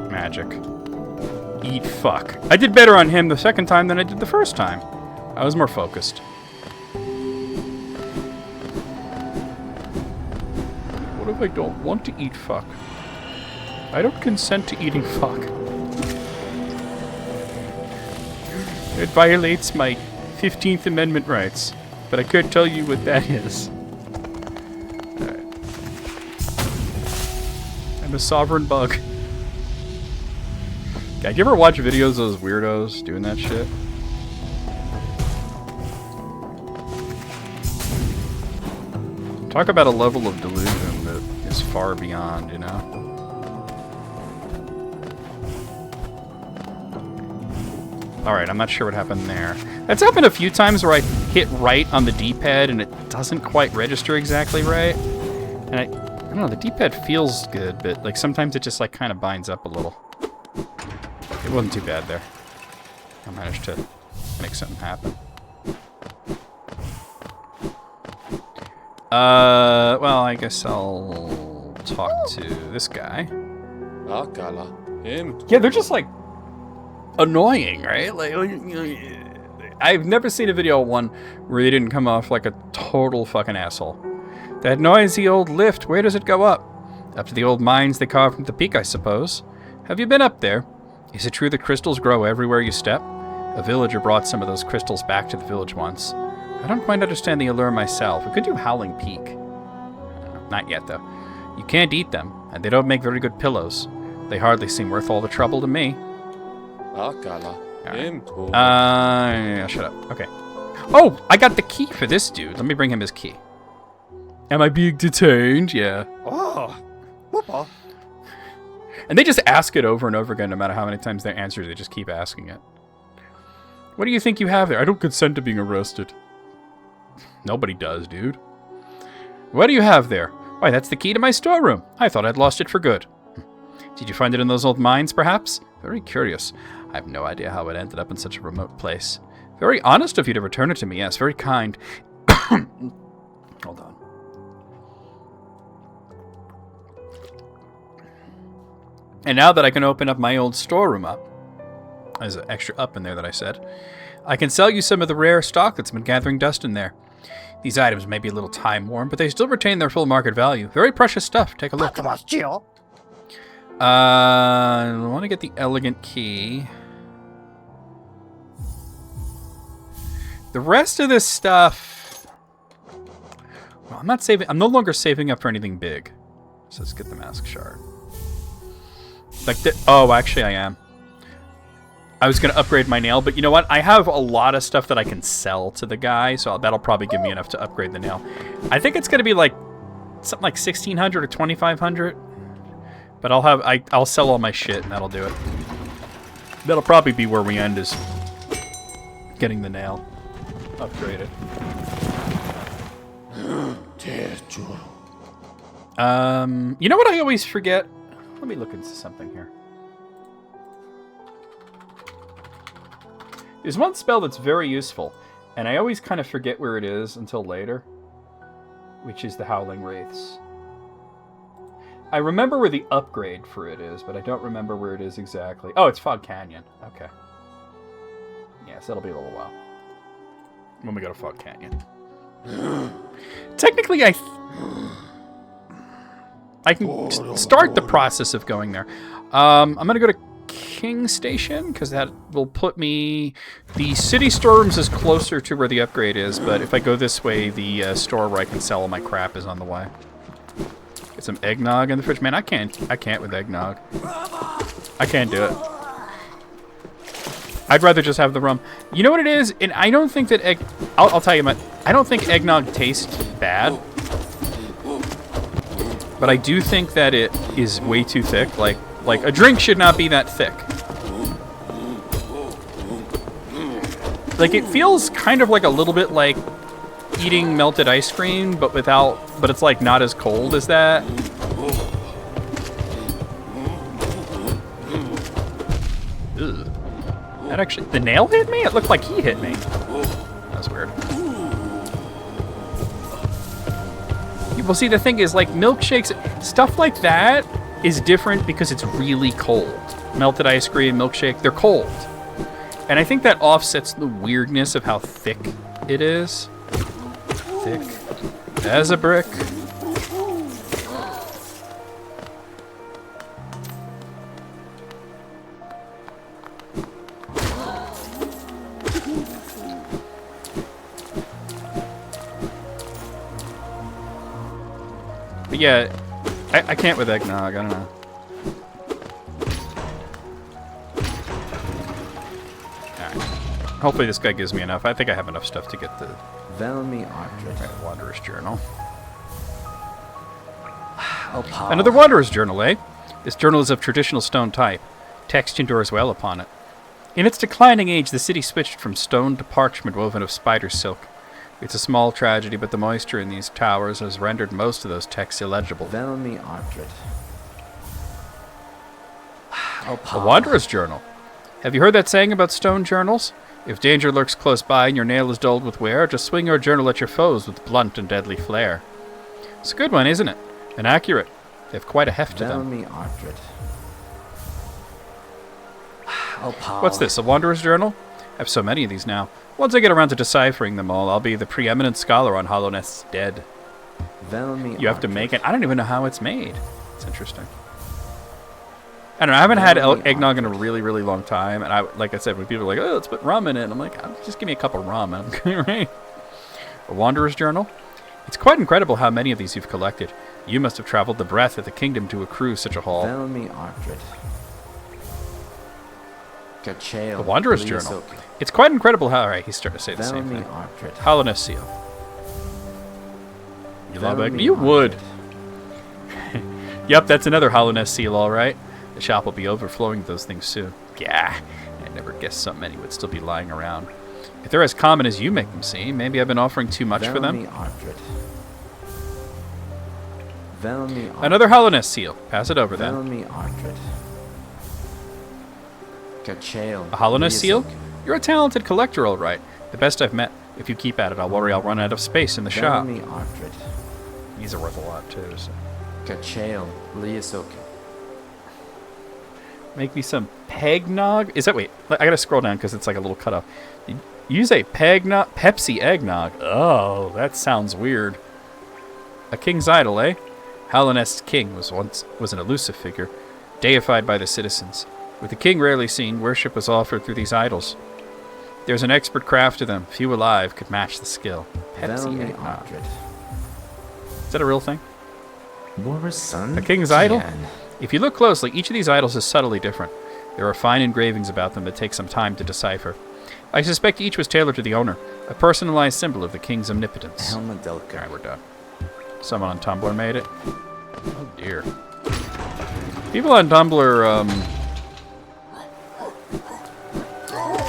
magic. Eat fuck. I did better on him the second time than I did the first time. I was more focused. What if I don't want to eat fuck? I don't consent to eating fuck. It violates my 15th Amendment rights, but I could tell you what that is. Alright. I'm a sovereign bug. God, you ever watch videos of those weirdos doing that shit? Talk about a level of delusion that is far beyond, you know? Alright, I'm not sure what happened there. That's happened a few times where I hit right on the D-pad and it doesn't quite register exactly right. And I don't know, the D-pad feels good, but like sometimes it just like kind of binds up a little. It wasn't too bad there. I managed to make something happen. Well, I guess I'll talk to this guy. Akala. Him. Yeah, they're just like annoying, right? Like I've never seen a video of one where they didn't come off like a total fucking asshole. That noisy old lift, where does it go up? Up to the old mines they carved from the peak, I suppose. Have you been up there? Is it true that crystals grow everywhere you step? A villager brought some of those crystals back to the village once. I don't quite understand the allure myself. We could do Howling Peak. Not yet, though. You can't eat them, and they don't make very good pillows. They hardly seem worth all the trouble to me. Akala. Him. Yeah, shut up. Okay. Oh, I got the key for this dude. Let me bring him his key. Am I being detained? Yeah. Oh. Whoopa. And they just ask it over and over again, no matter how many times they answer, they just keep asking it. What do you think you have there? I don't consent to being arrested. Nobody does, dude. What do you have there? Why, that's the key to my storeroom. I thought I'd lost it for good. Did you find it in those old mines, perhaps? Very curious. I have no idea how it ended up in such a remote place. Very honest of you to return it to me, yes, very kind. Hold on. And now that I can open up my old storeroom up, there's an extra up in there that I said, I can sell you some of the rare stock that's been gathering dust in there. These items may be a little time-worn, but they still retain their full market value. Very precious stuff. Take a look. I want to get the elegant key. The rest of this stuff... Well, I'm not saving... I'm no longer saving up for anything big. So let's get the mask shard. Like the... Oh, actually I am. I was going to upgrade my nail, but you know what? I have a lot of stuff that I can sell to the guy, so that'll probably give me enough to upgrade the nail. I think it's going to be like something like 1,600 or 2,500. But I'll sell all my shit, and that'll do it. That'll probably be where we end, is getting the nail upgraded. You know what I always forget? Let me look into something here. There's one spell that's very useful, and I always kind of forget where it is until later, which is the Howling Wraiths. I remember where the upgrade for it is, but I don't remember where it is exactly. Oh, it's Fog Canyon. Okay. Yes, that'll be a little while when we go to Fog Canyon. Technically, I can start the process of going there. I'm going to go to King Station, because that will put me... The city storerooms is closer to where the upgrade is, but if I go this way, the store where I can sell all my crap is on the way. Get some eggnog in the fridge. Man, I can't with eggnog. I can't do it. I'd rather just have the rum. You know what it is? And I don't think that I'll tell you, I don't think eggnog tastes bad. But I do think that it is way too thick. Like a drink should not be that thick. Like, it feels kind of like a little bit like eating melted ice cream, but it's like not as cold as that. Ugh. That actually, the nail hit me? It looked like he hit me. That's weird. Well, see, the thing is, like, milkshakes, stuff like that is different because it's really cold. Melted ice cream, milkshake, they're cold. And I think that offsets the weirdness of how thick it is. Thick as a brick. But yeah, I can't with eggnog, I don't know. Alright. Hopefully this guy gives me enough. I think I have enough stuff to get the Wanderer's Journal. Another Wanderer's Journal, eh? This journal is of traditional stone type. Text endures well upon it. In its declining age, the city switched from stone to parchment woven of spider silk. It's a small tragedy, but the moisture in these towers has rendered most of those texts illegible. A Wanderer's Journal. Have you heard that saying about stone journals? If danger lurks close by and your nail is dulled with wear, just swing your journal at your foes with blunt and deadly flare. It's a good one, isn't it? And accurate. They have quite a heft to them. Velmi Ardred. Oh, Paul. What's this, a Wanderer's Journal? I have so many of these now. Once I get around to deciphering them all, I'll be the preeminent scholar on Hallownest's dead. Velmi You have to Ardred. make it. I don't even know how it's made. It's interesting. I don't know. I haven't had eggnog in a really, really long time. And like I said, when people are like, oh, let's put rum in it. I'm like, just give me a cup of rum. And I'm going, right. A Wanderer's Journal? It's quite incredible how many of these you've collected. You must have traveled the breadth of the kingdom to accrue such a haul. Velmi Ardred. Gachael. The Wanderer's Journal. It's quite incredible how... Alright, he's starting to say the same Velmi thing. Ardred. Hallownest Seal. You love egg? Velmi You would. Ardred. Yep, that's another Hallownest Seal, alright. The shop will be overflowing with those things soon. Yeah, I never guessed so many would still be lying around. If they're as common as you make them seem, maybe I've been offering too much for them. Velmi Ardred. Velmi Ardred. Another Hallownest Seal. Pass it over then. Velmi Ardred. Gachael. A Hallownest Seal? Liazok. You're a talented collector, alright. The best I've met. If you keep at it, I'll worry I'll run out of space in the shop. Velmi Ardred. These are worth a lot too, so... Gachael. Liazok. Make me some pegnog. Is that... Wait, I gotta scroll down because it's like a little cutoff. Use a pegnog... Pepsi eggnog. Oh, that sounds weird. A king's idol, eh? Hallownest's king was an elusive figure, deified by the citizens. With the king rarely seen, worship was offered through these idols. There's an expert craft to them. Few alive could match the skill. Pepsi Velmi eggnog. Ardred. Is that a real thing? Morrison. A king's idol? Jan. If you look closely, each of these idols is subtly different. There are fine engravings about them that take some time to decipher. I suspect each was tailored to the owner, a personalized symbol of the king's omnipotence. Helma Delka. Alright, we're done. Someone on Tumblr made it. Oh dear. People on Tumblr,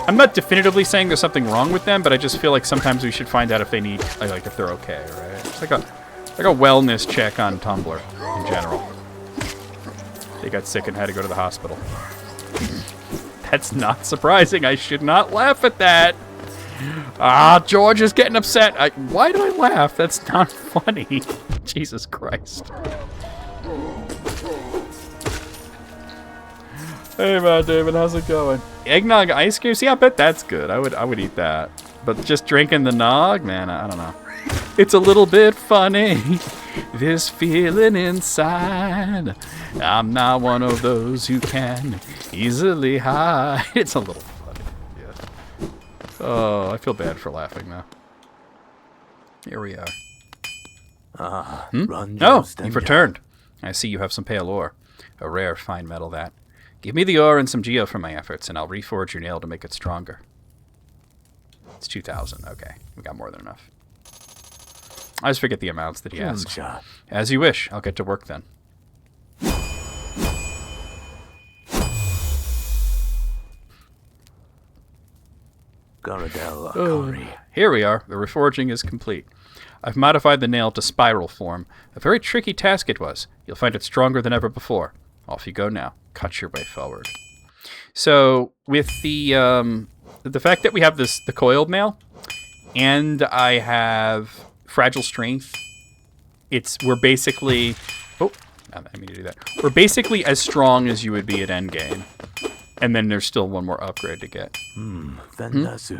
I'm not definitively saying there's something wrong with them, but I just feel like sometimes we should find out if they need, like if they're okay, right? It's like a wellness check on Tumblr in general. They got sick and had to go to the hospital. That's not surprising. I should not laugh at that. Ah, George is getting upset. Why do I laugh? That's not funny. Jesus Christ. Hey, Matt David, how's it going? Eggnog ice cream? See, I bet that's good. I would eat that. But just drinking the nog, man, I don't know. It's a little bit funny. This feeling inside. I'm not one of those who can easily hide. It's a little funny. Yeah. Oh, I feel bad for laughing now. Here we are. Oh, you've returned. I see you have some pale ore. A rare, fine metal, that. Give me the ore and some geo for my efforts, and I'll reforge your nail to make it stronger. It's 2,000. Okay, we got more than enough. I just forget the amounts that he asks. As you wish. I'll get to work then. Here we are. The reforging is complete. I've modified the nail to spiral form. A very tricky task it was. You'll find it stronger than ever before. Off you go now. Cut your way forward. So, with the fact that we have the coiled nail, and I have fragile strength, we're basically... Oh, I didn't mean to do that. We're basically as strong as you would be at endgame. And then there's still one more upgrade to get.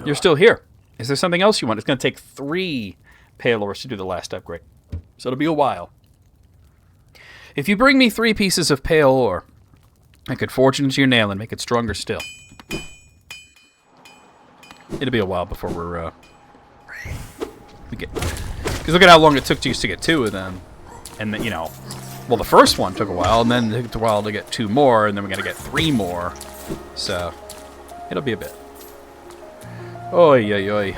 You're still here. Is there something else you want? It's going to take 3 pale ores to do the last upgrade. So it'll be a while. If you bring me 3 pieces of pale ore, I could forge it into your nail and make it stronger still. It'll be a while before we get... Because look at how long it took to get 2 of them. And then, well, the first one took a while, and then it took a while to get 2 more, and then we're going to get 3 more. So, it'll be a bit. Oy, oy, oy.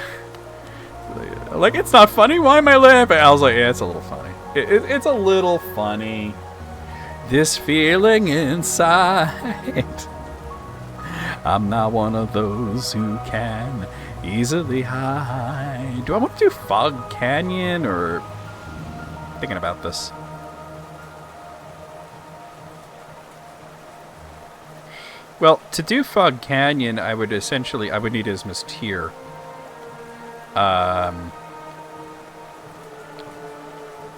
Like, it's not funny? Why am I laughing? I was like, yeah, it's a little funny. It's a little funny. This feeling inside. I'm not one of those who can easily hide. Do I want to do Fog Canyon or... Thinking about this. Well, to do Fog Canyon, I would need Isma's Tear.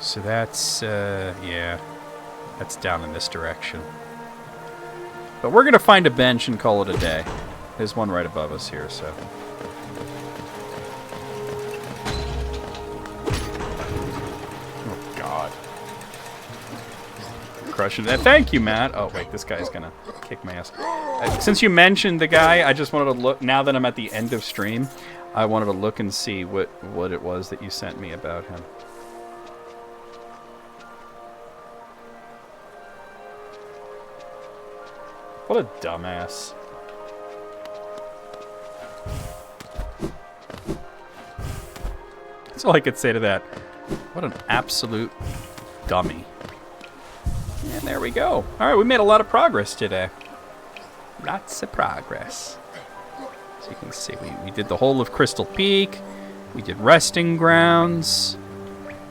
So that's, yeah. That's down in this direction. But we're going to find a bench and call it a day. There's one right above us here, so... Oh, God. Crushing that. Thank you, Matt. Oh, wait, this guy's going to kick my ass. Since you mentioned the guy, I just wanted to look... Now that I'm at the end of stream, I wanted to look and see what it was that you sent me about him. What a dumbass. That's all I could say to that. What an absolute dummy. And there we go. Alright, we made a lot of progress today. Lots of progress. As you can see, we did the whole of Crystal Peak. We did Resting Grounds.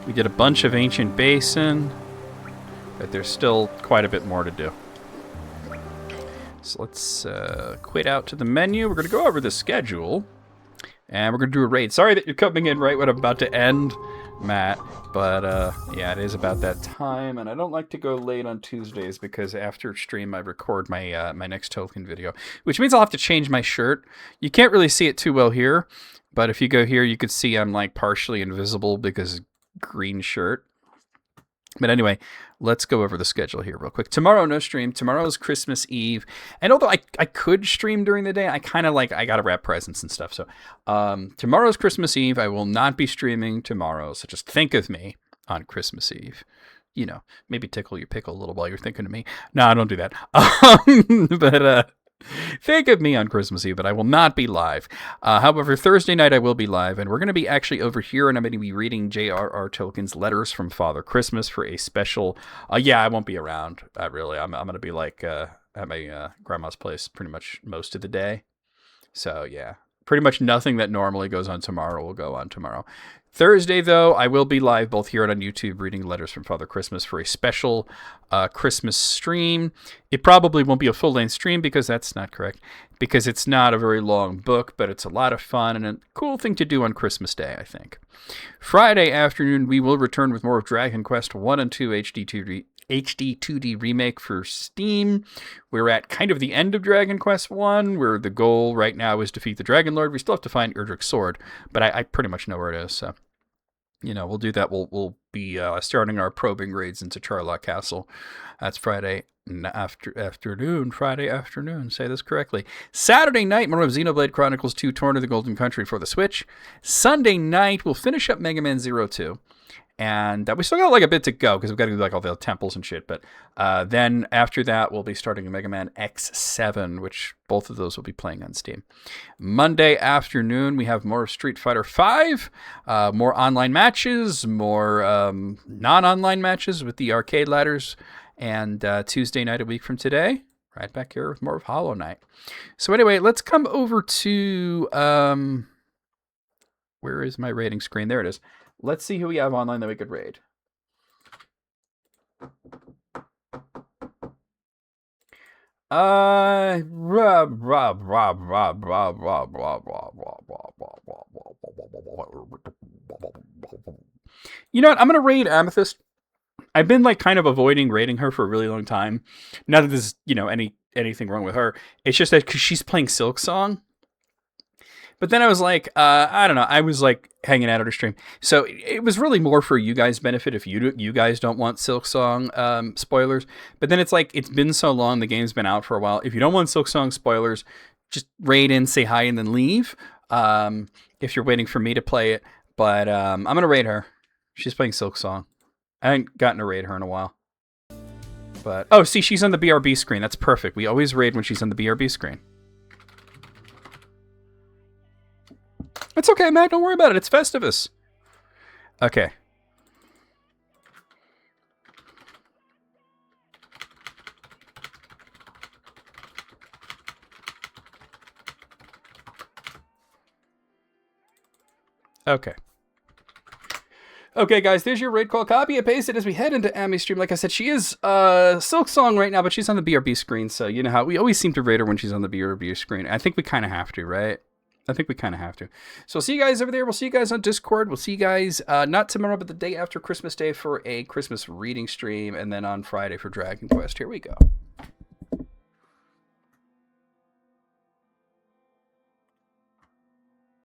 We did a bunch of Ancient Basin. But there's still quite a bit more to do. So let's quit out to the menu. We're going to go over the schedule. And we're going to do a raid. Sorry that you're coming in right when I'm about to end, Matt. But, yeah, it is about that time. And I don't like to go late on Tuesdays because after stream I record my my next Tolkien video. Which means I'll have to change my shirt. You can't really see it too well here. But if you go here, you could see I'm, like, partially invisible because green shirt. But anyway, let's go over the schedule here real quick. Tomorrow, no stream. Tomorrow is Christmas Eve. And although I could stream during the day, I kind of like, I got to wrap presents and stuff. So tomorrow's Christmas Eve. I will not be streaming tomorrow. So just think of me on Christmas Eve. You know, maybe tickle your pickle a little while you're thinking of me. No, don't do that. But think of me on Christmas Eve, but I will not be live. However, Thursday night I will be live, and we're going to be actually over here, and I'm going to be reading J.R.R. Tolkien's Letters from Father Christmas for a special... yeah, I won't be around, really. I'm going to be, like, at my grandma's place pretty much most of the day. So, yeah. Pretty much nothing that normally goes on tomorrow will go on tomorrow. Thursday, though, I will be live both here and on YouTube reading Letters from Father Christmas for a special Christmas stream. It probably won't be a full-length stream because that's not correct, because it's not a very long book, but it's a lot of fun and a cool thing to do on Christmas Day, I think. Friday afternoon, we will return with more of Dragon Quest 1 and 2 HD2D remake for Steam. We're at kind of the end of Dragon Quest 1, where the goal right now is defeat the Dragon Lord. We still have to find Erdrick's sword, but I pretty much know where it is, so... You know, we'll do that. We'll be starting our probing raids into Charlock Castle. That's Friday afternoon. Friday afternoon. Say this correctly. Saturday night, more of Xenoblade Chronicles 2 Torn to the Golden Country for the Switch. Sunday night, we'll finish up Mega Man Zero 2. And we still got like a bit to go because we've got to do like all the temples and shit. But then after that, we'll be starting Mega Man X7, which both of those will be playing on Steam. Monday afternoon, we have more Street Fighter V, more online matches, more non-online matches with the arcade ladders. And Tuesday night, a week from today, right back here with more of Hollow Knight. So anyway, let's come over to... where is my rating screen? There it is. Let's see who we have online that we could raid. You know what? I'm gonna raid Amethyst. I've been like kind of avoiding raiding her for a really long time. Not that there's, you know, anything wrong with her. It's just that because she's playing Silk Song. But then I was like, I don't know. I was like hanging out at her stream. So it was really more for you guys' benefit if you guys don't want Silk Song spoilers. But then it's like, it's been so long. The game's been out for a while. If you don't want Silk Song spoilers, just raid in, say hi, and then leave. If you're waiting for me to play it. But I'm going to raid her. She's playing Silk Song. I haven't gotten to raid her in a while. But, oh, see, she's on the BRB screen. That's perfect. We always raid when she's on the BRB screen. It's okay, Matt. Don't worry about it. It's Festivus. Okay. Okay. Okay, guys, there's your raid call. Copy and paste it as we head into Ami's stream. Like I said, she is Silk Song right now, but she's on the BRB screen, so you know how we always seem to raid her when she's on the BRB screen. I think we kind of have to, right? I think we kind of have to. So see you guys over there. We'll see you guys on Discord. We'll see you guys not tomorrow, but the day after Christmas Day for a Christmas reading stream, and then on Friday for Dragon Quest. Here we go.